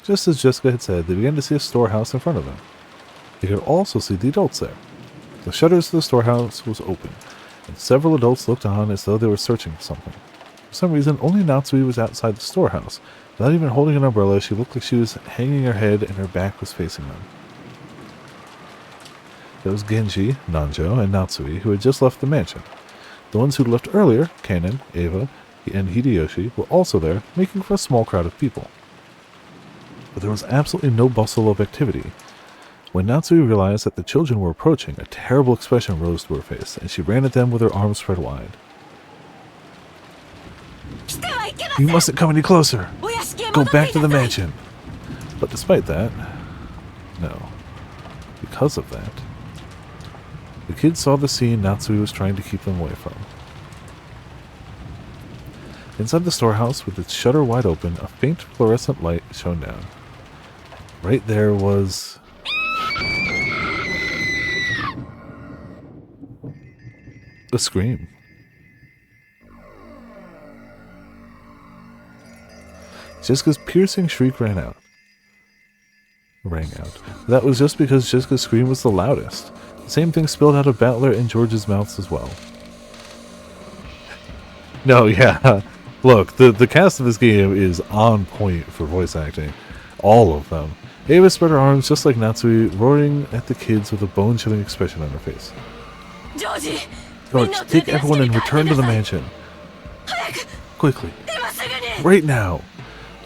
Just as Jessica had said, they began to see a storehouse in front of them. They could also see the adults there. The shutters to the storehouse was open, and several adults looked on as though they were searching for something. For some reason, only Natsui was outside the storehouse. Without even holding an umbrella, she looked like she was hanging her head and her back was facing them. There was Genji, Nanjo, and Natsui, who had just left the mansion. The ones who'd left earlier, Kanon, Eva, and Hideyoshi, were also there, making for a small crowd of people. But there was absolutely no bustle of activity. When Natsui realized that the children were approaching, a terrible expression rose to her face, and she ran at them with her arms spread wide. You mustn't come any closer! Go back to the mansion! But despite that, no. Because of that, the kids saw the scene Natsui was trying to keep them away from. Inside the storehouse, with its shutter wide open, a faint fluorescent light shone down. Right there was... a scream. Jessica's piercing shriek rang out. That was just because Jessica's scream was the loudest. The same thing spilled out of Battler and George's mouths as well. No, yeah. Look, the cast of this game is on point for voice acting. All of them. Ava spread her arms just like Natsui, roaring at the kids with a bone-chilling expression on her face. George, take everyone and return to the mansion. Quickly. Right now.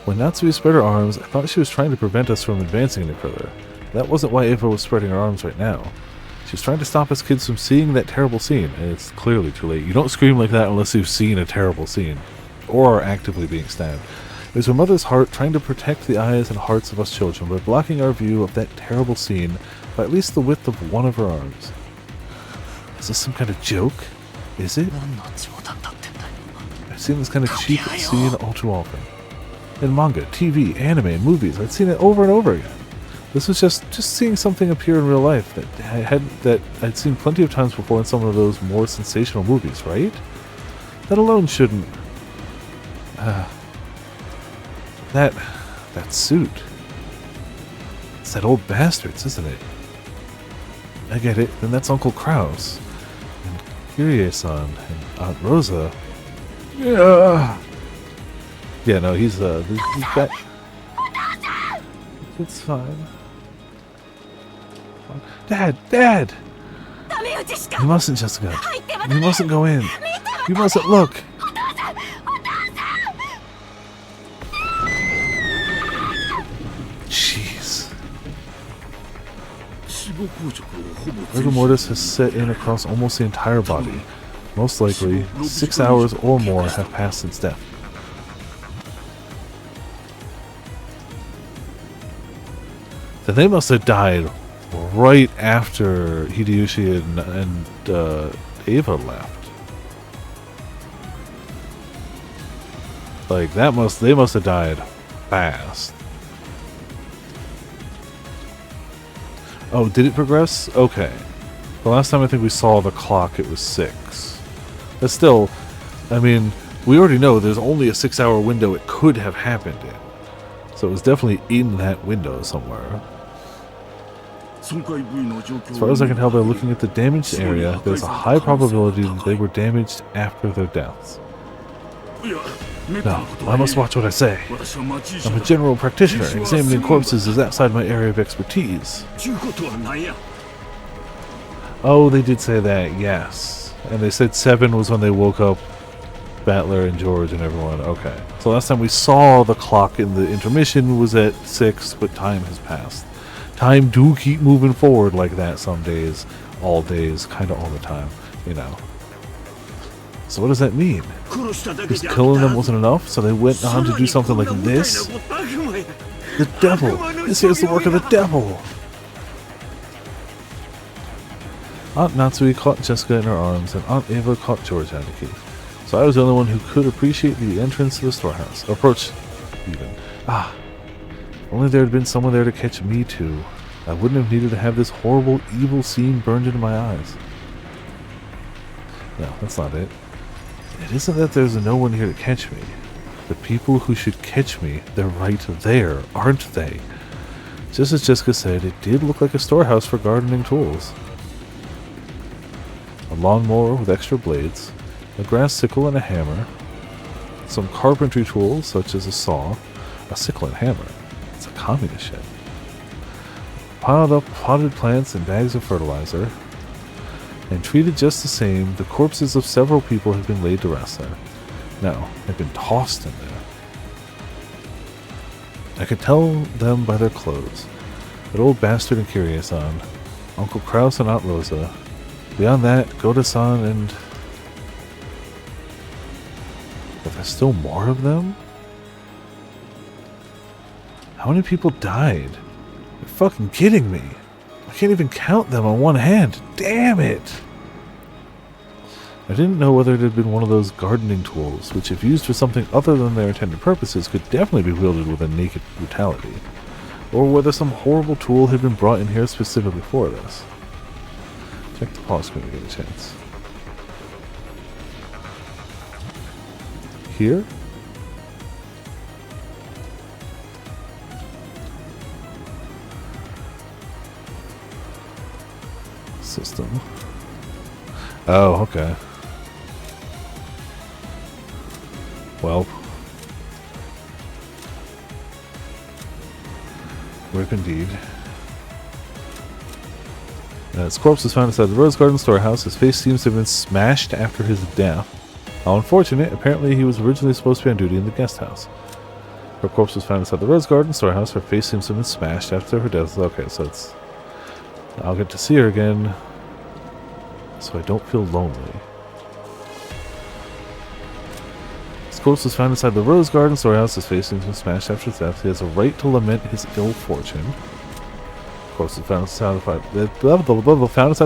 When Natsui spread her arms, I thought she was trying to prevent us from advancing any further. That wasn't why Ava was spreading her arms right now. She was trying to stop us kids from seeing that terrible scene, and it's clearly too late. You don't scream like that unless you've seen a terrible scene, or are actively being stabbed. It was her mother's heart trying to protect the eyes and hearts of us children by blocking our view of that terrible scene by at least the width of one of her arms. Is this some kind of joke? Is it? I've seen this kind of cheap scene all too often. In manga, TV, anime, and movies, I'd seen it over and over again. This was just seeing something appear in real life that I'd seen plenty of times before in some of those more sensational movies, right? That alone shouldn't... That suit. It's that old bastard's, isn't it? I get it. Then that's Uncle Kraus. And Kyrie-san and Aunt Rosa. Yeah. Yeah, no, he's back. It's fine. Dad! You mustn't, Jessica. You mustn't go in. You mustn't look. Jeez. Rigor mortis has set in across almost the entire body. Most likely, 6 hours or more have passed since death. Then they must have died right after Hideyoshi and Ava left. Like they must have died fast. Oh, did it progress? Okay. The last time I think we saw the clock, it was 6. But still, I mean, we already know there's only a 6-hour window it could have happened in. So it was definitely in that window somewhere. As far as I can tell by looking at the damaged area, there's a high probability that they were damaged after their deaths. No, I must watch what I say. I'm a general practitioner, and examining corpses is outside my area of expertise. Oh, they did say that, yes. And they said 7 was when they woke up Battler and George and everyone. Okay. So last time we saw the clock in the intermission was at 6, but time has passed. Time do keep moving forward like that some days, all days, kind of all the time, you know. So what does that mean? Just killing them wasn't enough, so they went on to do something like this? The devil! This is the work of the devil! Aunt Natsui caught Jessica in her arms, and Aunt Ava caught George Aniki. So I was the only one who could appreciate the entrance to the storehouse. Approach, even. Ah. If only there had been someone there to catch me too. I wouldn't have needed to have this horrible, evil scene burned into my eyes. No, that's not it. It isn't that there's no one here to catch me. The people who should catch me, they're right there, aren't they? Just as Jessica said, it did look like a storehouse for gardening tools. A lawnmower with extra blades, a grass sickle and a hammer, some carpentry tools such as a saw, a sickle and hammer. It's a communist shed. Piled up potted plants and bags of fertilizer, and treated just the same, the corpses of several people had been laid to rest there. No, they'd been tossed in there. I could tell them by their clothes. That old bastard and Kyrie-san, Uncle Kraus and Aunt Rosa. Beyond that, Goda-san and... But there's still more of them? How many people died? You're fucking kidding me. I can't even count them on one hand. Damn it! I didn't know whether it had been one of those gardening tools, which if used for something other than their intended purposes could definitely be wielded with a naked brutality, or whether some horrible tool had been brought in here specifically for this. Check the pause screen to get a chance. Here? system. Oh, okay. Well. Rip indeed. His corpse was found inside the Rose Garden storehouse. His face seems to have been smashed after his death. How unfortunate. Apparently he was originally supposed to be on duty in the guest house. Her corpse was found inside the Rose Garden storehouse. Her face seems to have been smashed after her death. Okay, so it's... I'll get to see her again, so I don't feel lonely. His corpse was found inside the Rose Garden storehouse. His face seems to have been smashed after his death. He has a right to lament his ill fortune. Corpse was found inside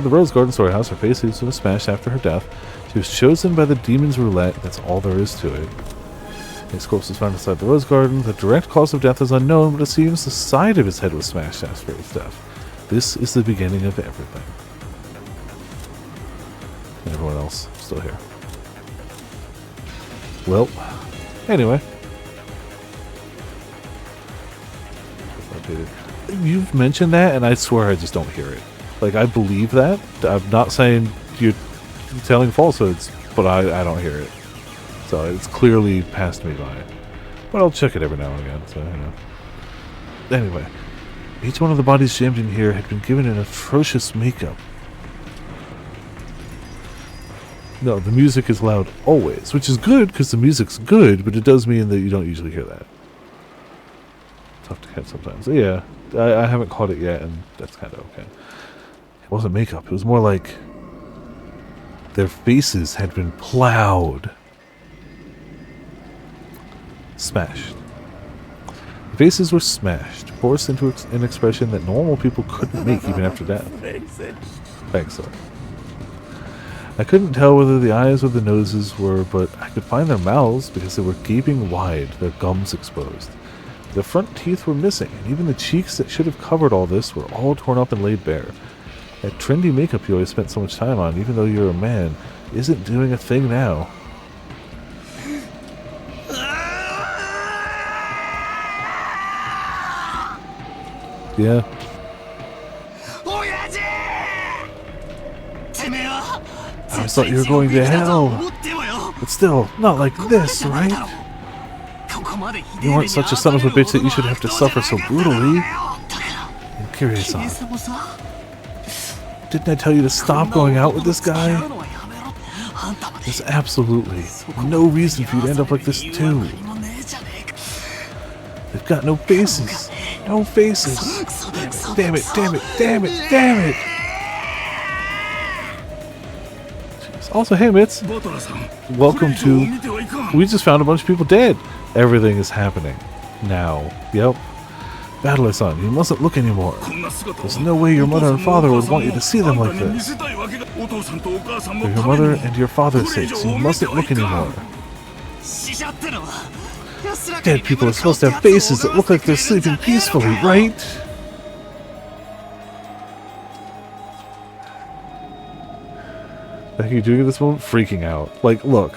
the Rose Garden storehouse. Her face seems to have been smashed after her death. She was chosen by the Demon's Roulette. That's all there is to it. His corpse was found inside the Rose Garden. The direct cause of death is unknown, but it seems the side of his head was smashed after his death. This is the beginning of everything. And everyone else still here. Well, anyway. You've mentioned that, and I swear I just don't hear it. Like, I believe that. I'm not saying you're telling falsehoods, but I don't hear it. So it's clearly passed me by. But I'll check it every now and again, so, you know. Anyway, each one of the bodies jammed in here had been given an atrocious makeup. No, the music is loud always, which is good because the music's good, but it does mean that you don't usually hear that. Tough to catch sometimes. So yeah, I haven't caught it yet, and that's kind of okay. It wasn't makeup. It was more like their faces had been plowed. Smashed. The faces were smashed, forced into an expression that normal people couldn't make even after death. Thanks, sir. I couldn't tell whether the eyes or the noses were, but I could find their mouths because they were gaping wide, their gums exposed. The front teeth were missing, and even the cheeks that should have covered all this were all torn up and laid bare. That trendy makeup you always spent so much time on, even though you're a man, isn't doing a thing now. Yeah. I always thought you were going to hell. But still, not like this, right? You weren't such a son of a bitch that you should have to suffer so brutally. I'm curious on. Didn't I tell you to stop going out with this guy? There's absolutely no reason for you to end up like this too. They've got no faces. No faces. Damn it, damn it, damn it, damn it. Jeez. Also, hey Mitz. Welcome to... We just found a bunch of people dead. Everything is happening. Now. Yep. Battler-san, you mustn't look anymore. There's no way your mother and father would want you to see them like this. For your mother and your father's sakes, you mustn't look anymore. Dead people are supposed to have faces that look like they're sleeping peacefully, right? What are you doing at this moment? Freaking out. Like, look.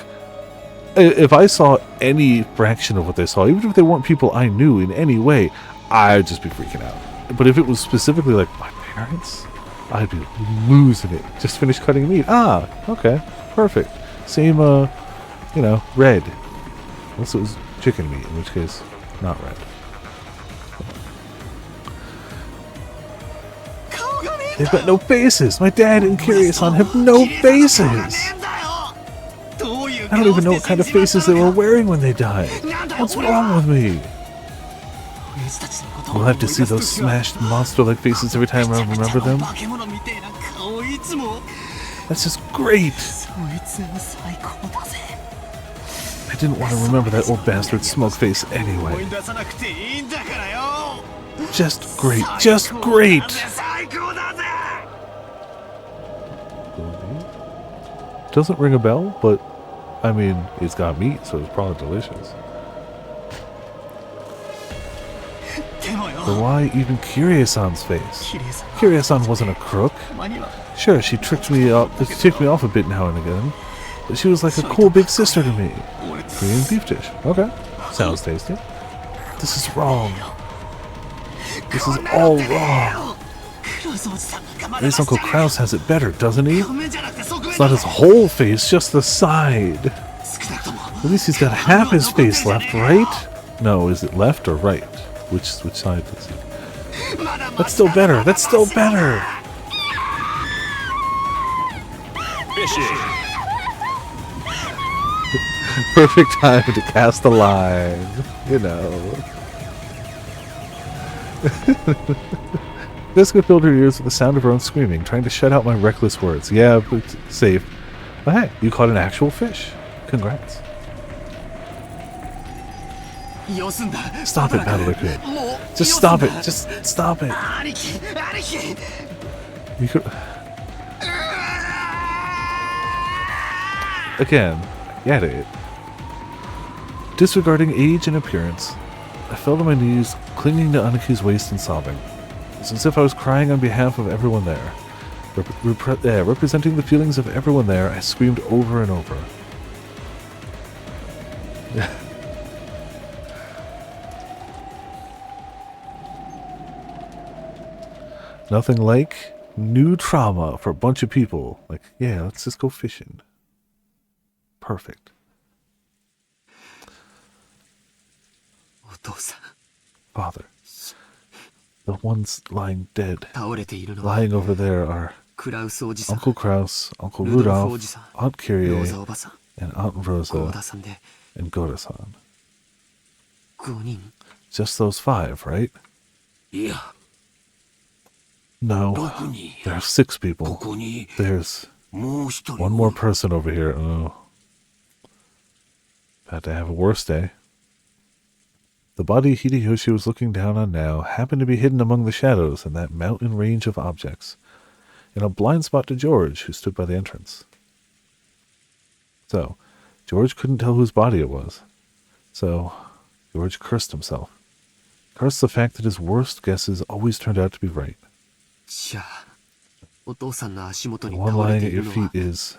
If I saw any fraction of what they saw, even if they weren't people I knew in any way, I'd just be freaking out. But if it was specifically like my parents, I'd be losing it. Just finished cutting meat. Ah, okay. Perfect. Same, you know, red. Unless it was chicken meat, in which case, not red. They've got no faces! My dad and Kiryu-san have no faces! I don't even know what kind of faces they were wearing when they died. What's wrong with me? We'll have to see those smashed monster-like faces every time I remember them. That's just great! I didn't want to remember that old bastard smug face anyway. Just great, just great! Doesn't ring a bell, but I mean, it's got meat, so it's probably delicious. But why even Kiryu-san's face? Kiryu-san wasn't a crook. Sure, she ticked me off a bit now and again, but she was like a cool big sister to me. Korean beef dish. Okay. Sounds tasty. This is wrong. This is all wrong. At least Uncle Kraus has it better, doesn't he? It's not his whole face, just the side. At least he's got half his face left, right? No, is it left or right? Which side is it? That's still better. That's still better. Fishing. Perfect time to cast a line. You know. Jessica filled her ears with the sound of her own screaming, trying to shut out my reckless words. Yeah, but safe. But hey, you caught an actual fish. Congrats. Stop it, Battler. Just stop it. Just stop it. You could... Again, get it. Disregarding age and appearance, I fell to my knees, clinging to Anaki's waist and sobbing. It's as if I was crying on behalf of everyone there. Representing the feelings of everyone there, I screamed over and over. Nothing like new trauma for a bunch of people. Like, yeah, let's just go fishing. Perfect. Father. The ones lying dead. Lying over there are Uncle Kraus, Uncle Rudolph, Aunt Kyrie, and Aunt Rosa, and Goda-san. Just those 5, right? Yeah. No, there are 6 people. There's one more person over here. Oh. About to have a worse day. The body Hideyoshi was looking down on now happened to be hidden among the shadows in that mountain range of objects, in a blind spot to George, who stood by the entrance. So, George couldn't tell whose body it was. So, George cursed himself. Cursed the fact that his worst guesses always turned out to be right. The one lying at your feet is...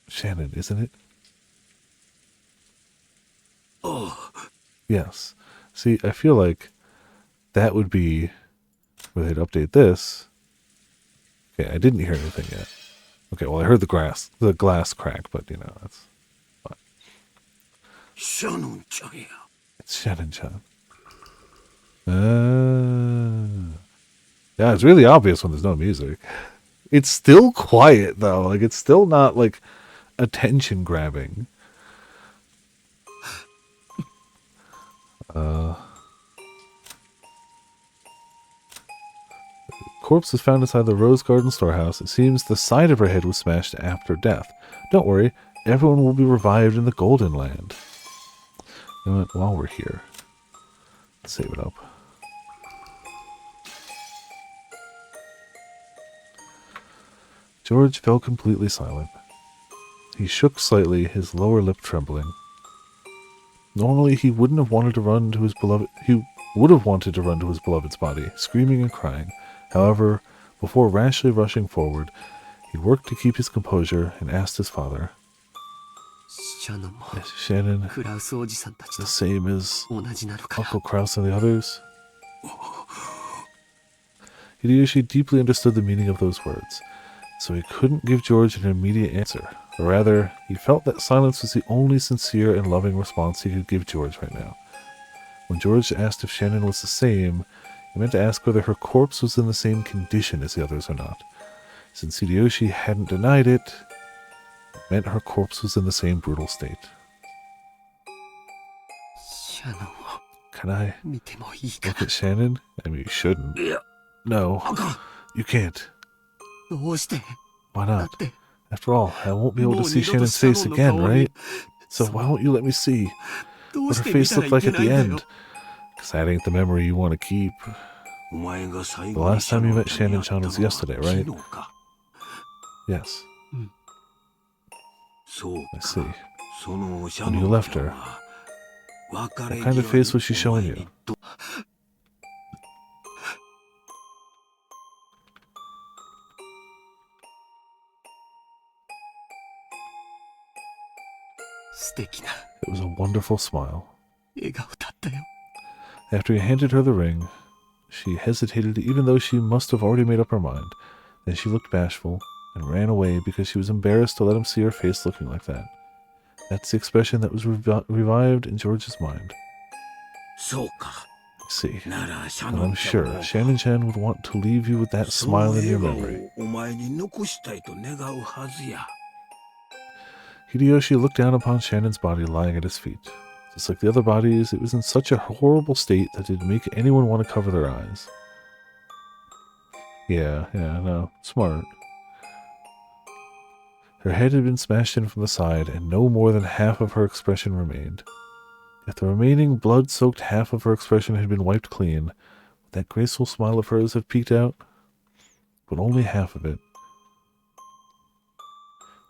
Shannon, isn't it? Oh. Yes. See, I feel like that would be where they'd update this. Okay, I didn't hear anything yet. Okay, well, I heard the glass crack, but, you know, that's fine. Shannon-chan. It's Shannon-chan. Yeah, it's really obvious when there's no music. It's still quiet, though. Like, it's still not, like, attention-grabbing. Corpse was found inside the Rose Garden storehouse. It seems the side of her head was smashed after death. Don't worry, everyone will be revived in the Golden Land. You know what? While we're here, let's save it up. George fell completely silent. He shook slightly, his lower lip trembling. Normally, he wouldn't have wanted to run to his beloved. He would have wanted to run to his beloved's body, screaming and crying. However, before rashly rushing forward, he worked to keep his composure and asked his father, "Is Shannon the same as Uncle Kraus and the others?" Hideyoshi deeply understood the meaning of those words, so he couldn't give George an immediate answer. Or rather, he felt that silence was the only sincere and loving response he could give George right now. When George asked if Shannon was the same, he meant to ask whether her corpse was in the same condition as the others or not. Since Hideyoshi hadn't denied it, it meant her corpse was in the same brutal state. Can I look at Shannon? I mean, you shouldn't. No, you can't. Why not? After all, I won't be able to see Shannon's face again, right? So why won't you let me see what her face looked like at the end? Because that ain't the memory you want to keep. The last time you met Shannon-chan was yesterday, right? Yes. I see. When you left her, what kind of face was she showing you? It was a wonderful smile. After he handed her the ring, she hesitated even though she must have already made up her mind. Then she looked bashful and ran away because she was embarrassed to let him see her face looking like that. That's the expression that was revived in George's mind. そうか。 See, ならシャ and ノン I'm ちゃん sure も Shannon-chan would want to leave you with that その smile in 笑 your 顔 memory. をお前に残したいと願うはずや。 Hideyoshi looked down upon Shannon's body lying at his feet. Just like the other bodies, it was in such a horrible state that it'd make anyone want to cover their eyes. Yeah, no, smart. Her head had been smashed in from the side, and no more than half of her expression remained. If the remaining blood-soaked half of her expression had been wiped clean, would that graceful smile of hers have peeked out? But only half of it.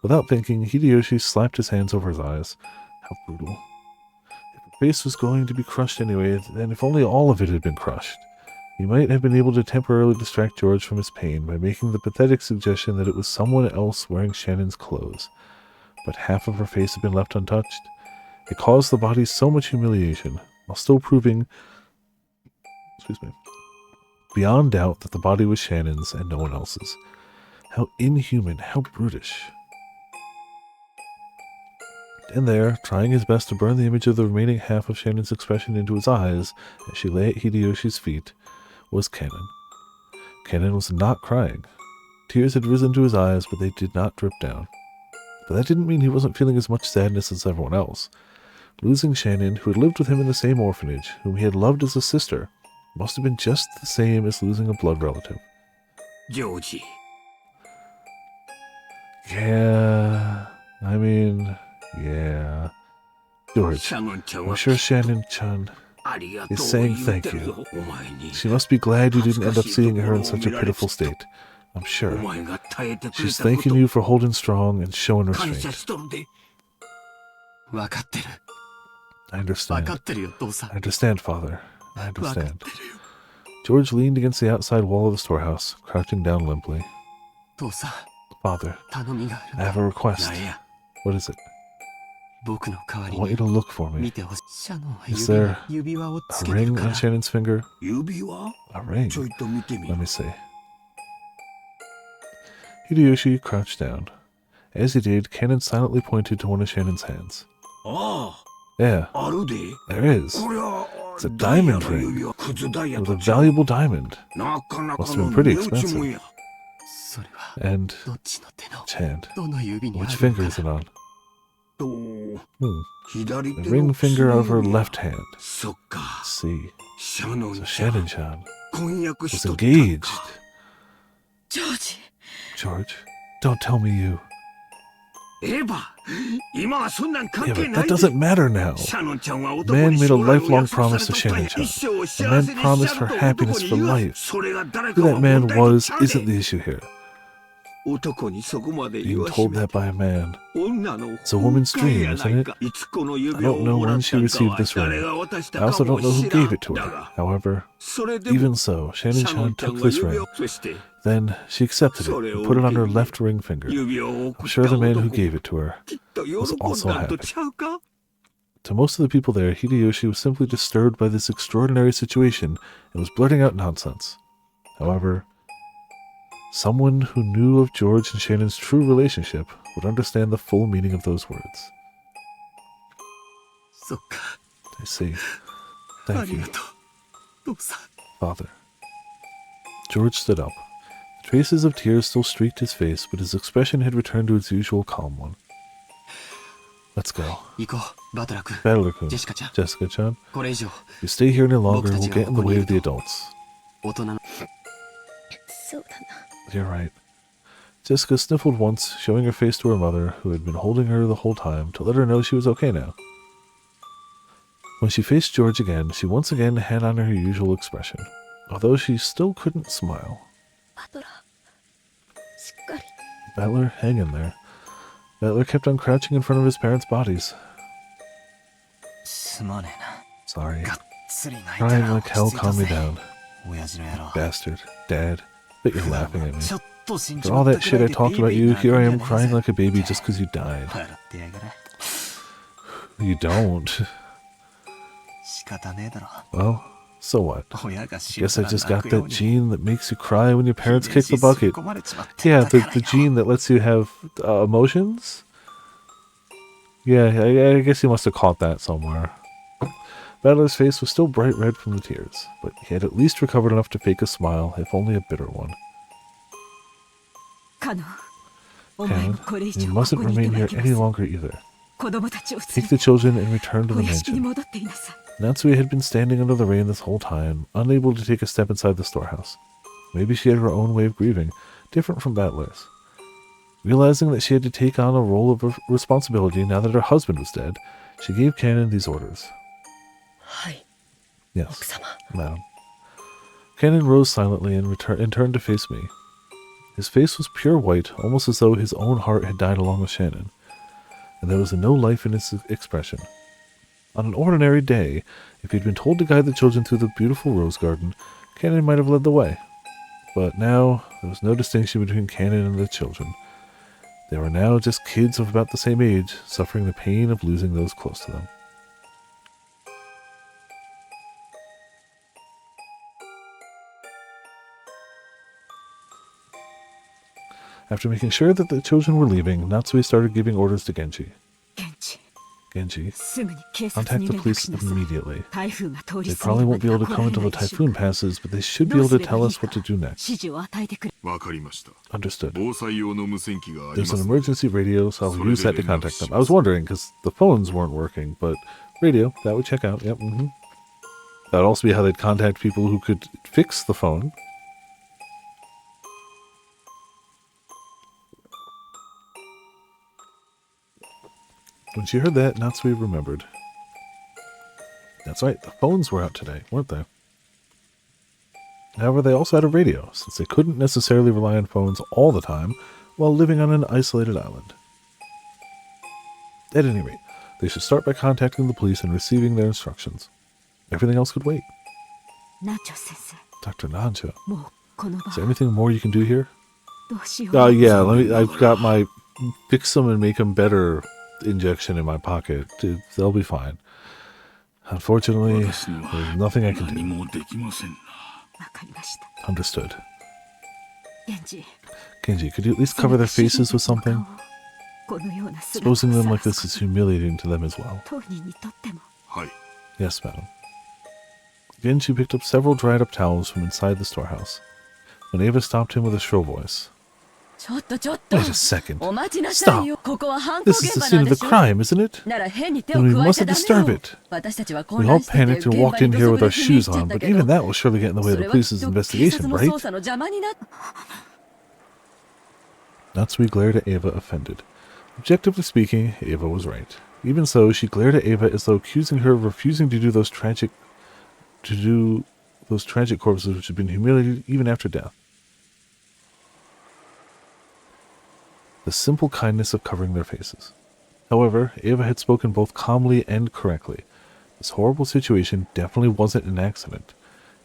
Without thinking, Hideyoshi slapped his hands over his eyes. How brutal. If her face was going to be crushed anyway, then if only all of it had been crushed, he might have been able to temporarily distract George from his pain by making the pathetic suggestion that it was someone else wearing Shannon's clothes. But half of her face had been left untouched. It caused the body so much humiliation, while still proving, beyond doubt that the body was Shannon's and no one else's. How inhuman, how brutish. And there, trying his best to burn the image of the remaining half of Shannon's expression into his eyes as she lay at Hideyoshi's feet, was Kennen. Kennen was not crying. Tears had risen to his eyes, but they did not drip down. But that didn't mean he wasn't feeling as much sadness as everyone else. Losing Shannon, who had lived with him in the same orphanage, whom he had loved as a sister, must have been just the same as losing a blood relative. ジョージ。 Yeah, I mean, yeah. George, シャノンちゃん I'm は sure Shannon-chan ありがとう is を saying 言う thank てる you. よお前に。 She must be glad you didn't end up seeing her in such a pitiful state. I'm お sure. 前が耐えてくれ She's たこ thanking と you for holding strong and showing 感謝 restraint. しとるで。分かってる I 分 understand. かってるよ父さん I understand, Father. I 分かってる understand. よ George leaned against the outside wall of the storehouse, crouching down limply. 父さん Father, 頼みがある I have a request. なんや。 What is it? 僕の代わ I り want you に to look for 見 me. てほしいシャノンは Is there 指輪をつ A けてる ring か on ら Shannon's finger? 指輪 A ring. ちょいと見てみ Let me see. Hideyoshi crouched down. As he did, Cannon silently pointed to one of Shannon's hands. あ Yeah, あ、あるで。 there is. こりゃ、 It's a ダイヤ diamond の ring. 指輪、クズダイヤ It と was a 違う。 valuable diamond. なかな Must か have の been pretty 値打ちもんや。それは And どっちの手の hand. どの指にあ Which る finger の is か it on? と、 Hmm. 左 The 手 ring の finger of her 薬指 left hand. そっか。 Let's see. シャノン So ちゃん、 Shannon-chan 婚約 was しとったん engaged. か。ジョージ George, don't tell me you. エヴァ、今はそんなん関 Yeah, 係 but ない that で。 doesn't matter now. シャノンちゃんは男 Man に made a 将来を lifelong 約束さ promise れ to とったんや。 Shannon-chan. 一生を The 幸 man せに promised してや her ると男 happiness に for 言わ life. それが誰か Who は that man 問題と was ちゃうで isn't the issue here. 男にそこまで言 Being わし told め that by a man. 女の It's a woman's 崩壊 dream, や isn't ない it? か。いつこの I 指輪を don't know もら when っ she たんか received は this 誰 ring. が渡した I か also も don't know who 知ら gave ん it to だ her. が、 However, それでも even so, シャノ Shannon-chan ンちゃん took が this 指 ring. 輪をとして Then she accepted it and put it on her left ring finger. 指輪を送 I'm っ sure た the man who 男 gave it to her きっと was 喜 also んだんと happy. ちゃうか。 To most of the people there, Hideyoshi was simply disturbed by this extraordinary situation and was blurting out nonsense. However, someone who knew of George and Shannon's true relationship would understand the full meaning of those words. そっか I see. あ Thank り you, がとう父さん Father. George stood up. The traces of tears still streaked his face, but his expression had returned to its usual calm one. Let's go. 行こうバトラー君 Battler-kun, ジェシカちゃん Jessica-chan, これ以上 if you stay here any longer, we'll get in the way of the adults. 大人のそうだな You're right. Jessica sniffled once, showing her face to her mother, who had been holding her the whole time, to let her know she was okay now. When she faced George again, she once again had on her usual expression, although she still couldn't smile. バトラーしっかり Battler, hang in there. Battler kept on crouching in front of his parents' bodies. すまねえな Sorry. がっつり泣いた Crying ら like 落 hell ち着いた calmed me ぜ down. 親父の野郎 Bastard. Dad. Bet you're laughing at me. ちょっと死んじ For ま all った that く shit ら I いで talked ビ about ビ you, な here I am んじゃねえ crying ぜ like a baby just because you died. 笑ってやがれ You don't. 仕方ねえだろ Well, So what? 親が死ん Guess だ I ら just 泣 got くよう that に gene that makes you cry when your parents 遺 kick 伝 the 子吸い bucket. 込まれちまってん Yeah, だから the よ gene that lets you have emotions? Yeah, I guess he must have caught that somewhere. Battler's face was still bright red from the tears, but he had at least recovered enough to fake a smile, if only a bitter one. カノン、お前も Canon, これ以 you 上こ mustn't こにいて remain はい here けま any せん。 longer either. 子供たちを連 Take れ the て children and return to お the 屋敷に mansion. 戻っていなさい。 Natsui had been standing under the rain this whole time, unable to take a step inside the storehouse. Maybe she had her own way of grieving, different from Battler's. Realizing that she had to take on a role of responsibility now that her husband was dead, she gave Canon these orders. はい、 Yes, 奥様。 madam. Canon rose silently and turned to face me. His face was pure white, almost as though his own heart had died along with Shannon, and there was no life in his expression. On an ordinary day, if he'd been told to guide the children through the beautiful rose garden, Canon might have led the way. But now, there was no distinction between Canon and the children. They were now just kids of about the same age, suffering the pain of losing those close to them. After making sure that the children were leaving, Natsui started giving orders to Genji. ケンチ、 Genji, すぐに警察 contact に the 連絡 police しなさい。 immediately. 台風が通り They 過ぎ probably るま won't で be は able to 来 come られ until ない the でしょう typhoon か。 passes, but they should be どう able す to れば tell いい us か what to do next. 指示を与えてくれ。 わかりました Understood. 防災用の無線機があり There's ま an す emergency radio, so I'll use that to contact them. I was wondering, because the phones weren't working, but radio, that would check out. Yep, That would also be how they'd contact people who could fix the phone. When she heard that, Natsui remembered. That's right, the phones were out today, weren't they? However, they also had a radio, since they couldn't necessarily rely on phones all the time while living on an isolated island. At any rate, they should start by contacting the police and receiving their instructions. Everything else could wait. ナチョ先生、 Dr. Nanja, もうこの場 is there anything more you can do here? どうしよう。 Yeah, I've got my fix them and make them better injection in my pocket. They'll be fine. Unfortunately, 私には there's nothing I can 何 do. もできませんな。わかりました。 Understood. ケンジ、 Genji, could you at least cover their faces with something? このような姿 Exposing を them like 晒 this す is humiliating to them as well. 当人にとっても。はい Yes, madam. Again, she picked up several dried-up towels from inside the storehouse. When Ava stopped him with a shrill voice. ちょっとちょっと。 Wait a second. お待ちなさいよ。ここは犯行 This is 現 the 場 scene なん of で the しょ。 crime, isn't it? なら変に手を Then we 加えちゃ mustn't ダ disturb メよ it. 私たちは We 混 all 乱してて panicked 現 and 場 walked に in 土 here 足 with で our 踏み入っ shoes ちゃ on, った but けど even that will surely get in the way そ of れ the はきっ police's と警 investigation, 察の right? 捜査の邪魔になっ Natsui glared at Ava, offended. Objectively speaking, Ava was right. Even so, she glared at Ava as though accusing her of refusing to do those tragic corpses which had been humiliated even after death. The simple kindness of covering their faces. However, Ava had spoken both calmly and correctly. This horrible situation definitely wasn't an accident.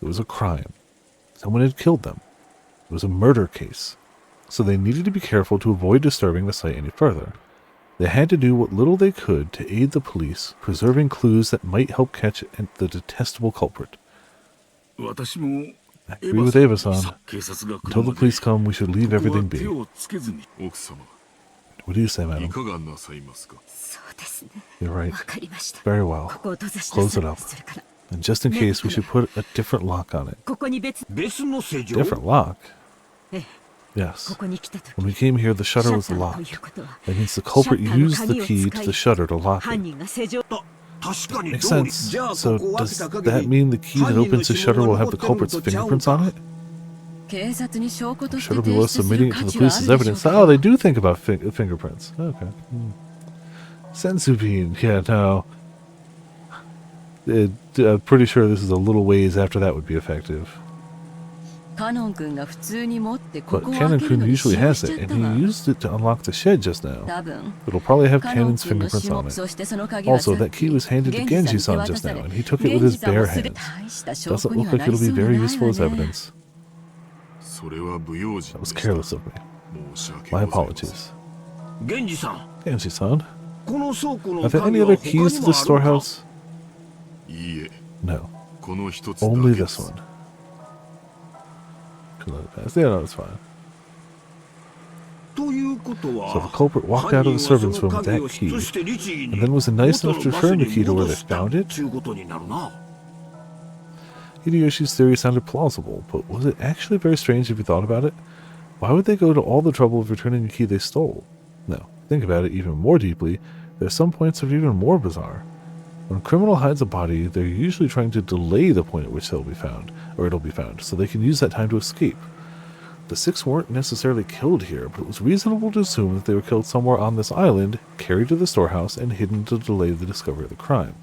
It was a crime. Someone had killed them. It was a murder case. So they needed to be careful to avoid disturbing the site any further. They had to do what little they could to aid the police, preserving clues that might help catch the detestable culprit. 私も I agree with Ava-san. 警察が来 Until る the まで police come, we should leave ここ everything は be. 手をつけずに。奥様 What do you say, い madam? かがなさいますかそうですね。 You're right. わかりました。 Very well. ここを閉ざし Close なさ it い。 up. それから And just in case, we should put a different lock on it. ここに別 別の施錠 Different lock? ええ、 Yes. ここに来た時 When we came here, the シャ shutter ッ was ターと locked. いうことは That means the culprit シャッターの used 鍵 the を key 使 to い the shutter to lock 犯 it. 人が施錠。確かに Makes 通り sense. じゃあ So ここを開 does けた限 that り mean the key that 犯人の opens the 指 shutter 紋 will が have the 残ってる culprit's とちゃう fingerprints か on it? 警察に証拠 I'm として sure it'll be 提 worth 出す submitting る to 価 the 値はあ police's るでしょう evidence. か Oh, they do think about fingerprints. Okay. Sensubin. Yeah, no. I'm pretty sure this is a little ways after that would be effective. カノン君が普通に持ってこ But こを開 Canon けるの Kun に使 usually 用 has しちゃ it, った and わ he used it to unlock the shed just now. 多分 It'll probably have カノン Canon's 君の fingerprints 指 on 紋 it. そしてその鍵は Also, さっ that key was handed to 源氏さん Genji-san に手 just 渡さ now, れ and he took it with 源 his 氏さん bare もする hands. 大した証 Doesn't 拠に look は like なり it'll そう be に very ない useful as わね evidence. それは不用心 That was でした careless of me. 申し訳 My ございません apologies. 源氏さん Genji-san, この倉庫の are there 鍵 any は other 他 keys に to も the あるのか storehouse? いいえ No. この一つだ Only けで this す one. Can let it pass. Yeah, no, it's fine. ということは So the culprit walked out of the servants' room with that key, and then was nice enough to return the key to where they found it? ということになるな。 Hideyoshi's theory sounded plausible, but was it actually very strange if you thought about it? Why would they go to all the trouble of returning the key they stole? No, think about it even more deeply, there are some points that are even more bizarre. When a criminal hides a body, they're usually trying to delay the point at which it'll be found, so they can use that time to escape. The six weren't necessarily killed here, but it was reasonable to assume that they were killed somewhere on this island, carried to the storehouse, and hidden to delay the discovery of the crime.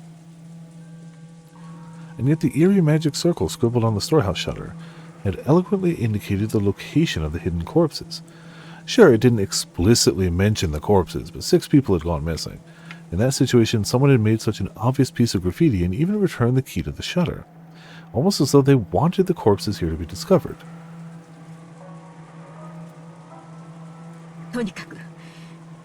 And yet the eerie magic circle scribbled on the storehouse shutter had eloquently indicated the location of the hidden corpses. Sure, it didn't explicitly mention the corpses, but 6 people had gone missing. In that situation, someone had made such an obvious piece of graffiti and even returned the key to the shutter, almost as though they wanted the corpses here to be discovered. とにかく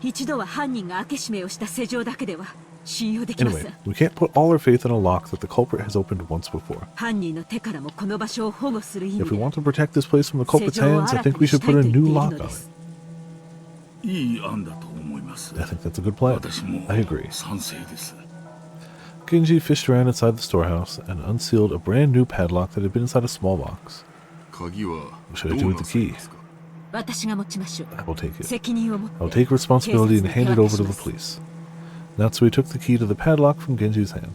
一度は犯人が開け閉めをした施錠だけでは信用できませ Anyway, ん。 we can't put all our faith in a lock that the culprit has opened once before. 犯人の手からもこの場所を保護する意味 If we で want to protect this place from the 施 culprit's 錠を hands, I 新た think we にし should たい put と a 言ってい new る lock の on で it. す。いい案だと思います。 I think that's a good plan. 私も I agree. 賛成です。 Genji fished around inside the storehouse and unsealed a brand new padlock that had been inside a small box. 鍵は What should ど I do う with な the さい key? ますか 私が持ちましょう。 I will take it. 責任を持って I'll take responsibility and 警察に hand 手 it 渡 over し to ま the す。 police. Natsui took the key to the padlock from Genji's hand.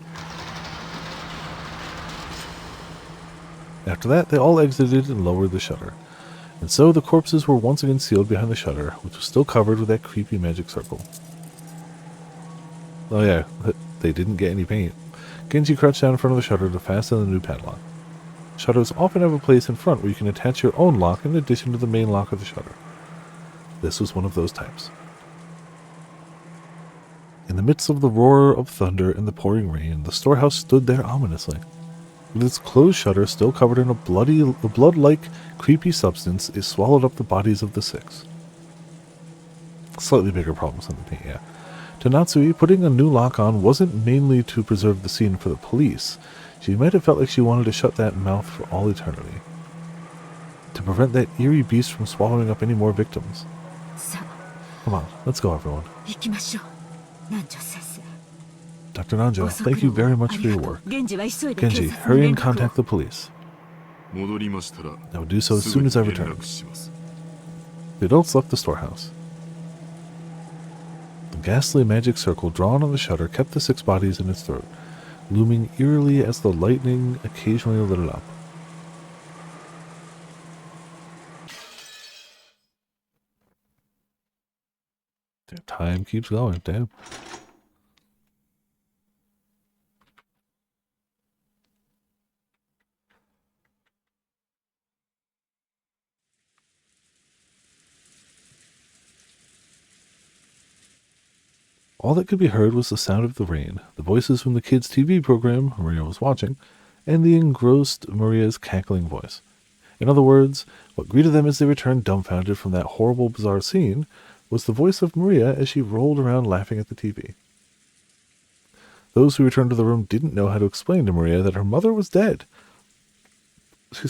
After that, they all exited and lowered the shutter. And so the corpses were once again sealed behind the shutter, which was still covered with that creepy magic circle. Oh yeah, they didn't get any paint. Genji crouched down in front of the shutter to fasten the new padlock. Shutters often have a place in front where you can attach your own lock in addition to the main lock of the shutter. This was one of those types. In the midst of the roar of thunder and the pouring rain, the storehouse stood there ominously. With its closed shutter still covered in a blood-like, creepy substance, it swallowed up the bodies of the 6. Slightly bigger problems than the paint, yeah. To Natsui, putting a new lock on wasn't mainly to preserve the scene for the police. She might have felt like she wanted to shut that mouth for all eternity. To prevent that eerie beast from swallowing up any more victims. さあ Come on, let's go everyone. 行きましょう。南條先生。 Dr. Nanjo, 遅く thank you も very あ much り for が your とう work. 源氏は急いで警 Genji, 察に hurry 連 and 絡を contact the police. 戻りましたら I will do so as すぐ soon に as I 連 return. 絡します The adults left the storehouse. The ghastly magic circle drawn on the shutter kept the 6 bodies in its throat, looming eerily as the lightning occasionally lit it up. Time keeps going, damn. All that could be heard was the sound of the rain, the voices from the kids' TV program Maria was watching, and the engrossed Maria's cackling voice. In other words, what greeted them as they returned dumbfounded from that horrible, bizarre scene was the voice of Maria as she rolled around laughing at the TV. Those who returned to the room didn't know how to explain to Maria that her mother was dead.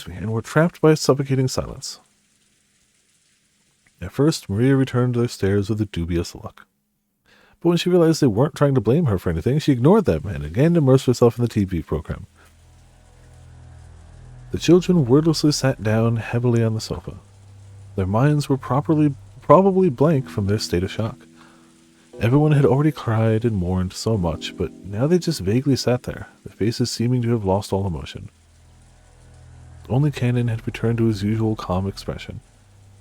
And were trapped by a suffocating silence. At first, Maria returned to their stares with a dubious look. But when she realized they weren't trying to blame her for anything, she ignored them and again immersed herself in the TV program. The children wordlessly sat down heavily on the sofa. Their minds were probably blank from their state of shock. Everyone had already cried and mourned so much, but now they just vaguely sat there, their faces seeming to have lost all emotion. Only Cannon had returned to his usual calm expression.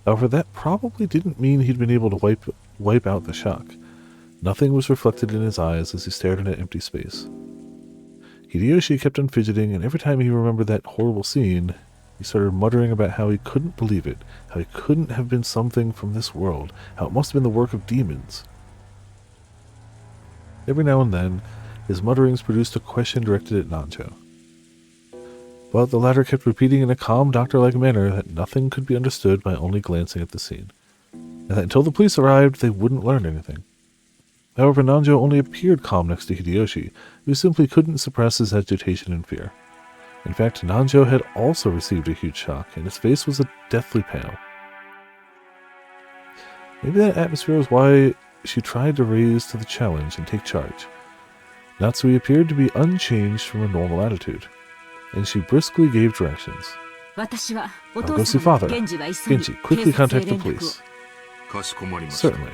However, that probably didn't mean he'd been able to wipe out the shock. Nothing was reflected in his eyes as he stared into empty space. Hideyoshi kept on fidgeting, and every time he remembered that horrible scene, he started muttering about how he couldn't believe it, how he couldn't have been something from this world, how it must have been the work of demons. Every now and then, his mutterings produced a question directed at Nancho. But the latter kept repeating in a calm, doctor-like manner that nothing could be understood by only glancing at the scene, and that until the police arrived, they wouldn't learn anything. However, Nanjo only appeared calm next to Hideyoshi, who simply couldn't suppress his agitation and fear. In fact, Nanjo had also received a huge shock, and his face was a deathly pale. Maybe that atmosphere was why she tried to raise to the challenge and take charge. Natsui appeared to be unchanged from her normal attitude, and she briskly gave directions. 私はお I'll 父 go see 様 father. と源氏は急ぎ Genji, quickly 警察 contact へ the 連絡を police. かしこまりました Certainly.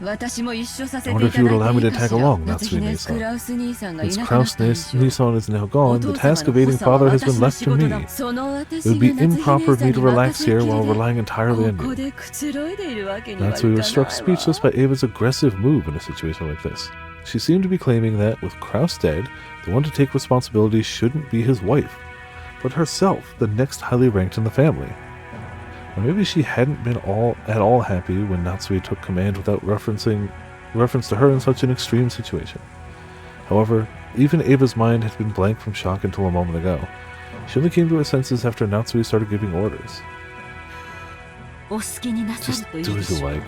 私も一緒させ I て wonder い if た you だ would い allow me てい to いか tag しら along, 夏 Natsui 姫ク Nisa. ラウス兄さんがい Since なくなった Kraus 以上 Nissan is now お gone, 父 the 様 task の of aiding 補佐は father has 私 been の left 仕 to 事 me. だその It 私 would be が夏 improper 姫 of さ me ん to に relax 任せっ here き while りで relying entirely こ on こ you. でくつろいでいるわけにはいか Natsui な was struck い speechless わ by Ava's aggressive move in a situation like this. She seemed to be claiming that, with Kraus dead, the one to take responsibility shouldn't be his wife, but herself, the next highly ranked in the family. Or maybe she hadn't been at all happy when Natsui took command without reference to her in such an extreme situation. However, even Ava's mind had been blank from shock until a moment ago. She only came to her senses after Natsui started giving orders. お好きになさる Just といい do で as し you ょう like.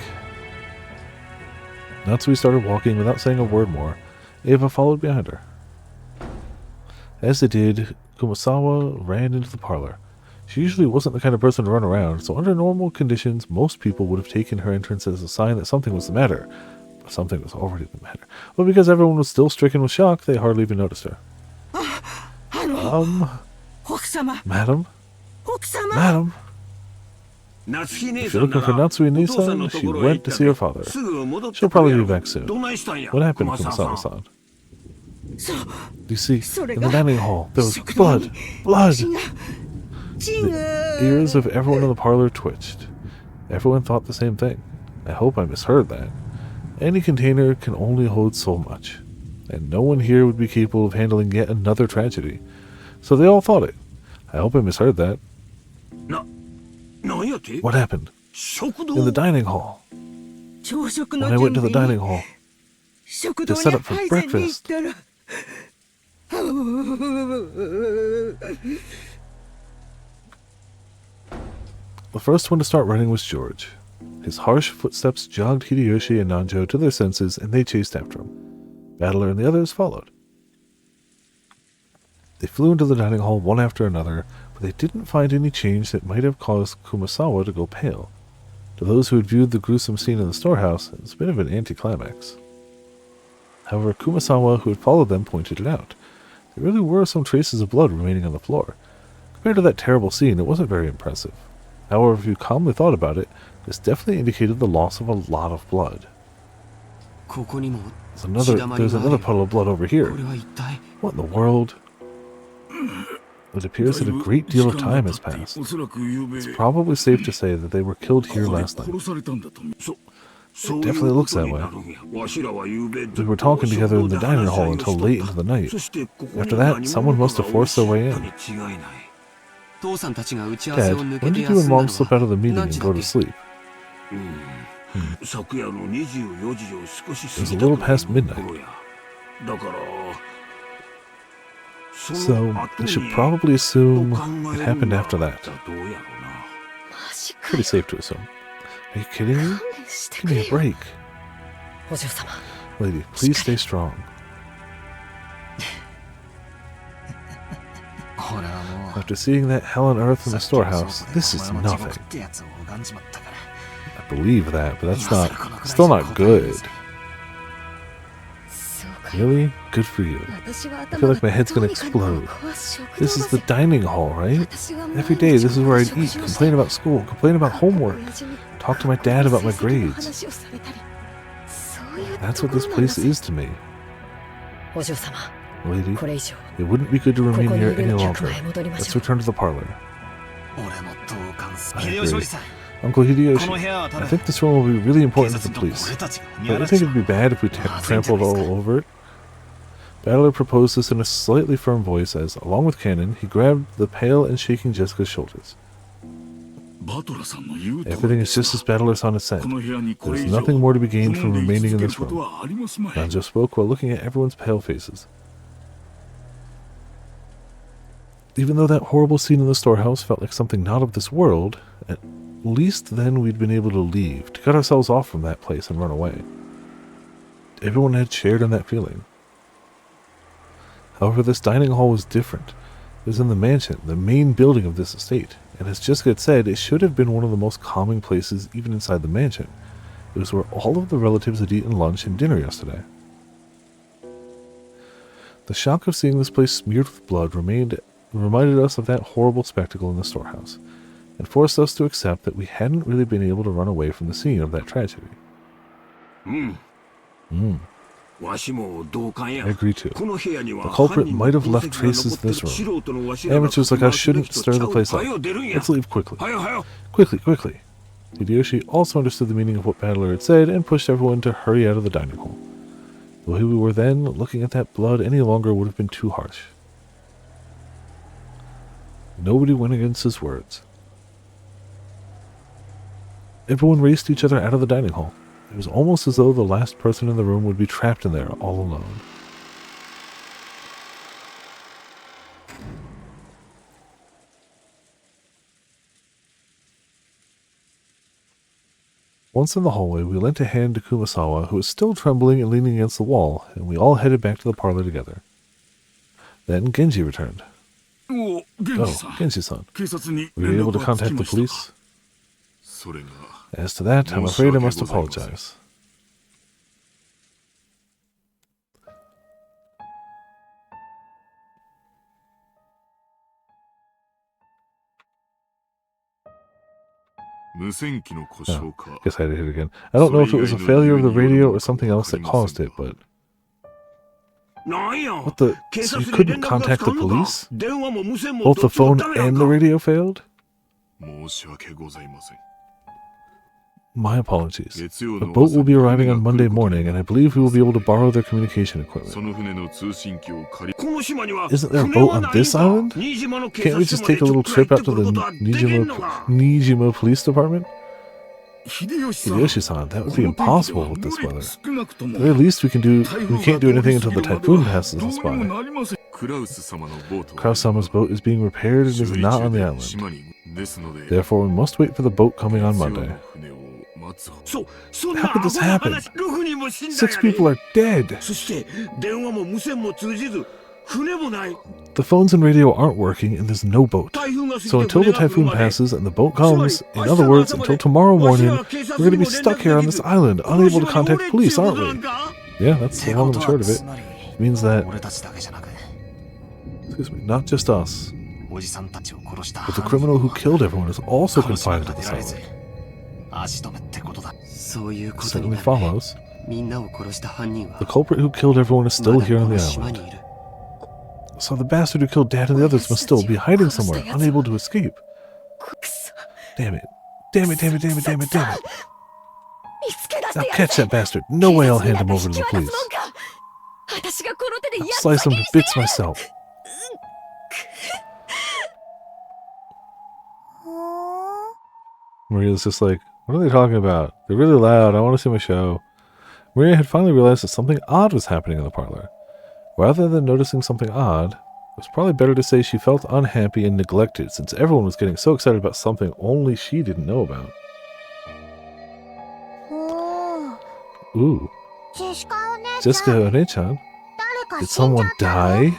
Natsui started walking without saying a word more. Ava followed behind her. As they did, Kumasawa ran into the parlor. She usually wasn't the kind of person to run around, so under normal conditions, most people would have taken her entrance as a sign that something was the matter. But something was already the matter. But because everyone was still stricken with shock, they hardly even noticed her. 奥様 Madam? 奥様 Madam? 夏日姉 If さ you're んな looking for ら Natsui お父さん Nisa, のと she ころへ went 行っ to た see her け father. すぐ戻って She'll くる probably や be ろ back soon. どないしたんや What happened, 熊沢 Kumasawa-san? そう You see, それ in が the dining hall, there was 食堂に blood! Blood! 血が血が Ears of everyone in the parlor twitched. Everyone thought the same thing. I hope I misheard that. Any container can only hold so much, and no one here would be capable of handling yet another tragedy. So they all thought it. I hope I misheard that. なんやて What happened? 食堂 In the dining hall. 朝食 When の I 準 went to 備 the dining に hall. 食堂 to set に up for 配膳に行っ breakfast. たら The first one to start running was George. His harsh footsteps jogged Hideyoshi and Nanjo to their senses, and they chased after him. Battler and the others followed. They flew into the dining hall one after another, but they didn't find any change that might have caused Kumasawa to go pale. To those who had viewed the gruesome scene in the storehouse, it was a bit of an anticlimax. However, Kumasawa, who had followed them, pointed it out. There really were some traces of blood remaining on the floor. Compared to that terrible scene, it wasn't very impressive. However, if you calmly thought about it, this definitely indicated the loss of a lot of blood. ここにも There's another puddle of blood over こ here. れは一体 What in the world? It appears that a great deal of time has passed. おそらく夕べ It's probably safe to say that they were killed here ここで last night. 殺されたんだと思うそういう definitely こ looks と that に way. なるんやわしらは夕べ We were talking together in the dining hall until late into the night. そしてここに After that, someone must have forced their way 何 in. かが起きたに違いない父さんたちが打ち合わせ Dad, を抜 when けて did 休 you ん and だ Mom の slip out of the は meeting 何 and 時 go だ to っけ sleep? 昨夜の24時を少し過 It was ぎ a た little と past いう midnight. 頃やだから So, I should probably assume it happened after that. どうやろうな Pretty safe to assume. Are you kidding me? して Give me a break. お嬢様 Lady, please stay strong. 俺はもう After seeing that hell on earth in the さっきの storehouse, 倉庫で this is お前の地獄 nothing. ってやつを拝んじまったから I believe that, but that's 今 not, 更このくらい still じゃ not 答える good. ぜ Really? Good for you. I feel like my head's gonna explode. This is the dining hall, right? Every day, this is where I'd eat, complain about school, complain about homework, talk to my dad about my grades. That's what this place is to me. お嬢様 Lady, これ以上 it wouldn't be good to こ remain こに here いる any 客 longer. へ戻りま Let's しょう return to the parlor. 俺も同感す I 秀吉お agree. じさん Uncle この Hideyoshi, 部屋はた I だ think this room will be really 警 important to 察 the と police. 俺たちが見 Don't 荒 you らし think it'd be bad if we trampled all over it? Battler proposed this in a slightly firm voice as, along with Cannon, he grabbed the pale and shaking Jessica's shoulders. バトラさんの言う通り Everything is just as Battler-san has said. この部屋にこれ There's 以上 nothing more to be 好 gained ん from で生 remaining き in 続け this ること room. はありますまい Nanjo spoke while looking at everyone's pale faces. Even though that horrible scene in the storehouse felt like something not of this world, at least then we'd been able to leave, to cut ourselves off from that place and run away. Everyone had shared in that feeling. However, this dining hall was different. It was in the mansion, the main building of this estate, and as Jessica had said, it should have been one of the most calming places even inside the mansion. It was where all of the relatives had eaten lunch and dinner yesterday. The shock of seeing this place smeared with blood reminded us of that horrible spectacle in the storehouse, and forced us to accept that we hadn't really been able to run away from the scene of that tragedy. I agree too. The culprit might have left traces in this room. Amateurs like us shouldn't stir the place up. Let's leave quickly. Quickly. Hideyoshi also understood the meaning of what Battler had said and pushed everyone to hurry out of the dining hall. The way we were then, looking at that blood any longer would have been too harsh. Nobody went against his words. Everyone raced each other out of the dining hall. It was almost as though the last person in the room would be trapped in there, all alone. Once in the hallway, we lent a hand to Kumasawa, who was still trembling and leaning against the wall, and we all headed back to the parlor together. Then Genji returned. Oh, Genji-san. Were you able to contact the police? As to that, I'm afraid I must apologize. Oh, guess I had to hit it again. I don't know if it was a failure of the radio or something else that caused it, but... What the... So you couldn't contact the police? Both the phone and the radio failed? My apologies. The boat will be arriving on Monday morning, and I believe we will be able to borrow their communication equipment. Isn't there a boat on this island? Can't we just take a little trip out to the Nijima Police Department? Hideyoshi-san, that would be impossible with this weather. At the very least we can't do anything until the typhoon passes us by. Kraus-sama's boat is being repaired and is not on the island. Therefore, we must wait for the boat coming on Monday. How could this happen? 6 people are dead. The phones and radio aren't working and there's no boat. So until the typhoon passes and the boat comes, in other words, until tomorrow morning, we're going to be stuck here on this island, unable to contact the police, aren't we? Yeah, that's the long and short of it. It means that... Excuse me, not just us. But the criminal who killed everyone is also confined to this island. Certainly follows. The culprit who killed everyone is still here on the island. So the bastard who killed Dad and the others must still be hiding somewhere, unable to escape. Damn it. Damn it. Now catch that bastard. No way I'll hand him over to the police. I'll slice him to bits myself. Maria's just like, what are they talking about? They're really loud. I want to see my show. Maria had finally realized that something odd was happening in the parlor. Rather than noticing something odd, it was probably better to say she felt unhappy and neglected since everyone was getting so excited about something only she didn't know about. Ooh. Jessica One-chan? Did someone die?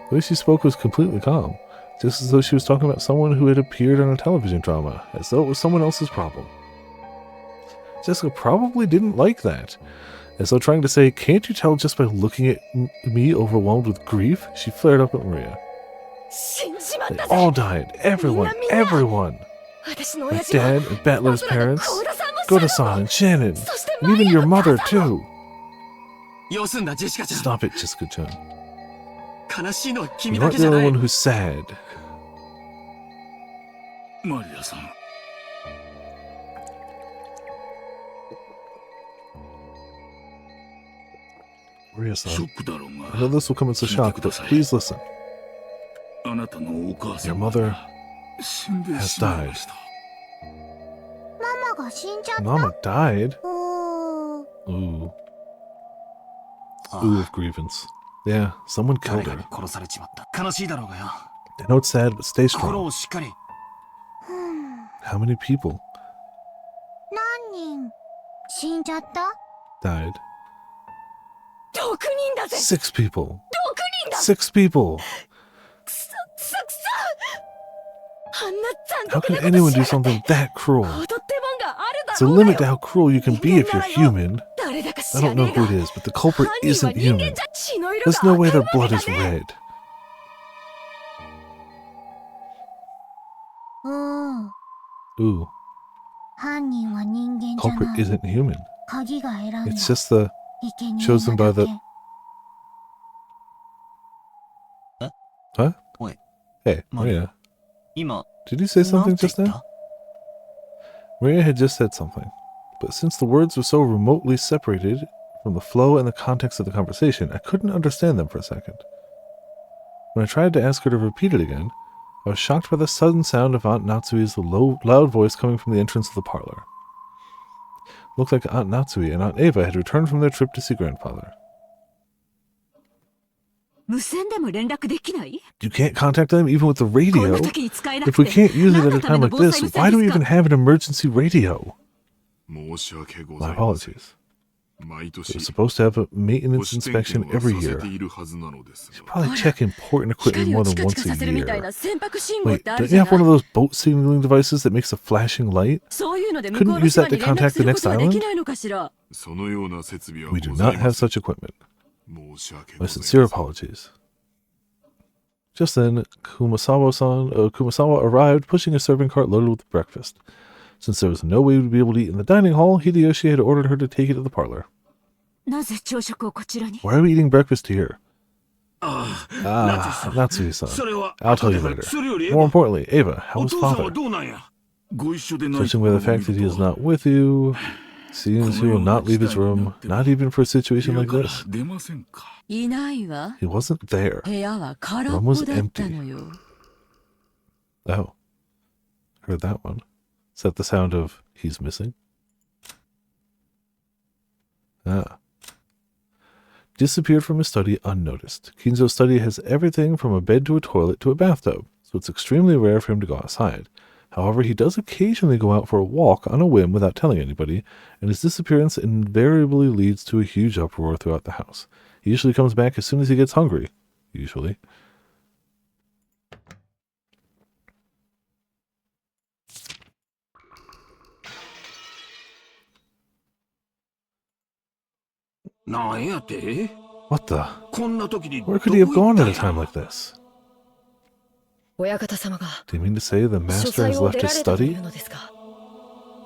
The way she spoke was completely calm, just as though she was talking about someone who had appeared on a television drama, as though it was someone else's problem. Jessica probably didn't like that. As though trying to say, can't you tell just by looking at me overwhelmed with grief? She flared up at Maria. They all died. Everyone. My dad and Battler's parents. Goda-san and Shannon. And even your mother, too. Stop it, Jessica-chan. You're not the only one who's sad. Maria-san, I know this will come as a shock, but please listen. Your mother has died. Mama died? Ooh. Ooh of grievance. Yeah, someone killed her. I know it's sad, but stay strong. How many people died? 6人だぜ 6 people. 6人だ 6 people. How can anyone do something that cruel? There's a limit to how cruel you can be if you're human. I don't know who it is, but the culprit isn't human. There's no way their blood is red. うん。 Ooh, 犯人は人間じゃ culprit ない。 isn't human. 鍵が選んだ It's just the 生贄 chosen な by だ the. け。 Huh? おい、 Hey, Maria. Maria. 今、 Did you say なん something て just 言っ now? た？ Maria had just said something, but since the words were so remotely separated from the flow and the context of the conversation, I couldn't understand them for a second. When I tried to ask her to repeat it again, I was shocked by the sudden sound of Aunt Natsui's loud voice coming from the entrance of the parlor. It looked like Aunt Natsui and Aunt Eva had returned from their trip to see grandfather. 無線でも連絡できない？ You can't contact them even with the こん radio? な時に使えなく If we て can't use it 何 at の a ため time の like 防 this, 災無線 why で do we すか？ even have an emergency radio? 申し訳ご My ざいません。 apologies. 毎 It 年 was supposed to have a ご maintenance 試点検 inspection は every させ year. ているはずなのですが Probably check important equipment 光 more を than チカチ once カさ a せるみたい year. な船舶信号っ Wait, てある don't じ you ゃ have one な of い。 those boat signaling devices that makes a flashing light? そういうので向こ Couldn't うの use 島 that に to 連絡 contact す the るこ next とはでき island? ないのかしら。そのような設備は We ご do ざい not ま have せん。 such equipment. 申し訳 My ございませ sincere ん。 apologies. Just then, Kumasawa arrived, pushing a serving cart loaded with breakfast. Since there was no way we'd be able to eat in the dining hall, Hideyoshi had ordered her to take it to the parlor. なぜ朝食をこちらに？ Why are we eating breakfast here? ああ、 Ah, ナツイ Natsui-san. それは I'll tell you 後で later. それよりエ More ヴァ importantly, Ava, how お is 父さんは father? どうなんや？ご一緒でない Judging by the fact that he is not with you, seems he will not leave his room, not even for a situation 部屋 like から this. 出ませんか。いないわ。 He wasn't there. 部屋は空っぽだったのよ。 Oh. Heard that one. Is that the sound of he's missing? Ah. Disappeared from his study unnoticed. Kinzo's study has everything from a bed to a toilet to a bathtub, so it's extremely rare for him to go outside. However, he does occasionally go out for a walk on a whim without telling anybody, and his disappearance invariably leads to a huge uproar throughout the house. He usually comes back as soon as he gets hungry. Usually. What the? こんな時に Where could he have gone at a time like this? 親方様が Do you mean to say the 書 master 斎 has を left 出ら his れたとい study? うのですか。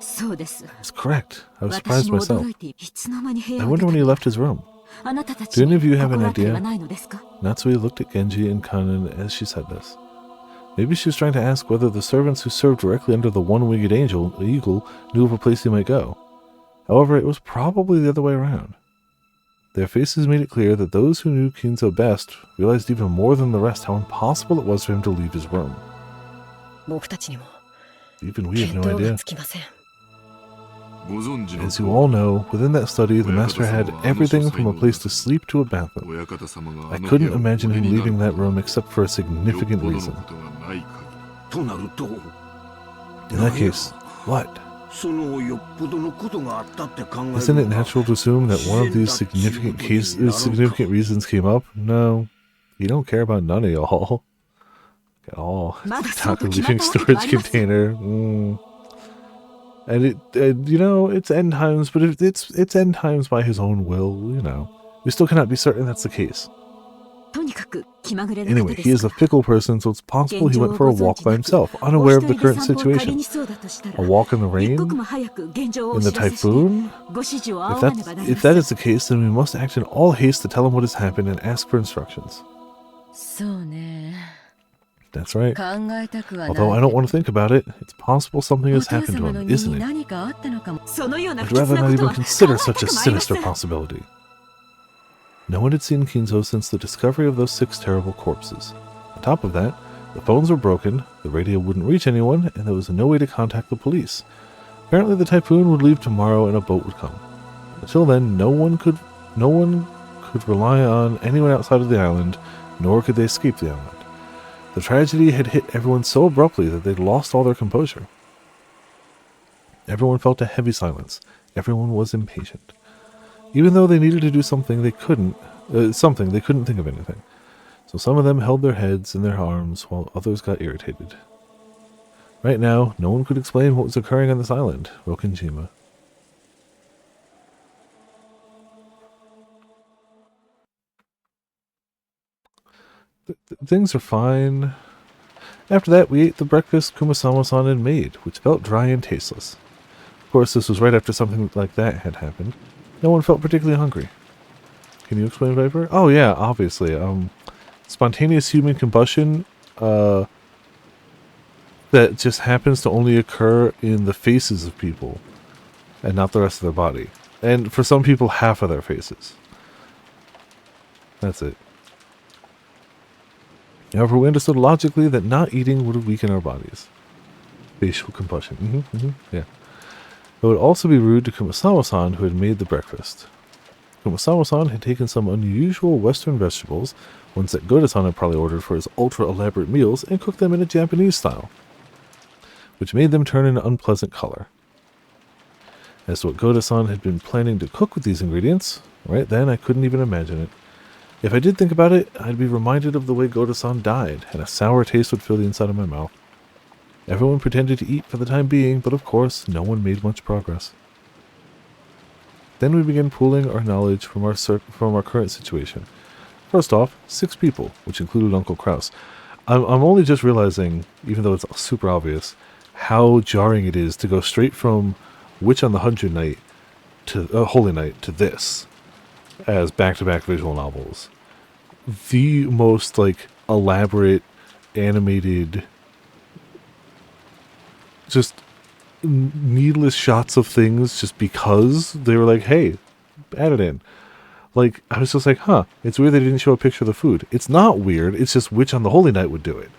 そうです That's correct. I was 私 surprised も myself. 驚いていつの間に部 I 屋を出 wonder た when he left his room. あなたた Do ち any of you have an 心当たり idea? はないのですか？ Natsui looked at Genji and Kanen as she said this. Maybe she was trying to ask whether the servants who served directly under the one-winged eagle, knew of a place he might go. However, it was probably the other way around. Their faces made it clear that those who knew Kinzo best realized even more than the rest how impossible it was for him to leave his room. 僕たちにも Even we have 見 no 当が idea. つきません。ご存知の As 通 you り all know, within that study, the master had everything from a place to sleep to a bathroom. 親方様が I あの部 couldn't 屋を imagine お出 him にな leaving る that ことは room except for a よっ significant ぽどの reason. ことがない限りとなると In that case, what? そのよっぽどのことがあったって考える Isn't it のが natural to assume that one of these significant significant reasons came up? No, you don't care about none of y'all. At all. まだ Not そうと the 決まっ living たわけでは storage ありません。 container. And you know, it's end times, but if it's end times by his own will, you know. We still cannot be certain that's the case. とにかく気まぐれなこ Anyway, とで he す is か a fickle person, so it's ら possible 現 he 状 went を for ご a 存 walk 知 by なく himself, お unaware 一 of the 人で current 散歩を仮 situation. にそうだとしたら A walk in the 一 rain? 刻も早く現状をお In the 知らせして typhoon? ご指示を If 仰がねばなり if ませ that ん is the case, then we must act in all haste to tell him what has happened and ask for instructions. そうね。 That's right. 考えたくはない Although I don't want to think about it, it's possible something お has 父 happened to 様の him, 身 isn't に it? 何かあったのかも。そのような I'd 不吉 rather な not こと even は考 consider えた such く a もありま sinister せん possibility. No one had seen Kinzo since the discovery of those 6 terrible corpses. On top of that, the phones were broken, the radio wouldn't reach anyone, and there was no way to contact the police. Apparently the typhoon would leave tomorrow and a boat would come. Until then, no one could rely on anyone outside of the island, nor could they escape the island. The tragedy had hit everyone so abruptly that they'd lost all their composure. Everyone felt a heavy silence. Everyone was impatient. Even though they needed to do something, they couldn't think of anything. So some of them held their heads in their arms while others got irritated. Right now, no one could explain what was occurring on this island, Rokinjima. Things are fine. After that, we ate the breakfast Kumasama-san had made, which felt dry and tasteless. Of course, this was right after something like that had happened. No one felt particularly hungry. Can you explain, Viper? Oh yeah, obviously. Spontaneous human combustion, that just happens to only occur in the faces of people, and not the rest of their body. And for some people, half of their faces. That's it. However, we understood logically that not eating would weaken our bodies. Facial combustion. Yeah. It would also be rude to Kumasama-san, who had made the breakfast. Kumasama-san had taken some unusual Western vegetables, ones that Goda-san had probably ordered for his ultra-elaborate meals, and cooked them in a Japanese style, which made them turn an unpleasant color. As to what Goda-san had been planning to cook with these ingredients, right then I couldn't even imagine it. If I did think about it, I'd be reminded of the way Goda-san died, and a sour taste would fill the inside of my mouth. Everyone pretended to eat for the time being, but of course, no one made much progress. Then we began pooling our knowledge from our current situation. First off, 6 people, which included Uncle Kraus. I'm only just realizing, even though it's super obvious, how jarring it is to go straight from Witch on the Hundred Night to Holy Night to this as back-to-back visual novels. The most elaborate animated, just needless shots of things just because they were like, hey, add it in. I was just like, huh, it's weird they didn't show a picture of the food. It's not weird, it's just Witch on the Holy Night would do it.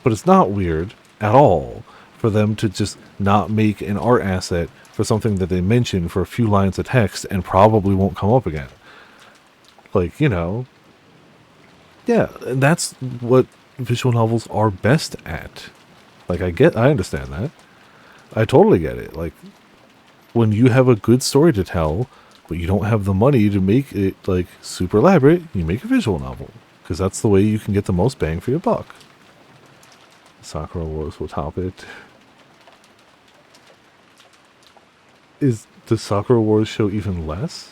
But it's not weird at all for them to just not make an art asset for something that they mention for a few lines of text and probably won't come up again. Yeah, and that's what visual novels are best at. I understand that. I totally get it. When you have a good story to tell, but you don't have the money to make it, super elaborate, you make a visual novel. Because that's the way you can get the most bang for your buck. Sakura Wars will top it. Is the Sakura Wars show even less?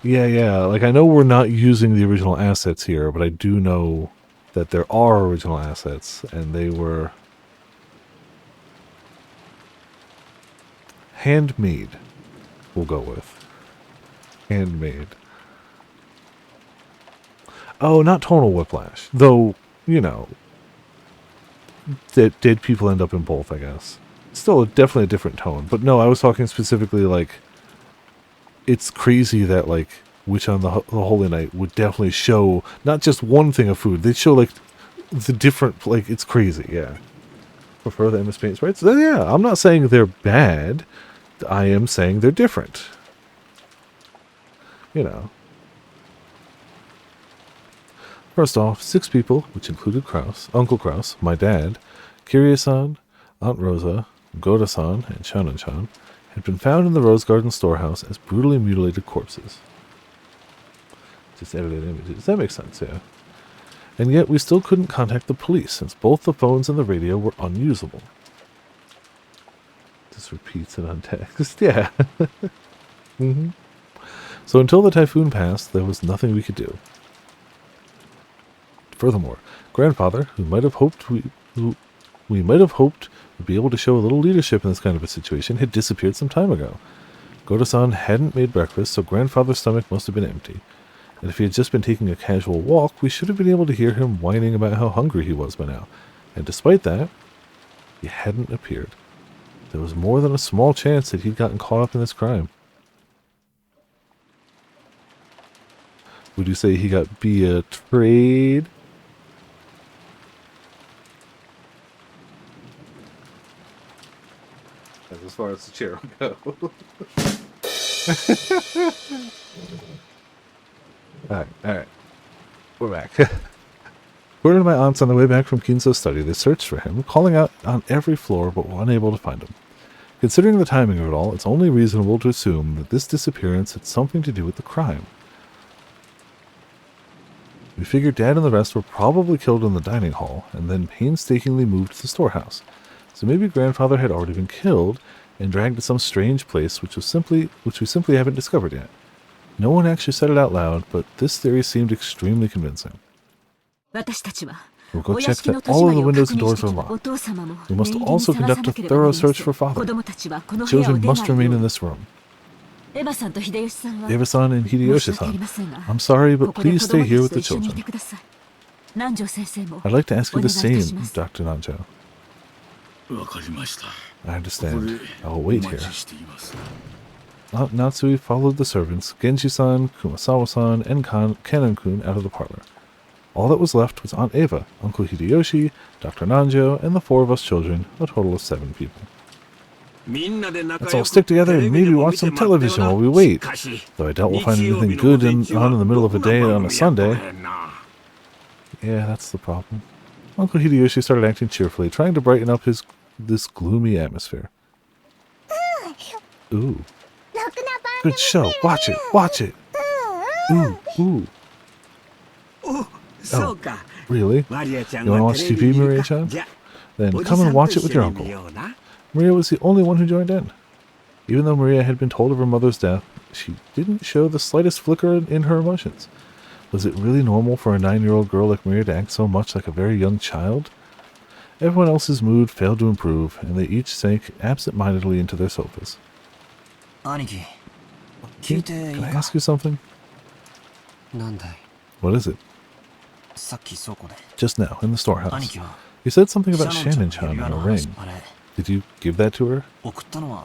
Yeah. I know we're not using the original assets here, but I do know that there are original assets, and they were handmade. We'll go with handmade. Oh, not tonal whiplash, though. Dead people end up in both, I guess. Still, definitely a different tone. But no, I was talking specifically it's crazy that Witch on the Holy Night would definitely show not just one thing of food. They'd show the different, it's crazy, yeah. Prefer the MS Paint sprites? Yeah, I'm not saying they're bad. I am saying they're different. First off, 6 people, which included Uncle Kraus, my dad, Kiria-san, Aunt Rosa, Goda-san, and Shanan-chan, had been found in the Rose Garden storehouse as brutally mutilated corpses. Just edited images. That makes sense, yeah. And yet we still couldn't contact the police since both the phones and the radio were unusable. Just repeats it on text. Yeah. So until the typhoon passed, there was nothing we could do. Furthermore, Grandfather, who might have hoped we might have hoped would be able to show a little leadership in this kind of a situation, had disappeared some time ago. Goda-san hadn't made breakfast, so Grandfather's stomach must have been empty. And if he had just been taking a casual walk, we should have been able to hear him whining about how hungry he was by now. And despite that, he hadn't appeared. There was more than a small chance that he'd gotten caught up in this crime. Would you say he got betrayed? That's as far as the chair will go. Alright. We're back. According to my aunts on the way back from Kinzo's study, they searched for him, calling out on every floor but were unable to find him. Considering the timing of it all, it's only reasonable to assume that this disappearance had something to do with the crime. We figured Dad and the rest were probably killed in the dining hall, and then painstakingly moved to the storehouse. So maybe Grandfather had already been killed and dragged to some strange place which we simply haven't discovered yet. No one actually said it out loud, but this theory seemed extremely convincing. 私たちは We'll go お check 屋敷の that 戸締 all ま of the りを windows 確 and 認 doors して are きお locked. 父様も We must 念入りに also さらさ conduct な a ければな thorough りません search for father. 子供たちはこの The 部屋を children 出ない must よう remain に in this room. エヴァさんと秀吉さんは Eva-san and 申し訳あ Hideyoshi-san. りませんが I'm sorry, こ but こで please 子供 stay here た with ちと the 一緒にいて children. ください。南條先生も I'd like to ask you the お願いいたし same, ます。 Dr. Nanjo. わかりました。 I ここ understand. で I'll お wait 待 here. ちしています。 Natsui followed the servants, Genji-san, Kumasawa-san, and Kanon-kun out of the parlor. All that was left was Aunt Eva, Uncle Hideyoshi, Dr. Nanjo, and the four of us children, a total of 7 people. Let's all stick together and maybe watch some television while we wait. Though I doubt we'll find anything good on in the middle of a day on a Sunday. Yeah, that's the problem. Uncle Hideyoshi started acting cheerfully, trying to brighten up this gloomy atmosphere. Ooh. Good show. Watch it. Watch it. Ooh. Ooh. Oh, really? You want to watch TV, Maria-chan? Then come and watch it with your uncle. Maria was the only one who joined in. Even though Maria had been told of her mother's death, she didn't show the slightest flicker in her emotions. Was it really normal for a 9-year-old girl like Maria to act so much like a very young child? Everyone else's mood failed to improve, and they each sank absent-mindedly into their sofas. 兄貴、聞いていい Can I か ask you something? なんだい What is it? さっき倉庫で Just now, in the 兄 storehouse. 貴は You said something about シャノンちゃ Shannon-chan んの指 and 輪 a の ring. 話あれ Did you give that to her? 送ったのは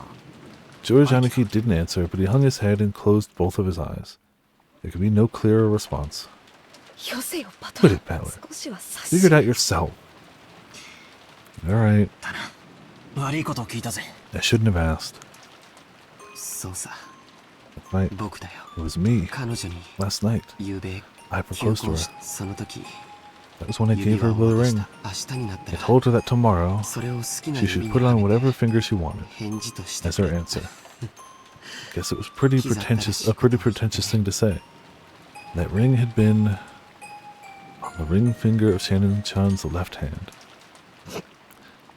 George Aniki didn't answer, but he hung his head and closed both of his eyes. There could be no clearer response. よせよパト Put ラ it, Ballard. 少しは察し Figure it out yourself. Alright. 悪いことを聞いたぜ I shouldn't have asked. そうさ Right. 僕だよ It was me. 彼女に Last night. 夕べ I 求 proposed to 婚 her. しその時 That was when I 指 gave her 輪を the 渡し ring. た明日になった I ら told her that tomorrow それを好きな she 指 should に put it は on め whatever て finger she wanted 返事として as her answer. Guess it was a pretty pretentious thing to say. That ring had been on the ring finger of Shannon-chan's left hand.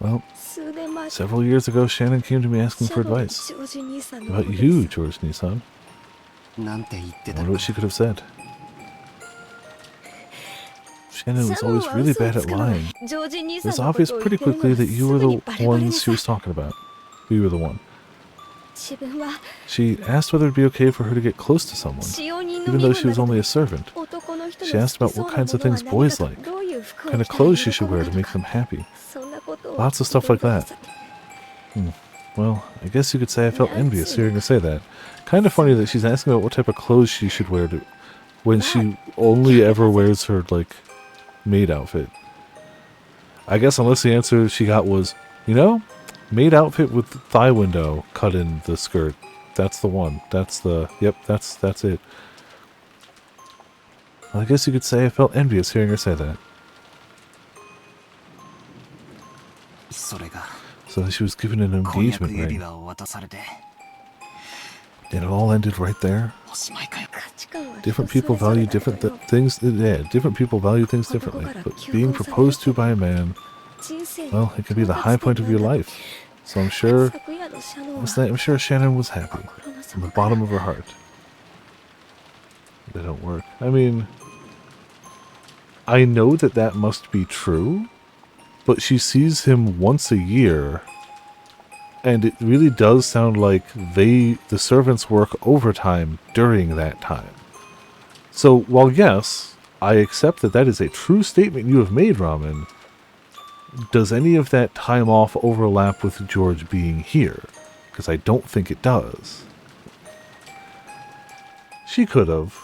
Well, 数年前 several years ago, Shannon came to me シ asking ャ for ノン advice ジョージ兄さんの about ことです you, George Nissan. なんて言って I た wonder の what she could have said. Shannon was always really bad at lying. ジョージ兄 It さん was のこ obvious とを pretty 言ってるの quickly は that す you ぐ were に the バレバレ ones で she さ was talking about. You were the one. 自分は She asked whether it'd be okay for her to get close to someone, 使用人の even 身 though 分 she was だ only け a servant. ど男の人 She の asked 好 about きそう what な kinds of ものは things 何 boys かと like, どういう服を kind 着 of たら clothes 喜 she should ぶ wear か to と make か them happy. そんなことを Lots of stuff like 聞いて that. Well, I guess you could say I felt envious hearing her say that. Kind of funny that she's asking about what type of clothes she should wear to, when she only ever wears her, like, maid outfit. I guess unless the answer she got was, you know, maid outfit with thigh window cut in the skirt. That's the one. That's it. Well, I guess you could say I felt envious hearing her say that. それが So she was given an 婚約 engagement 指 ring. 輪を渡されて And it all ended right there. おしまいかよ価値観は Different 人それ people ぞれ value だけ different どよ things. Yeah, different people value things differently. But being proposed to by a man, 人生 well, it could be the high point of your life. So I'm sure, 昨夜のシャノンは I'm sure Shannon was happy 心の from the 底から bottom of her heart. They don't work. I mean, I know that that must be true, but she sees him once a year, and it really does sound like the servants work overtime during that time. So while yes, I accept that that is a true statement you have made, Ramen, does any of that time off overlap with George being here? Because I don't think it does. She could have.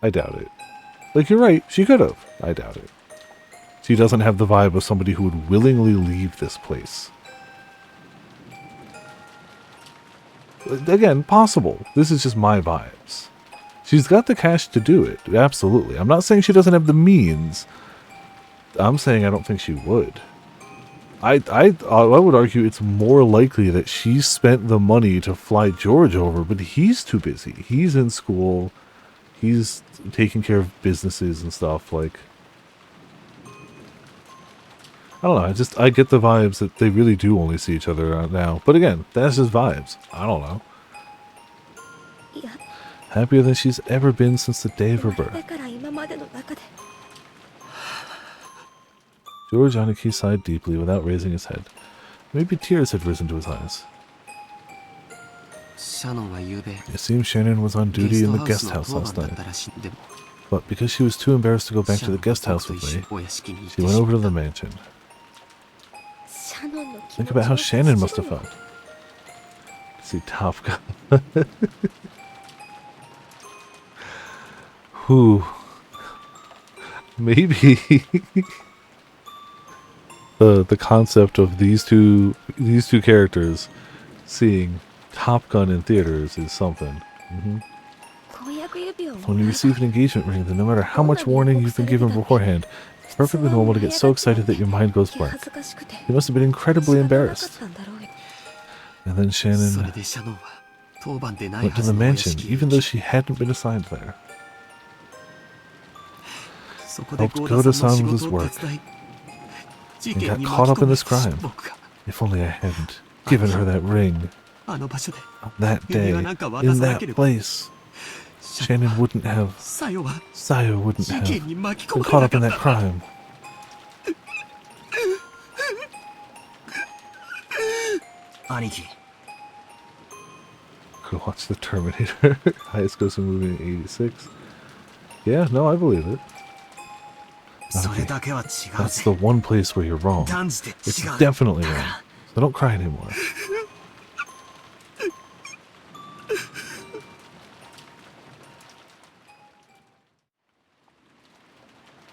I doubt it. Like, you're right, she could have. I doubt it. She doesn't have the vibe of somebody who would willingly leave this place. Again, possible. This is just my vibes. She's got the cash to do it, absolutely. I'm not saying she doesn't have the means. I'm saying I don't think she would. I would argue it's more likely that she spent the money to fly George over, but he's too busy. He's in school. He's taking care of businesses and stuff. Like, I don't know. I get the vibes that they really do only see each other now. But again, that's just vibes. I don't know. いや Happier than she's ever been since the day of her 生まれ birth. てから今までの中で George Aniki sighed deeply without raising his head. Maybe tears had risen to his eyes. シャノンは夕べ It seems Shannon was on ゲ duty ス in ト the ハウス guest の house 当 last 番だ night. ったらしい。でも But because she was too embarrassed to go back シ to ャ the ノン guest は house 僕と with 一緒 me, にお屋敷に行っ she て went しま over っ to the た。 mansion. シャノンの気 Think 持 about ち how を Shannon 察 must し have ろよ felt. See Top Gun. Whew. Maybe the concept of these two characters seeing Top Gun in theaters is something. Hmm. 婚約指輪を When you receive an engagement ring, then no matter how much warning you've been given beforehand, it's perfectly normal to get so excited that your mind goes blank. 恥ずかしくて You must have been incredibly 仕方なかっ embarrassed. たんだろうよ And then それ Shannon でシャノンは当番でない went は to ず the のお屋 mansion, 敷へ even 行 though き she hadn't been assigned there. そこで helped ゴーダさん Goda-san の with 仕 his 事を work 手伝い事 and 件 got に caught 巻 up き in 込 this み crime. 僕が If only I hadn't given her that ring あの場所で on that 指 day 輪なんか渡 in さな that ければ place. Shannon wouldn't have, サヨは Sayo wouldn't 事 have 件に巻き込 been まれ caught な up か in った that んだ crime. Aniki. Could watch the Terminator. Highest grossing movie in '86. Yeah, no, I believe it. それだけは違う That's ぜ the one place where you're wrong. 断じて It's 違う definitely wrong. So don't cry anymore.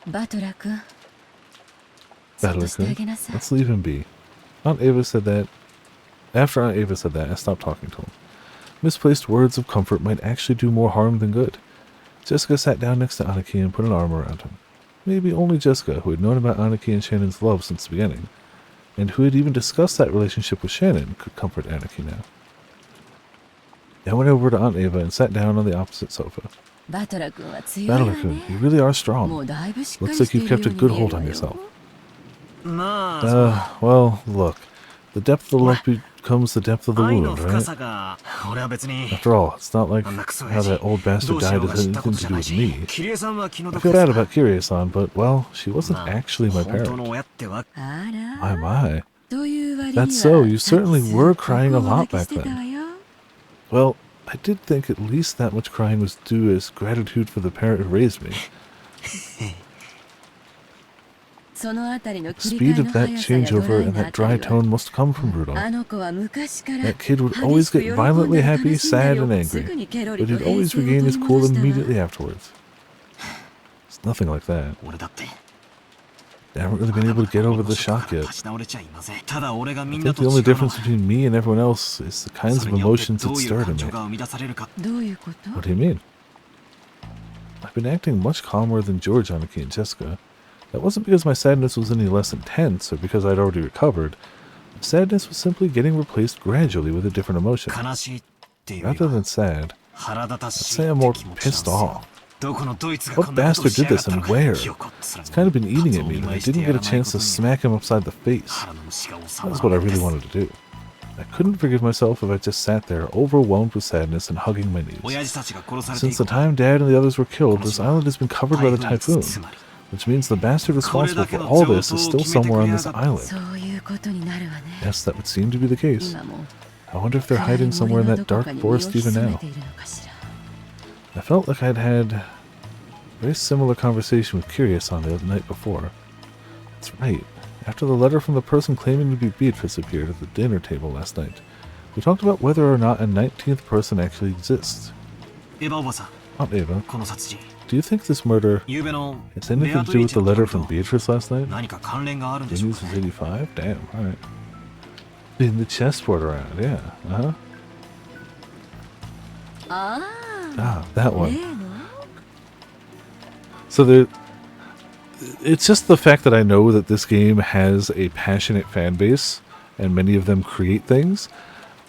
バトラー君、そっ Battle としてあ Kun. げなさい。 Let's leave him be. Aunt Ava said that. After Aunt Ava said that, I stopped talking to him. Misplaced words of comfort might actually do more harm than good. Jessica sat down next to Aniki and put an arm around him. Maybe only Jessica, who had known about Aniki and Shannon's love since the beginning, and who had even discussed that relationship with Shannon, could comfort Aniki now. I went over to Aunt Ava and sat down on the opposite sofa. バトラー君は強いわ Battle Kun, ね。 you really are も strong. うだいぶしっかり Looks like してい you've るよ kept う a に good 見える hold わ on よ。 yourself. まあ Well, look. The depth of the love becomes the depth of the 愛の wound, 深 right? さが俺は別に After all, it's not like あんなクソ how 親 that 父 old ど bastard うしよ died う has が知ったこ anything とじ to ゃ do ない with し me. キリエさんは気の I 毒 feel で bad さ about Kirie-san, but, well, she wasn't まあ actually my 本当 parent. の親ってわあら。 My, my. という割には That's so, you さっき certainly すっ were ごく crying a 大 lot 泣き back してたわ then. よ。 Well, I did think at least that much crying was due as gratitude for the parent who raised me. そのあたりの The 切り替 speed えの of that 速さやド changeover ライ and な that あた dry り tone は must come from あ Rudolph. の子は昔から That kid would 激 always しく get 喜ん violently だり happy, 悲しんだ sad, り and をす angry, ぐにケロ but リと he'd 平 always 静を regain 取 his り cool 戻した immediately わ。 afterwards. It's nothing like that. 俺だって I haven't really been able to get over the shock yet. 立ち直れちゃいませんただ俺が I みんな think と the 違 only うの difference は between me and everyone else is the kinds そ of れによって emotions ど that ういう stirred in 感 me. 情が生み出されるかどういうこと What do you mean? I've been acting much calmer than George, Aniki, and Jessica. That wasn't because my sadness was any less intense or because I'd already recovered. Sadness was simply getting replaced gradually with a different emotion. 悲しいっていうより Rather は than sad, 腹立た I'd しい say っ I'm て more 気持ちなん pissed ですよ off. どこのドイツがこ What んなことを bastard しや did がっ this たの and か where? 記憶をつら It's み kind of been eating カツ at を me 見 that 舞 I いして didn't や get ら a ない chance こと to に smack him upside the face. 腹の虫が収 That's ま what ら I ないんで really す wanted to do. I couldn't forgive myself if I just sat there, overwhelmed with sadness and hugging my knees. 親父たちが殺されて Since 以 the 降 time Dad and the others were killed, this island has been covered by the 台風 typhoon, に包まれ which means the bastard これ responsible だけ for の all 上 this is 等を still 決めて somewhere く on れや this がって island. そういうことになるわね。 Yes, that would seem to be the case. 今も I wonder if they're 暗い hiding 森 somewhere in の that どこ dark かに身を forest even 潜め now. ているのかしら。 I felt like I'd had a very similar conversation with Kirie-san the other night before. That's right. After the letter from the person claiming to be Beatrice appeared at the dinner table last night, we talked about whether or not a 19th person actually exists. エヴァおばさん Aunt Ava, この殺人 do you think this murder 昨夜の has ベ anything ア to ト do リー with チ the の letter 瞳 from と Beatrice last night? 何か関連があるんで The しょう news か was 85? Damn, alright. In the chessboard around, yeah. Uh-huh. あ Ah, that あ、 one. 例の So there, it's just the fact that I know that this game has a passionate fan base, and many of them create things.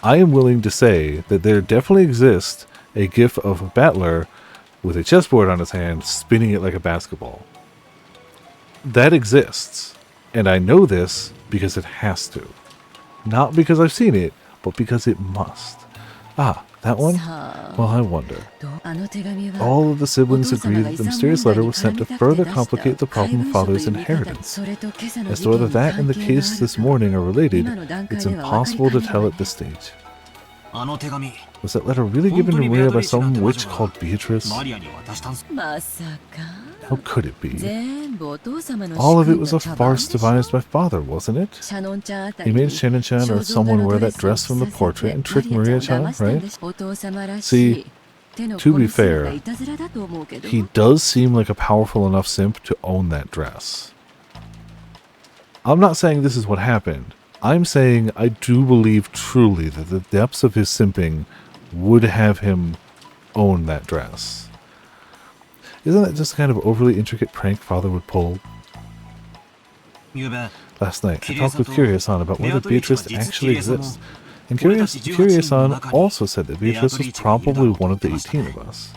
I am willing to say that there definitely exists a GIF of Battler with a chessboard on his hand, spinning it like a basketball. That exists, and I know this because it has to. Not because I've seen it, but because it must. Ah, that one? Well, I wonder. All of the siblings agree that the mysterious letter was sent to further complicate the problem of father's inheritance. As to whether that and the case this morning are related, it's impossible to tell at this stage. Was that letter really given to Maria by some witch called Beatrice? How could it be? All of it was a farce devised by father, wasn't it? He made Shannon-chan or someone wear that dress from the portrait and trick Maria-chan, right? See, to be fair, he does seem like a powerful enough simp to own that dress. I'm not saying this is what happened. I'm saying I do believe truly that the depths of his simping would have him own that dress. Isn't that just the kind of overly intricate prank father would pull? Last night, I talked with Kiryu-san about whether Beatrice actually exists. And Kiryu-san also said that Beatrice was probably one of the 18 of us.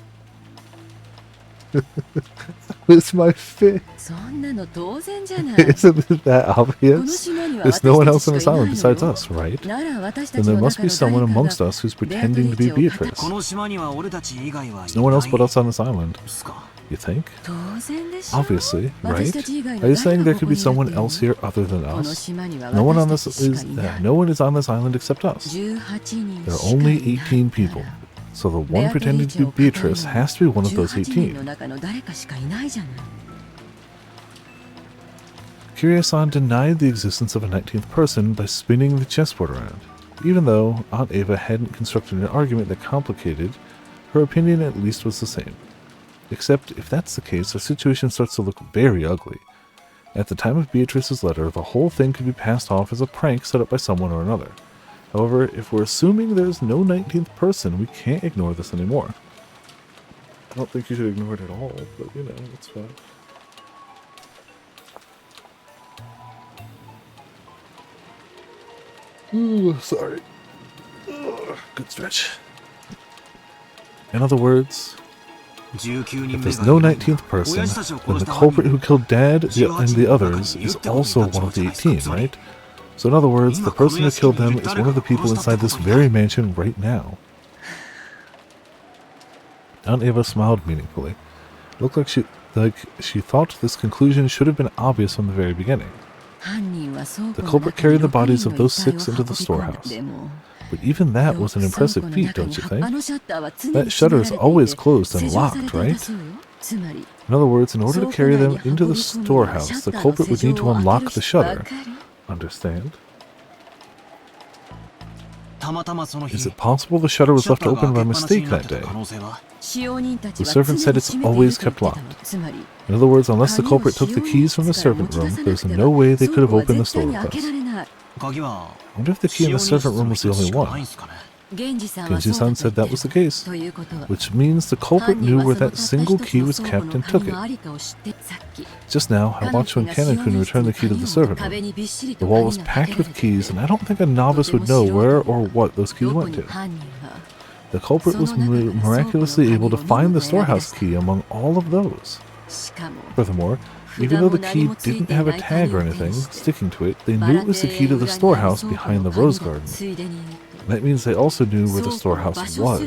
It's my face. Isn't it that obvious? There's no one else on this island besides us, right? Then there must be someone amongst us who's pretending to be Beatrice. There's no one else but us on this island. You think? Obviously, right? Are you saying there could be someone else here other than us? No one is on this island except us. There are only 18 people. So the one pretending to be Beatrice has to be one of those 18. Kiryu-san denied the existence of a 19th person by spinning the chessboard around. Even though Aunt Ava hadn't constructed an argument that complicated, her opinion at least was the same. Except, if that's the case, our situation starts to look very ugly. At the time of Beatrice's letter, the whole thing could be passed off as a prank set up by someone or another. However, if we're assuming there's no 19th person, we can't ignore this anymore. I don't think you should ignore it at all, but you know, it's fine. Ooh, sorry. Good stretch. In other words, if there's no 19th person, then the culprit who killed Dad and the others is also one of the 18, right? So in other words, the person who killed them is one of the people inside this very mansion right now. Aunt Ava smiled meaningfully. It looked like she thought this conclusion should have been obvious from the very beginning. The culprit carried the bodies of those 6 into the storehouse. But even that was an impressive feat, don't you think? That shutter is always closed and locked, right? In other words, in order to carry them into the storehouse, the culprit would need to unlock the shutter. Understand? Is it possible the shutter was left open by mistake that day? The servant said it's always kept locked. In other words, unless the culprit took the keys from the servant room, there's no way they could have opened the store with us. I wonder if the key in the servant room was the only one. Genji-san said that was the case, which means the culprit knew where that single key was kept and took it. Just now, I watched when Kanon-kun returned the key to the servant room. The wall was packed with keys, and I don't think a novice would know where or what those keys went to. The culprit was miraculously able to find the storehouse key among all of those. Furthermore, even though the key didn't have a tag or anything sticking to it, they knew it was the key to the storehouse behind the rose garden. That means they also knew where the storehouse was.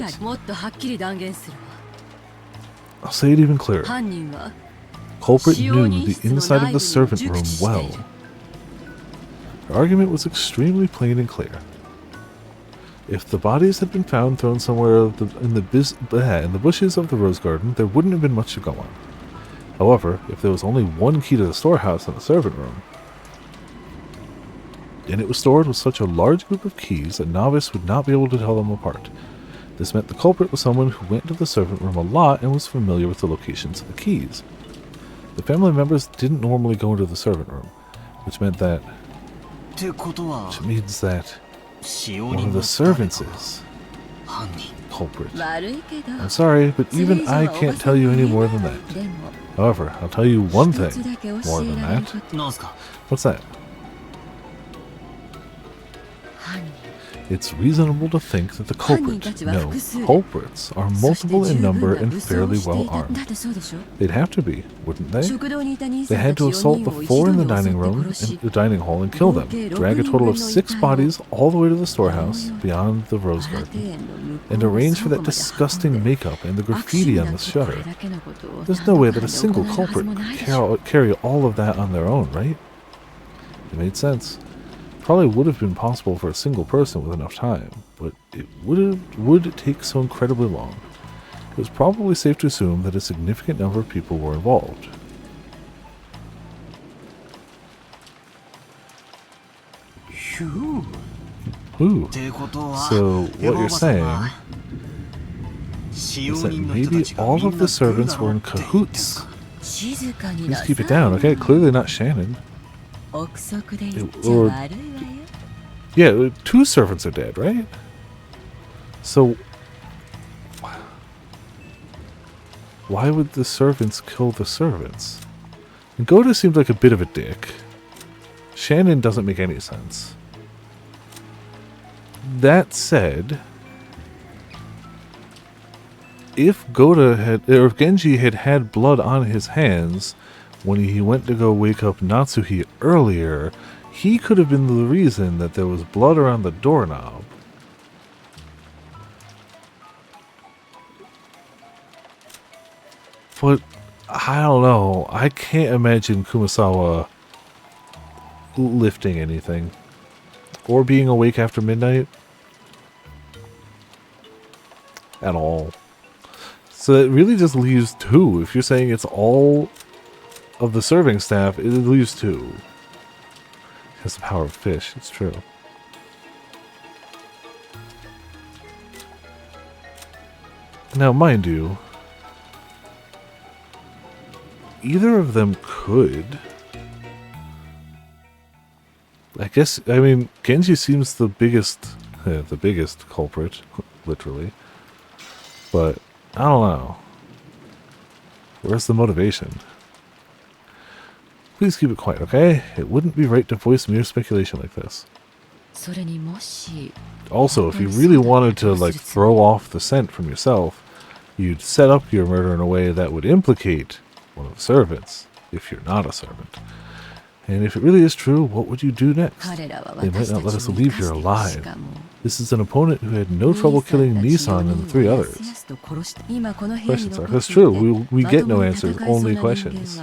I'll say it even clearer. Culprit knew the inside of the servant room well. Her argument was extremely plain and clear. If the bodies had been found thrown somewhere in the bushes of the rose garden, there wouldn't have been much to go on. However, if there was only one key to the storehouse in the servant room, and it was stored with such a large group of keys that novice would not be able to tell them apart. This meant the culprit was someone who went to the servant room a lot and was familiar with the locations of the keys. The family members didn't normally go into the servant room, which means that one of the servants is culprit. I'm sorry, but even I can't tell you any more than that. However, I'll tell you one thing more than that. What's that? it's reasonable to think that the 犯人 culprit, たちは no, 複数で culprits are そして multiple in 十分 number な and 武装 fairly をして well いたん armed. だってそうでしょ They'd have to be, wouldn't they? 食堂にいた兄 They さん had た to ち assault 4 the 人を一 four 度 in the に襲 dining って room 殺し and the dining hall and kill them, 合計 drag a 6 total of 人分の 6 bodies all the way to the storehouse この世 beyond the rose 新 garden 庭園の向こう and の arrange 倉 for that 庫まで disgusting 運んで makeup and the 悪趣 graffiti 味 on な the これ shutter. だけのことを There's 何 no 度 way か that a で single 行えるはず culprit も could ないでしょ carry all of that on their own, right? It made sense. Probably would have been possible for a single person with enough time, but it would take so incredibly long. It was probably safe to assume that a significant number of people were involved. Phew. Ooh. ってことは So, what エヴァ you're おばさん saying は使用 is that 人の人た maybe ちが all みん of な the 来る servants だ were ろう in って言ってる cahoots. か静かに Please なさい keep it down, okay? Clearly not Shannon. 憶測で言っちゃ Or- 悪いわよ Yeah, 2 servants are dead, right? So, why would the servants kill the servants? And Goda seems like a bit of a dick. Shannon doesn't make any sense. That said, if Goda had, or if Genji had had blood on his hands when he went to go wake up Natsuhi earlier, he could have been the reason that there was blood around the doorknob. But, I don't know. I can't imagine Kumasawa lifting anything. Or being awake after midnight. At all. So it really just leaves 2. If you're saying it's all of the serving staff, it leaves 2. Has the power of fish, it's true. Now, mind you, either of them could. I guess, I mean, Genji seems the biggest culprit, literally. But, I don't know. Where's the motivation? Please keep it quiet, okay? It wouldn't be right to voice mere speculation like this. それにもし Also, if you really wanted to, like, throw off the scent from yourself, you'd set up your murder in a way that would implicate one of the servants, if you're not a servant. And if it really is true, what would you do next? 彼らは They might 私 not た let ち us を leave 生 here かして alive. しかも This is an opponent who had no trouble killing Nissan and the 3 others. Questions are. That's true. We get no answers, only questions.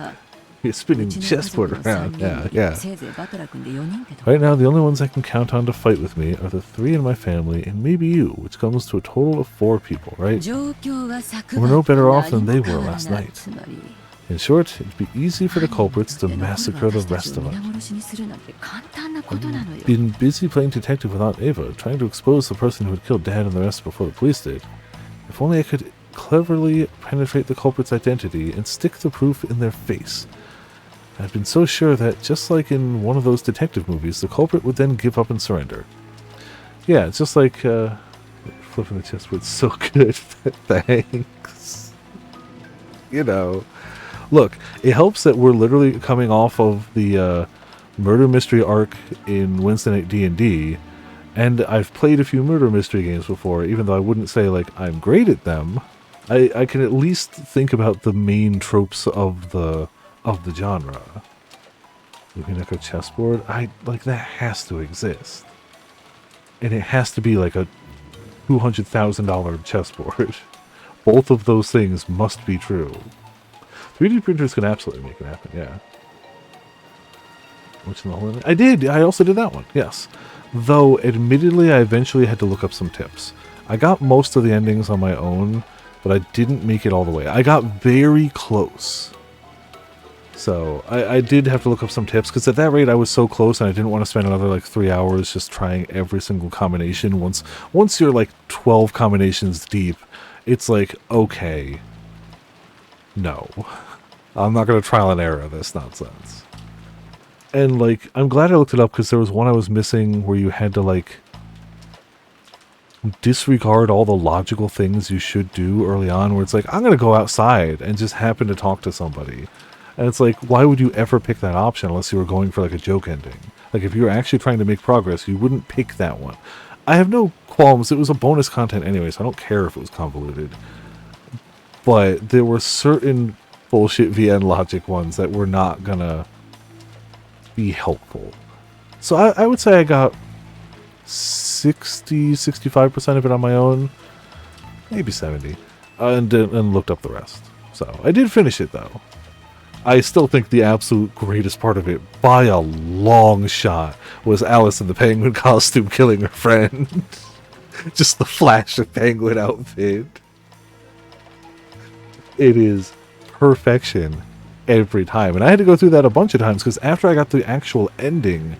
You're spinning chessboard around. Yeah. Right now, the only ones I can count on to fight with me are the 3 in my family and maybe you, which comes to a total of 4 people, right? We're no better off than they were last night. In short, it'd be easy for the culprits to massacre the rest of us. I've been busy playing detective with Aunt Ava, trying to expose the person who had killed Dad and the rest before the police did. If only I could cleverly penetrate the culprit's identity and stick the proof in their face. I've been so sure that, just like in one of those detective movies, the culprit would then give up and surrender. Yeah, it's just like, flipping the chessboard's so good. Thanks. You know. Look, it helps that we're literally coming off of the murder mystery arc in Wednesday Night D&D, and I've played a few murder mystery games before, even though I wouldn't say, like, I'm great at them. I can at least think about the main tropes of the genre. Umineko chessboard, like, that has to exist. And it has to be like a $200,000 chessboard. Both of those things must be true. 3D printers can absolutely make it happen, yeah. Which in the whole I did! I also did that one, yes. Though, admittedly, I eventually had to look up some tips. I got most of the endings on my own, but I didn't make it all the way. I got very close. So, I did have to look up some tips, because at that rate I was so close and I didn't want to spend another, like, 3 hours just trying every single combination. Once you're, like, 12 combinations deep, it's like, okay, no. I'm not going to trial and error this nonsense. And, like, I'm glad I looked it up, because there was one I was missing where you had to, like, disregard all the logical things you should do early on, where it's like, I'm going to go outside and just happen to talk to somebody. And it's like, why would you ever pick that option unless you were going for, like, a joke ending? Like, if you were actually trying to make progress, you wouldn't pick that one. I have no qualms. It was a bonus content anyway, so I don't care if it was convoluted. But there were certain bullshit VN logic ones that were not gonna be helpful. So I would say I got 65% of it on my own, maybe 70, and looked up the rest. So I did finish it though. I still think the absolute greatest part of it, by a long shot, was Alice in the penguin costume killing her friend. Just the flash of penguin outfit. It is perfection every time. And I had to go through that a bunch of times, because after I got the actual ending,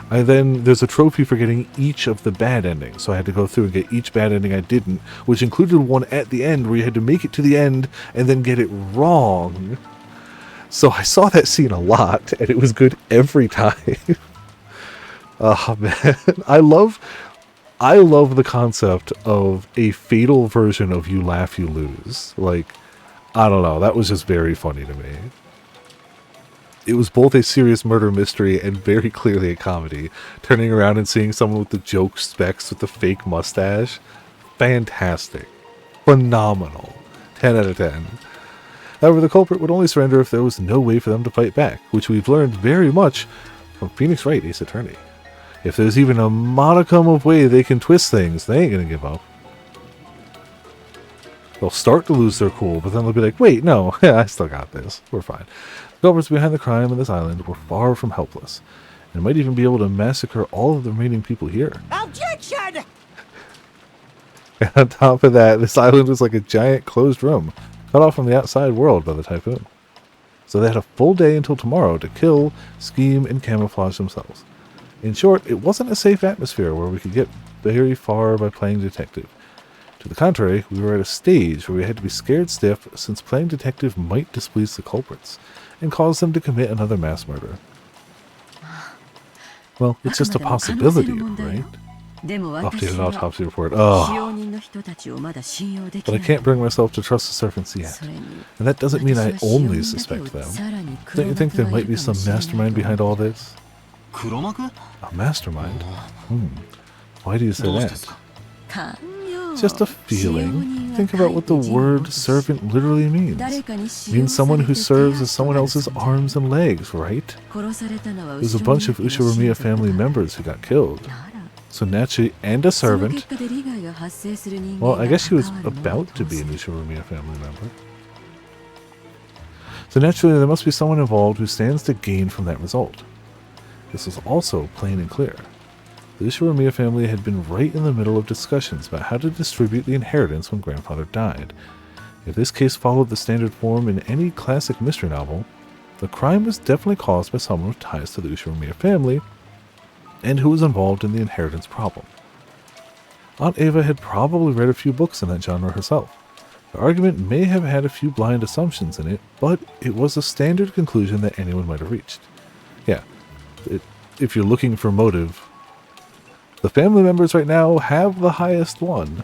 there's a trophy for getting each of the bad endings. So I had to go through and get each bad ending I didn't, which included one at the end where you had to make it to the end and then get it wrong. So I saw that scene a lot, and it was good every time. Oh man, I love the concept of a fatal version of You Laugh, You Lose. Like, I don't know, that was just very funny to me. It was both a serious murder mystery and very clearly a comedy. Turning around and seeing someone with the joke specs with the fake mustache. Fantastic. Phenomenal. 10 out of 10. However, the culprit would only surrender if there was no way for them to fight back, which we've learned very much from Phoenix Wright, Ace Attorney. If there's even a modicum of way they can twist things, they ain't gonna give up. They'll start to lose their cool, but then they'll be like, wait, no, I still got this. We're fine. The culprits behind the crime on this island were far from helpless, and might even be able to massacre all of the remaining people here. Objection! And on top of that, this island was like a giant closed room, cut off from the outside world by the typhoon. So they had a full day until tomorrow to kill, scheme, and camouflage themselves. In short, it wasn't a safe atmosphere where we could get very far by playing detective. To the contrary, we were at a stage where we had to be scared stiff, since playing detective might displease the culprits and cause them to commit another mass murder. Well, it's just a possibility, right? Updated autopsy report. Oh. But I can't bring myself to trust the servants yet. And that doesn't mean I only suspect them. Don't you think there might be some mastermind behind all this? A mastermind? Why do you say that? It's just a feeling. Think about what the word servant literally means. It means someone who serves as someone else's arms and legs, right? There's a bunch of Ushiromiya family members who got killed. So naturally, and a servant. Well, I guess she was about to be an Ushiromiya family member. So naturally, there must be someone involved who stands to gain from that result. This was also plain and clear. The Ushiromiya family had been right in the middle of discussions about how to distribute the inheritance when grandfather died. If this case followed the standard form in any classic mystery novel, the crime was definitely caused by someone with ties to the Ushiromiya family, and who was involved in the inheritance problem. Aunt Ava had probably read a few books in that genre herself. The argument may have had a few blind assumptions in it, but it was a standard conclusion that anyone might have reached. Yeah, if you're looking for motive, the family members right now have the highest one.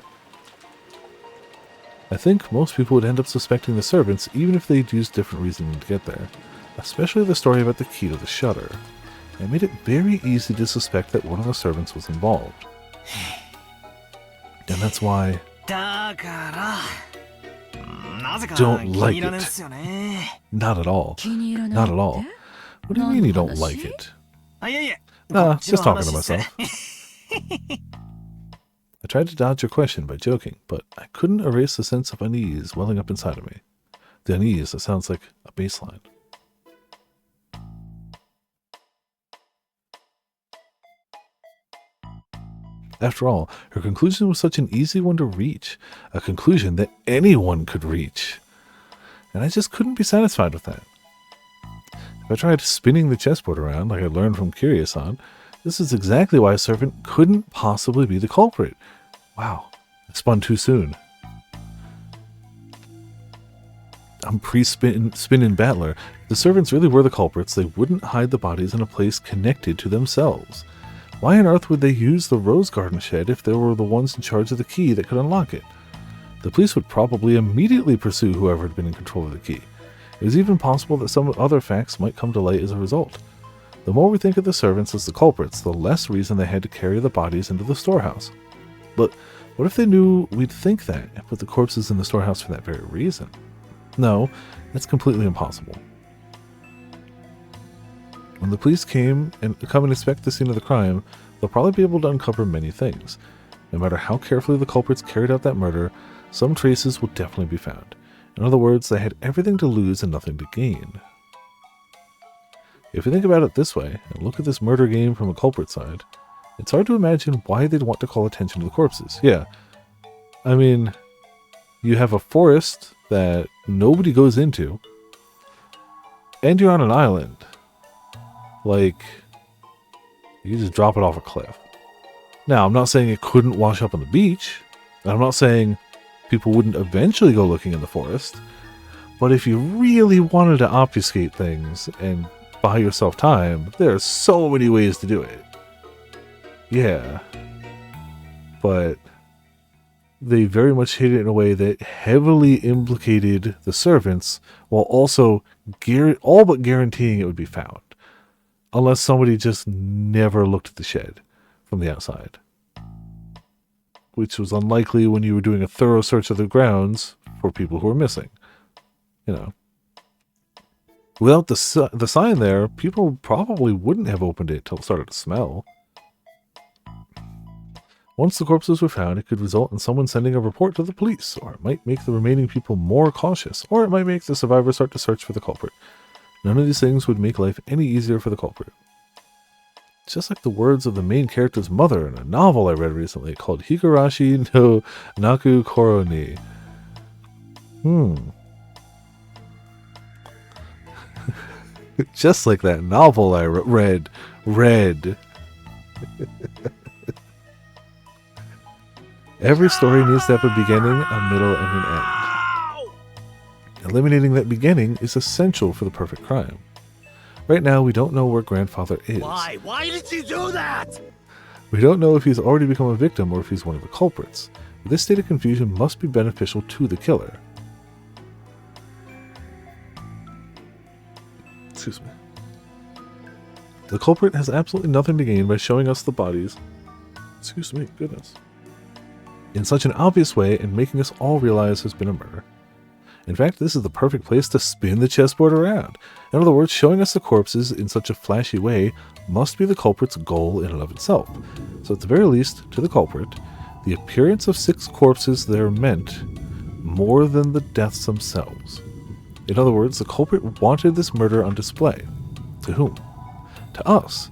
I think most people would end up suspecting the servants, even if they'd use different reasoning to get there. Especially the story about the key to the shutter. It made it very easy to suspect that one of the servants was involved. And that's why don't like it. Not at all. Not at all. What do you mean you don't like it? Nah, just talking to myself. I tried to dodge your question by joking, but I couldn't erase the sense of unease welling up inside of me. The unease that sounds like a bass line. After all, her conclusion was such an easy one to reach, a conclusion that anyone could reach. And I just couldn't be satisfied with that. If I tried spinning the chessboard around like I learned from Curious-san, this is exactly why a servant couldn't possibly be the culprit. Wow, I spun too soon. I'm pre-spinning battler. If the servants really were the culprits, they wouldn't hide the bodies in a place connected to themselves. Why on earth would they use the rose garden shed if they were the ones in charge of the key that could unlock it? The police would probably immediately pursue whoever had been in control of the key. It was even possible that some other facts might come to light as a result. The more we think of the servants as the culprits, the less reason they had to carry the bodies into the storehouse. But what if they knew we'd think that and put the corpses in the storehouse for that very reason? No, that's completely impossible. When the police come and inspect the scene of the crime, they'll probably be able to uncover many things. No matter how carefully the culprits carried out that murder, some traces will definitely be found. In other words, they had everything to lose and nothing to gain. If you think about it this way, and look at this murder game from a culprit side, it's hard to imagine why they'd want to call attention to the corpses. Yeah, I mean, you have a forest that nobody goes into, and you're on an island. Like, you just drop it off a cliff. Now, I'm not saying it couldn't wash up on the beach, and I'm not saying people wouldn't eventually go looking in the forest, but if you really wanted to obfuscate things and buy yourself time, there are so many ways to do it. Yeah, but they very much hid it in a way that heavily implicated the servants, while also all but guaranteeing it would be found. Unless somebody just never looked at the shed from the outside. Which was unlikely when you were doing a thorough search of the grounds for people who were missing. You know. Without the sign there, people probably wouldn't have opened it till it started to smell. Once the corpses were found, it could result in someone sending a report to the police, or it might make the remaining people more cautious, or it might make the survivors start to search for the culprit. None of these things would make life any easier for the culprit. It's just like the words of the main character's mother in a novel I read recently called Higurashi no Naku Koro ni. Just like that novel I read. Every story needs to have a beginning, a middle, and an end. Eliminating that beginning is essential for the perfect crime. Right now, we don't know where Grandfather is. Why? Why did you do that? We don't know if he's already become a victim or if he's one of the culprits. But this state of confusion must be beneficial to the killer. Excuse me. The culprit has absolutely nothing to gain by showing us the bodies. Excuse me, goodness. In such an obvious way and making us all realize there's been a murder. In fact, this is the perfect place to spin the chessboard around. In other words, showing us the corpses in such a flashy way must be the culprit's goal in and of itself. So at the very least, to the culprit, the appearance of 6 corpses there meant more than the deaths themselves. In other words, the culprit wanted this murder on display. To whom? To us.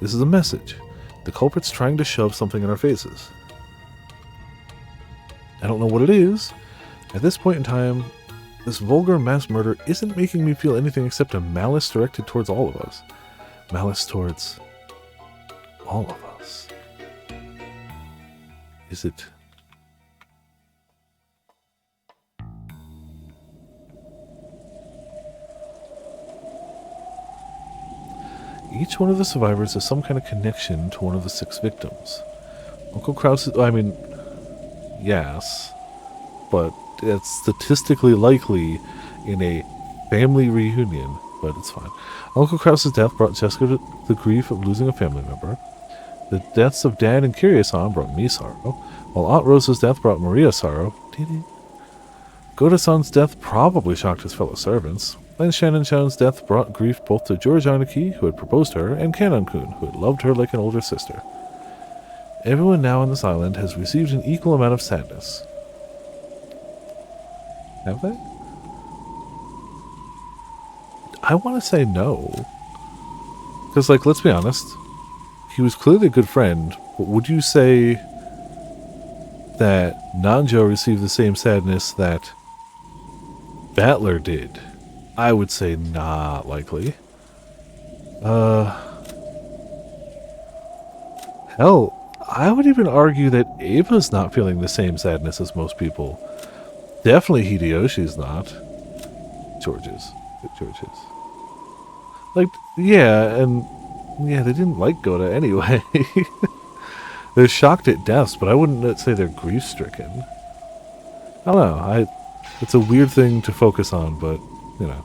This is a message. The culprit's trying to shove something in our faces. I don't know what it is. At this point in time, this vulgar mass murder isn't making me feel anything except a malice directed towards all of us. Malice towards all of us. Is it? Each one of the survivors has some kind of connection to one of the 6 victims. Uncle Krause, yes, but it's statistically likely in a family reunion, but it's fine. Uncle Krause's death brought Jessica to the grief of losing a family member. The deaths of Dad and Kiryu-san brought me sorrow, while Aunt Rosa's death brought Maria sorrow. Goda-san's death probably shocked his fellow servants, and Shannon-chan's death brought grief both to George Aniki, who had proposed to her, and Kanon-kun, who had loved her like an older sister. Everyone now on this island has received an equal amount of sadness. Have they? I want to say no. Because, like, let's be honest. He was clearly a good friend, but would you say that Nanjo received the same sadness that Battler did? I would say not likely. Hell, I would even argue that Ava's not feeling the same sadness as most people. Definitely Hideyoshi's not. George's. Like, yeah, and yeah, they didn't like Goda anyway. They're shocked at deaths, but I wouldn't say they're grief-stricken. I don't know. It's a weird thing to focus on, but, you know.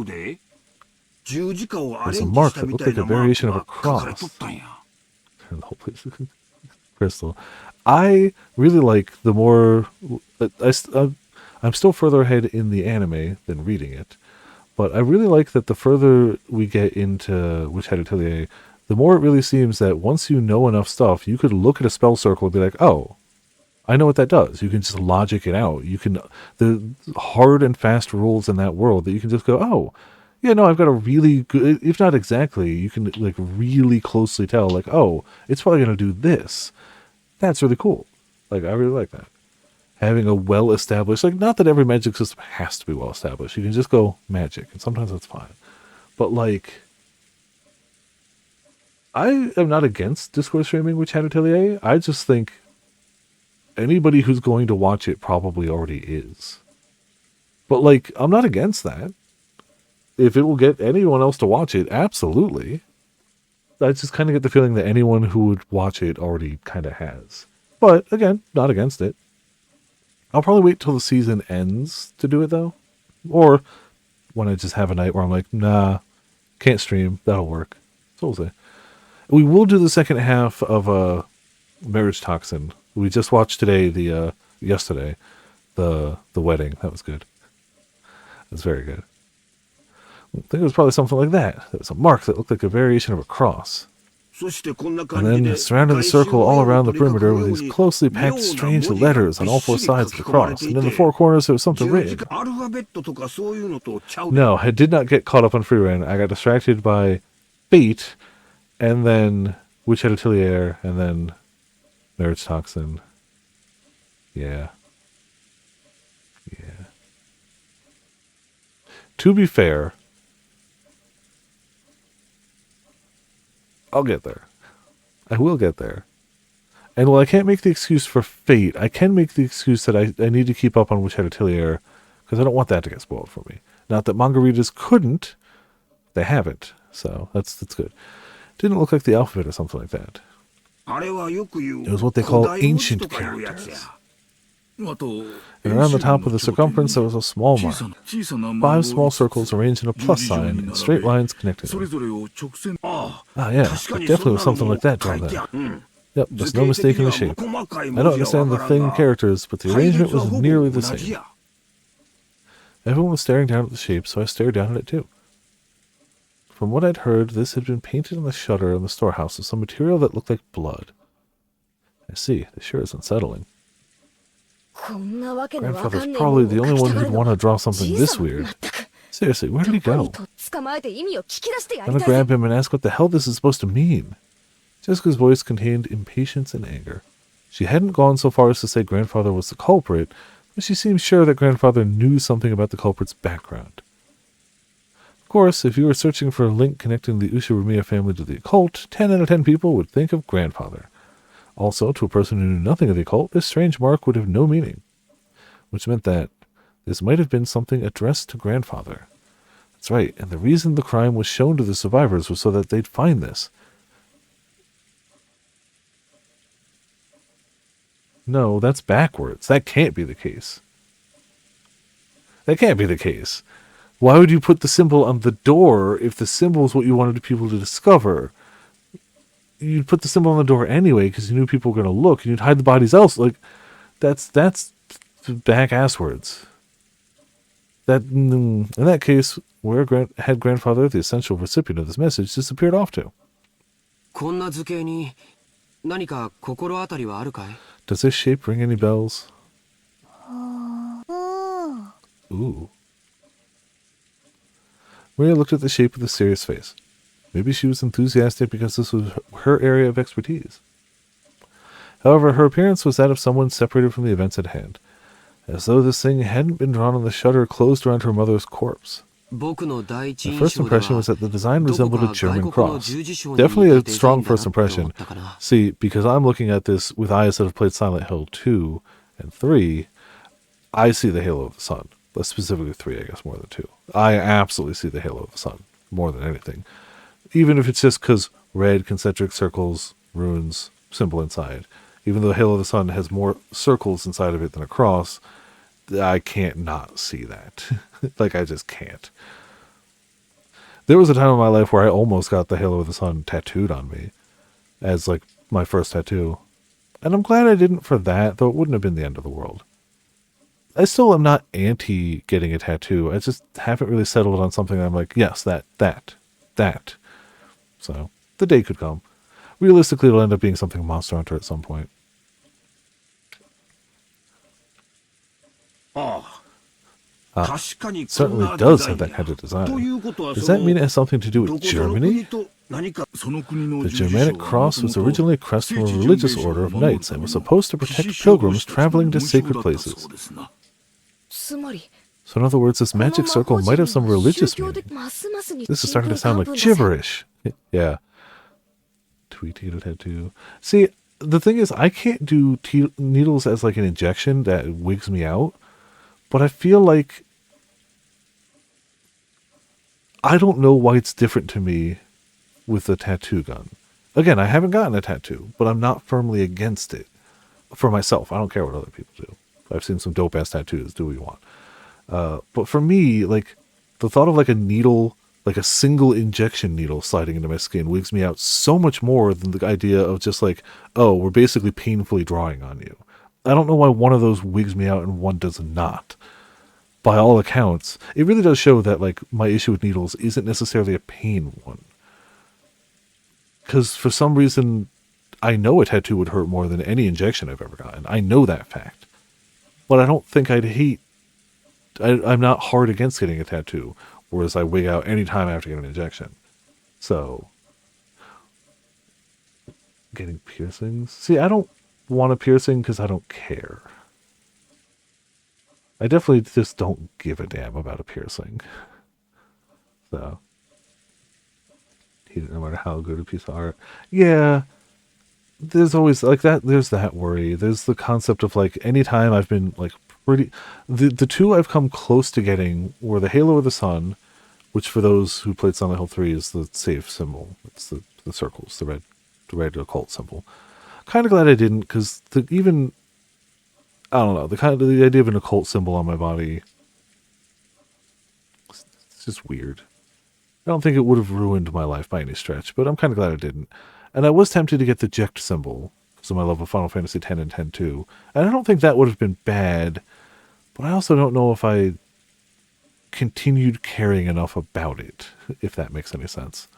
こで There's a mark that looked like a variation of a cross. The whole place crystal. I really like the more... I'm still further ahead in the anime than reading it, but I really like that the further we get into Witch Atelier, the more it really seems that once you know enough stuff, you could look at a spell circle and be like, oh, I know what that does. You can just logic it out. You can... The hard and fast rules in that world that you can just go, oh, yeah, no, I've got a really good... If not exactly, you can like really closely tell, like, oh, it's probably going to do this. That's really cool. Like, I really like that. Having a well-established... Like, not that every magic system has to be well-established. You can just go magic, and sometimes that's fine. But, like... I am not against Discord streaming with Chat Atelier. I just think anybody who's going to watch it probably already is. But, like, I'm not against that. If it will get anyone else to watch it, absolutely. I just kind of get the feeling that anyone who would watch it already kind of has. But, again, not against it. I'll probably wait till the season ends to do it, though. Or when I just have a night where I'm like, nah, can't stream. That'll work. So we'll see. We will do the second half of Marriage Toxin. We just watched today, yesterday, the wedding. That was good. It was very good. I think it was probably something like that. There was a mark that looked like a variation of a cross. And then surrounded the circle all around the perimeter with these closely packed strange letters on all four sides of the cross. And in the four corners there was something written. No, I did not get caught up on Freeran. I got distracted by Fate, and then Witch Atelier, and then Marriage Toxin. Yeah. Yeah. To be fair, I'll get there. I will get there. And while I can't make the excuse for Fate, I can make the excuse that I need to keep up on Witch Atelier, because I don't want that to get spoiled for me. Not that manga readers couldn't, they haven't. So that's good. Didn't look like the alphabet or something like that. It was what they call ancient characters. And around the top of the circumference there was a small mark. 5 small circles arranged in a plus sign and straight lines connecting them. Ah, yeah, it definitely was something like that drawn there. Yep, there's no mistake in the shape. I don't understand the thing characters, but the arrangement was nearly the same. Everyone was staring down at the shape, so I stared down at it too. From what I'd heard, this had been painted on the shutter in the storehouse with some material that looked like blood. I see, this sure is unsettling. Grandfather's probably the only one who'd want to draw something this weird. Seriously, where did he go? I'm gonna grab him and ask what the hell this is supposed to mean. Jessica's voice contained impatience and anger. She hadn't gone so far as to say Grandfather was the culprit, but she seemed sure that Grandfather knew something about the culprit's background. Of course, if you were searching for a link connecting the Ushiromiya family to the occult, 10 out of 10 people would think of Grandfather. Also, to a person who knew nothing of the occult, this strange mark would have no meaning, which meant that this might have been something addressed to Grandfather. That's right, and the reason the crime was shown to the survivors was so that they'd find this. No, that's backwards. That can't be the case. That can't be the case. Why would you put the symbol on the door if the symbol is what you wanted people to discover? You'd put the symbol on the door anyway because you knew people were going to look, and you'd hide the bodies else. Like, that's back-asswards. That, in that case, where had Grandfather, the essential recipient of this message, disappeared off to? Does this shape ring any bells? Ooh. Maria looked at the shape with a serious face. Maybe she was enthusiastic because this was her area of expertise. However, her appearance was that of someone separated from the events at hand, as though this thing hadn't been drawn on the shutter closed around her mother's corpse. My first impression was that the design resembled a German cross. Definitely a strong first impression. See, because I'm looking at this with eyes that have played Silent Hill 2 and 3, I see the halo of the sun. But specifically 3, I guess, more than 2. I absolutely see the halo of the sun, more than anything. Even if it's just because red, concentric circles, runes, symbol inside. Even though the halo of the sun has more circles inside of it than a cross, I can't not see that. Like, I just can't. There was a time in my life where I almost got the Halo of the Sun tattooed on me as like my first tattoo. And I'm glad I didn't for that, though it wouldn't have been the end of the world. I still am not anti getting a tattoo. I just haven't really settled on something that I'm like, yes, that. So the day could come. Realistically, it'll end up being something Monster Hunter at some point. Certainly does have that kind of design. Does that mean it has something to do with Germany? The Germanic cross was originally a crest from a religious order of knights and was supposed to protect pilgrims traveling to sacred places. つまり So in other words, this magic circle might have some religious 宗教 meaning. 的ますますに This is starting to sound like ちんぷんかんぷんだぜ gibberish. Yeah. Tweet to get a tattoo. See, the thing is, I can't do needles as like an injection that wigs me out, but I feel like I don't know why it's different to me with the tattoo gun. Again, I haven't gotten a tattoo, but I'm not firmly against it for myself. I don't care what other people do. I've seen some dope ass tattoos. Do what you want. But for me, like the thought of like a needle, like a single injection needle sliding into my skin wigs me out so much more than the idea of just like, oh, we're basically painfully drawing on you. I don't know why one of those wigs me out and one does not. By all accounts, it really does show that like my issue with needles isn't necessarily a pain one. Because for some reason, I know a tattoo would hurt more than any injection I've ever gotten. I know that fact. But I don't think I'd hate... I'm not hard against getting a tattoo, whereas I wig out any time I have to get an injection. So... Getting piercings? See, I don't want a piercing because I don't care. I definitely just don't give a damn about a piercing. So... no matter how good a piece of art. Yeah, there's always like that. There's that worry. There's the concept of like anytime I've been like pretty. The two I've come close to getting were the Halo of the Sun, which for those who played Silent Hill 3 is the safe symbol. It's the circles, the red occult symbol. Kind of glad I didn't because even I don't know the idea of an occult symbol on my body. It's just weird. I don't think it would have ruined my life by any stretch, but I'm kind of glad I didn't. And I was tempted to get the Ject symbol because of my love of Final Fantasy X and X-2. And I don't think that would have been bad, but I also don't know if I continued caring enough about it, if that makes any sense.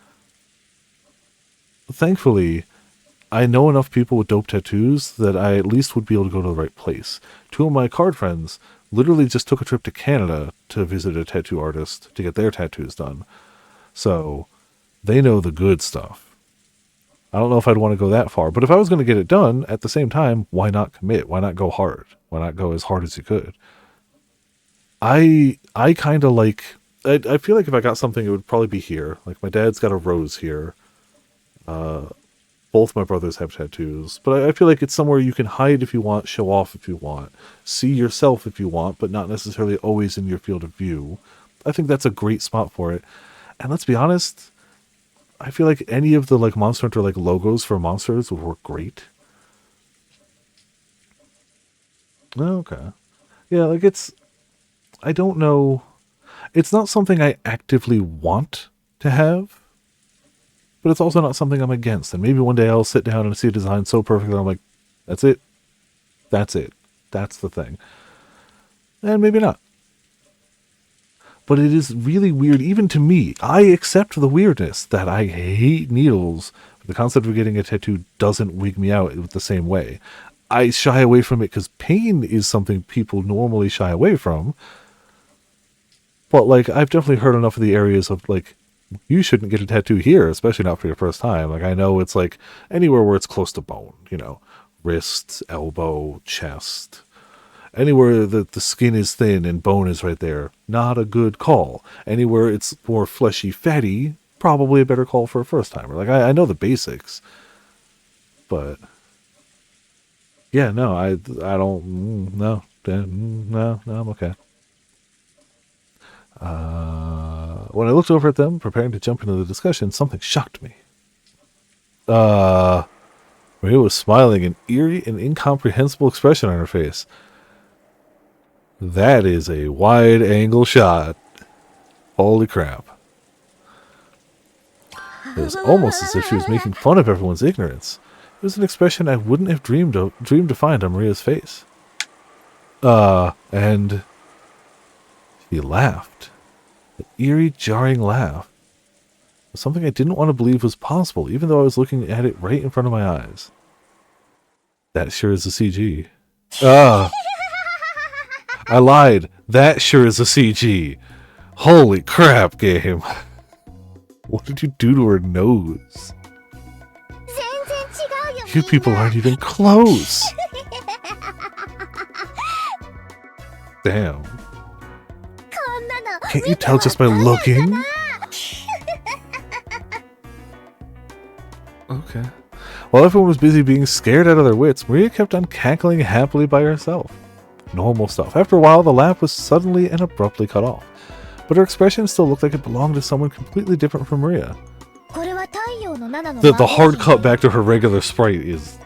Thankfully, I know enough people with dope tattoos that I at least would be able to go to the right place. Two of my card friends literally just took a trip to Canada to visit a tattoo artist to get their tattoos done. So, they know the good stuff. I don't know if I'd want to go that far, but if I was going to get it done, at the same time, why not commit? Why not go hard? Why not go as hard as you could? I kind of like... I feel like if I got something, it would probably be here. Like, my dad's got a rose here. Both my brothers have tattoos. But I feel like it's somewhere you can hide if you want, show off if you want, see yourself if you want, but not necessarily always in your field of view. I think that's a great spot for it. And let's be honest, I feel like any of the like Monster Hunter like logos for monsters would work great. Okay. Yeah, like I don't know. It's not something I actively want to have, but it's also not something I'm against. And maybe one day I'll sit down and see a design so perfect that I'm like, that's it. That's it. That's the thing. And maybe not. But it is really weird, even to me. I accept the weirdness that I hate needles. The concept of getting a tattoo doesn't wig me out the same way. I shy away from it because pain is something people normally shy away from. But, like, I've definitely heard enough of the areas of, like, you shouldn't get a tattoo here, especially not for your first time. Like, I know it's, like, anywhere where it's close to bone, you know. Wrist, elbow, chest... Anywhere that the skin is thin and bone is right there, not a good call. Anywhere it's more fleshy, fatty, probably a better call for a first timer. Like, I know the basics. But, yeah, no, I don't, no, I'm okay. When I looked over at them, preparing to jump into the discussion, something shocked me. Maria was smiling, an eerie and incomprehensible expression on her face. That is a wide-angle shot. Holy crap. It was almost as if she was making fun of everyone's ignorance. It was an expression I wouldn't have dreamed to find on Maria's face. And she laughed. An eerie, jarring laugh. It was something I didn't want to believe was possible, even though I was looking at it right in front of my eyes. That sure is a CG. I lied. That sure is a CG. Holy crap, game. What did you do to her nose? You people aren't even close. Damn. Can't you tell just by looking? Okay. While everyone was busy being scared out of their wits, Maria kept on cackling happily by herself. Normal stuff. After a while, the laugh was suddenly and abruptly cut off. But her expression still looked like it belonged to someone completely different from Maria. The hard cut back to her regular sprite is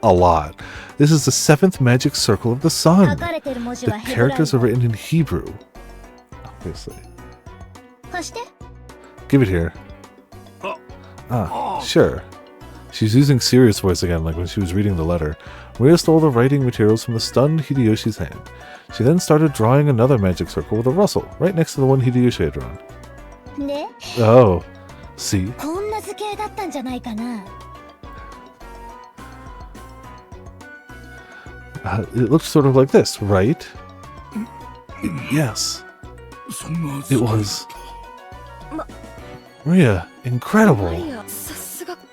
a lot. This is the 7th magic circle of the sun. The characters are written in Hebrew. Obviously. Give it here. Sure. She's using serious voice again, like when she was reading the letter. Maria stole the writing materials from the stunned Hideyoshi's hand. She then started drawing another magic circle with a rustle, right next to the one Hideyoshi had drawn. Oh. See? It looks sort of like this, right? Yes. It was. Maria, incredible.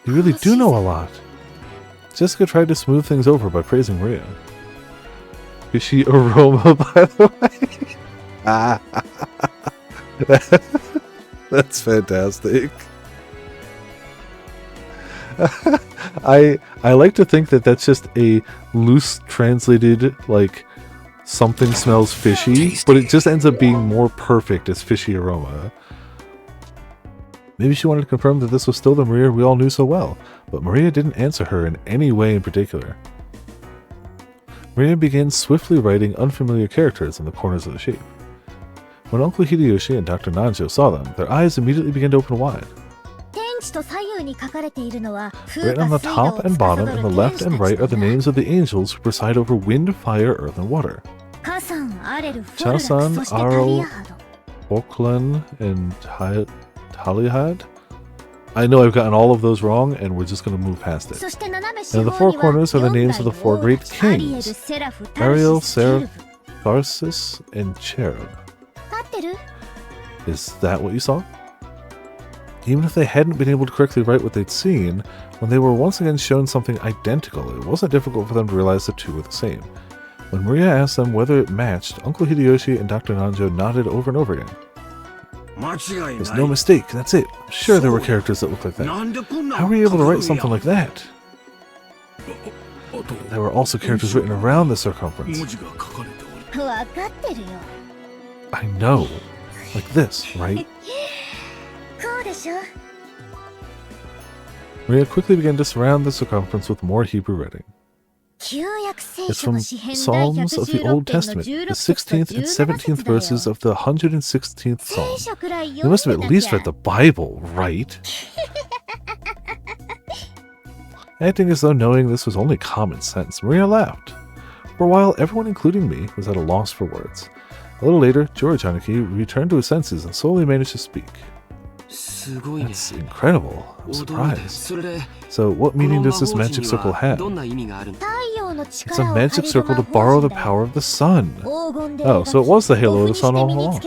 You really do know a lot. Jessica tried to smooth things over by praising Maria. Is she aroma, by the way? That's fantastic. I like to think that that's just a loose translated, like, something smells fishy, but it just ends up being more perfect as fishy aroma. Maybe she wanted to confirm that this was still the Maria we all knew so well, but Maria didn't answer her in any way in particular. Maria began swiftly writing unfamiliar characters in the corners of the shape. When Uncle Hideyoshi and Dr. Nanjo saw them, their eyes immediately began to open wide. Right on the top and bottom, and the left and right, are the names of the angels who preside over wind, fire, earth, and water. Chasan, Aro, Oklan, and Talihad? I know I've gotten all of those wrong, and we're just going to move past it. And in the four corners are the names of the 4 great kings: Ariel, Seraph, Tharsis, and Cherub. Is that what you saw? Even if they hadn't been able to correctly write what they'd seen, when they were once again shown something identical, it wasn't difficult for them to realize the two were the same. When Maria asked them whether it matched, Uncle Hideyoshi and Dr. Nanjo nodded over and over again. There's no mistake, that's it. I'm sure there were characters that looked like that. How were you able to write something like that? There were also characters written around the circumference. I know. Like this, right? Maria quickly began to surround the circumference with more Hebrew writing. It's from Psalms of the Old Testament, the 16th and 17th verses of the 116th Psalm. You must have at least read the Bible, right? Acting as though knowing this was only common sense, Maria laughed. For a while, everyone, including me, was at a loss for words. A little later, George Haneke returned to his senses and slowly managed to speak. That's incredible. I'm surprised. So, what meaning does this magic circle have? It's a magic circle to borrow the power of the sun. Oh, so it was the halo of the sun all along.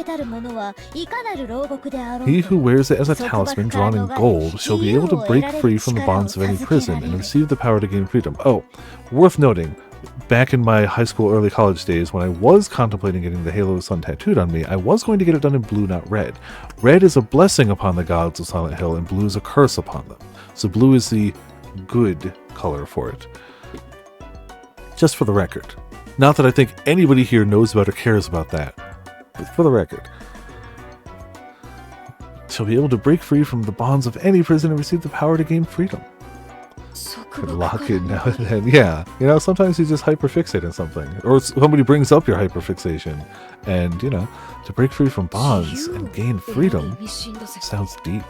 He who wears it as a talisman drawn in gold shall be able to break free from the bonds of any prison and receive the power to gain freedom. Oh, worth noting, back in my high school, early college days, when I was contemplating getting the Halo of the Sun tattooed on me, I was going to get it done in blue, not red. Red is a blessing upon the gods of Silent Hill, and blue is a curse upon them. So blue is the good color for it. Just for the record. Not that I think anybody here knows about or cares about that. But for the record. Shall be able to break free from the bonds of any prison and receive the power to gain freedom. Could lock it now and then. Yeah, you know, sometimes you just hyperfixate on something, or somebody brings up your hyperfixation, and you know, to break free from bonds and gain freedom sounds deep.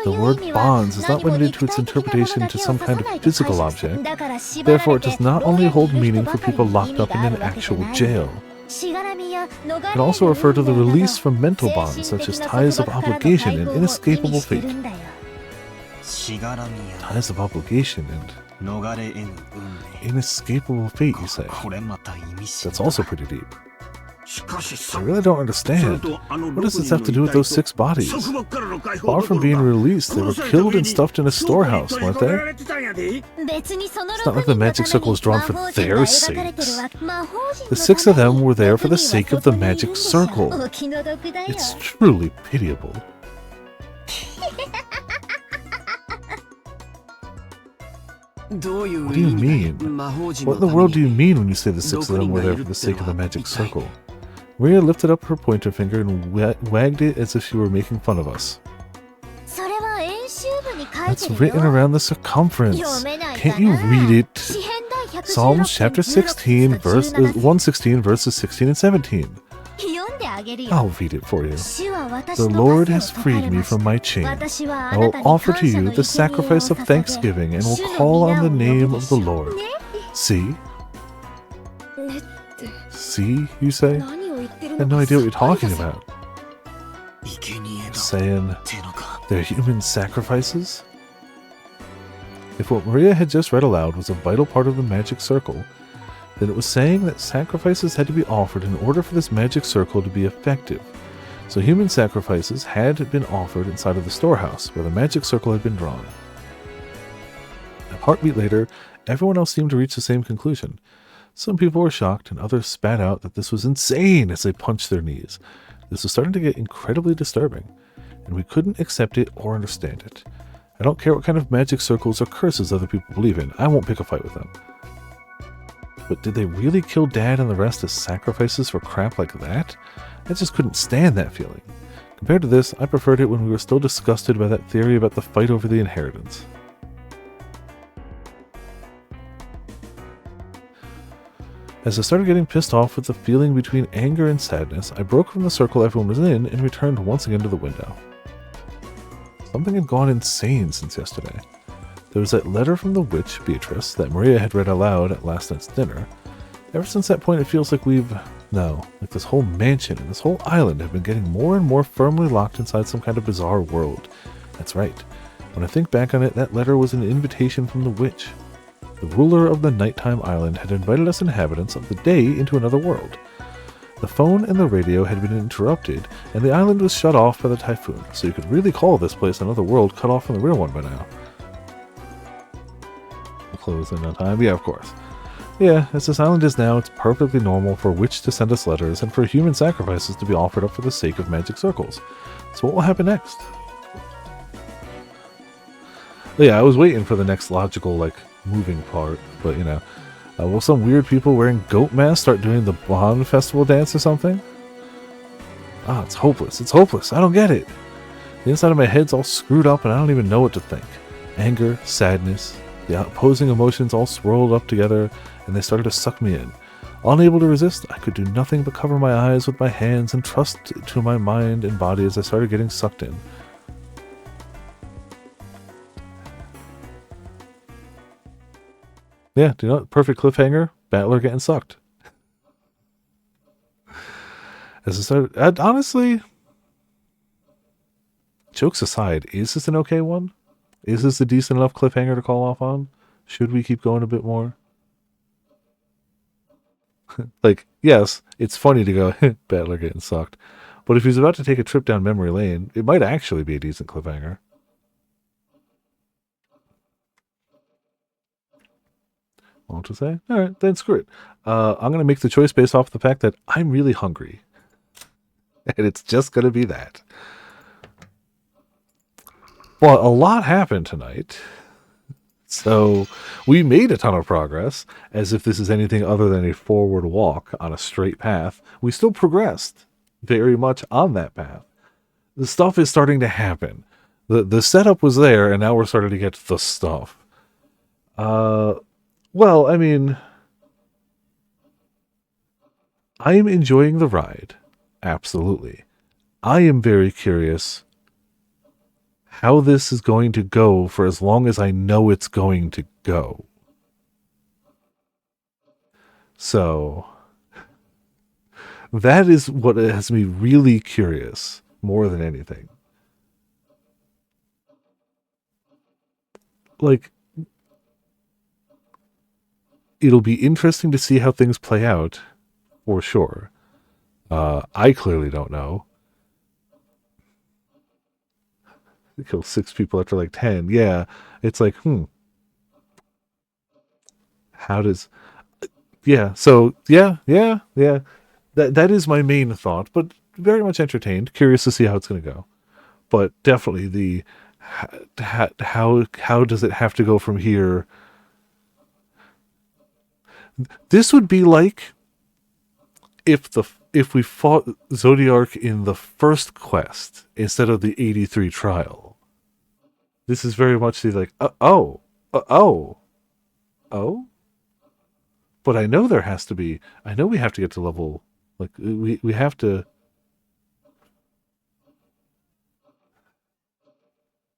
The word bonds is not limited to its interpretation to some kind of physical object. Therefore, it does not only hold meaning for people locked up in an actual jail. It can also refer to the release from mental bonds, such as ties of obligation and inescapable fate. Ties of obligation and inescapable fate, you say? That's also pretty deep. I really don't understand. What does this have to do with those 6 bodies? Far from being released, they were killed and stuffed in a storehouse, weren't they? It's not like the magic circle was drawn for their sakes. The 6 of them were there for the sake of the magic circle. It's truly pitiable. What do you mean? What in the world do you mean when you say the 6 of them were there for the sake of the magic circle? Maria lifted up her pointer finger and wagged it as if she were making fun of us. That's written around the circumference. Can't you read it? Psalms chapter 16, verse 116, verses 16 and 17. I'll read it for you. The Lord has freed me from my chain. I will offer to you the sacrifice of thanksgiving and will call on the name of the Lord. See? See, you say? I have no idea what you're talking about. Saying they're human sacrifices? If what Maria had just read aloud was a vital part of the magic circle, then it was saying that sacrifices had to be offered in order for this magic circle to be effective. So human sacrifices had been offered inside of the storehouse where the magic circle had been drawn. A heartbeat later, everyone else seemed to reach the same conclusion. Some people were shocked, and others spat out that this was insane as they punched their knees. This was starting to get incredibly disturbing, and we couldn't accept it or understand it. I don't care what kind of magic circles or curses other people believe in. I won't pick a fight with them. But did they really kill Dad and the rest as sacrifices for crap like that? I just couldn't stand that feeling. Compared to this, I preferred it when we were still disgusted by that theory about the fight over the inheritance. As I started getting pissed off with the feeling between anger and sadness, I broke from the circle everyone was in and returned once again to the window. Something had gone insane since yesterday. There was that letter from the witch, Beatrice, that Maria had read aloud at last night's dinner. Ever since that point, it feels like like this whole mansion and this whole island have been getting more and more firmly locked inside some kind of bizarre world. That's right. When I think back on it, that letter was an invitation from the witch. The ruler of the nighttime island had invited us inhabitants of the day into another world. The phone and the radio had been interrupted, and the island was shut off by the typhoon, so you could really call this place another world cut off from the real one by now. We'll close in no time. Yeah, of course. Yeah, as this island is now, it's perfectly normal for a witch to send us letters and for human sacrifices to be offered up for the sake of magic circles. So what will happen next? Yeah, I was waiting for the next logical, moving part, but will some weird people wearing goat masks start doing the Bond Festival dance or something? Ah, it's hopeless. It's hopeless. I don't get it. The inside of my head's all screwed up and I don't even know what to think. Anger, sadness, the opposing emotions all swirled up together and they started to suck me in. Unable to resist, I could do nothing but cover my eyes with my hands and trust to my mind and body as I started getting sucked in. Yeah, do you know, perfect cliffhanger, Battler getting sucked. As I started, honestly, jokes aside, is this an okay one? Is this a decent enough cliffhanger to call off on? Should we keep going a bit more? Yes, it's funny to go, Battler getting sucked. But if he's about to take a trip down memory lane, it might actually be a decent cliffhanger. What to say? All right, then screw it. I'm going to make the choice based off the fact that I'm really hungry. And it's just going to be that. Well, a lot happened tonight. So we made a ton of progress. As if this is anything other than a forward walk on a straight path. We still progressed very much on that path. The stuff is starting to happen. The setup was there, and now we're starting to get the stuff. Well, I mean, I am enjoying the ride. Absolutely. I am very curious how this is going to go for as long as I know it's going to go. So that is what has me really curious more than anything. Like, it'll be interesting to see how things play out, for sure. I clearly don't know. Kill 6 people after like 10. Yeah, it's like, how does... Yeah, so, yeah. That is my main thought, but very much entertained. Curious to see how it's going to go. But definitely the... How does it have to go from here? This would be like if we fought Zodiark in the first quest instead of the 83 trial. This is very much the like, oh. But I know there has to be. I know we have to get to level. Like we have to.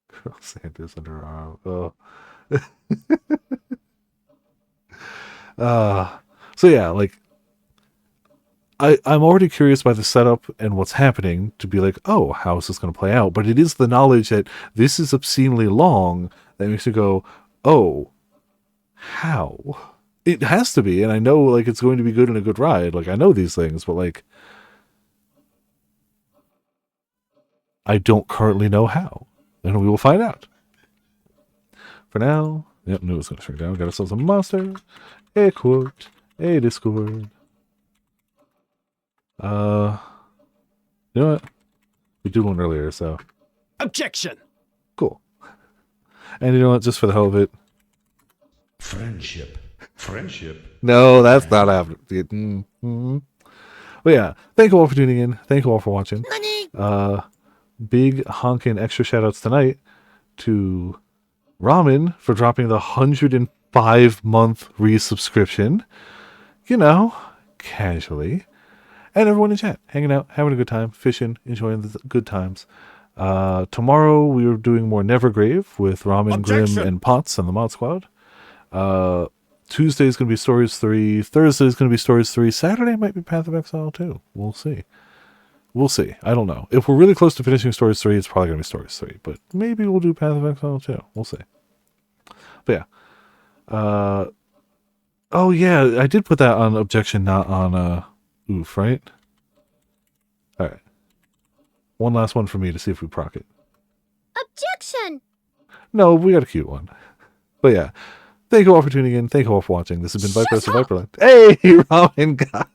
Colonel Sanders under our arm. Oh. So yeah, like I'm already curious by the setup and what's happening to be like, oh, how is this going to play out? But it is the knowledge that this is obscenely long that makes you go, oh, how? It has to be, and I know like it's going to be good and a good ride. Like I know these things, but like I don't currently know how, and we will find out. For now, yep, knew it was going to shrink down. Got ourselves a monster, a quote, a Discord. You know what? We did one earlier, so Objection. cool. And you know what? Just for the hell of it, Friendship. no, that's not happening. But yeah, thank you all for tuning in. Thank you all for watching. Big honking extra shout outs tonight to Ramen for dropping the 105-month resubscription. You know, casually. And everyone in chat, hanging out, having a good time, fishing, enjoying the good times. Tomorrow we are doing more Nevergrave with Ramen, Objection. Grim, and Potts and the Mod Squad. Tuesday is going to be Stories 3. Thursday is going to be Stories 3. Saturday might be Path of Exile 2. We'll see. I don't know. If we're really close to finishing Stories 3, it's probably going to be Stories 3. But maybe we'll do Path of Exile 2. We'll see. But yeah. Oh yeah, I did put that on Objection, not on Oof, right? Alright. One last one for me to see if we proc it. Objection! No, we got a cute one. But yeah. Thank you all for tuning in. Thank you all for watching. This has been Viper of Viperland. Hey, Ramen God.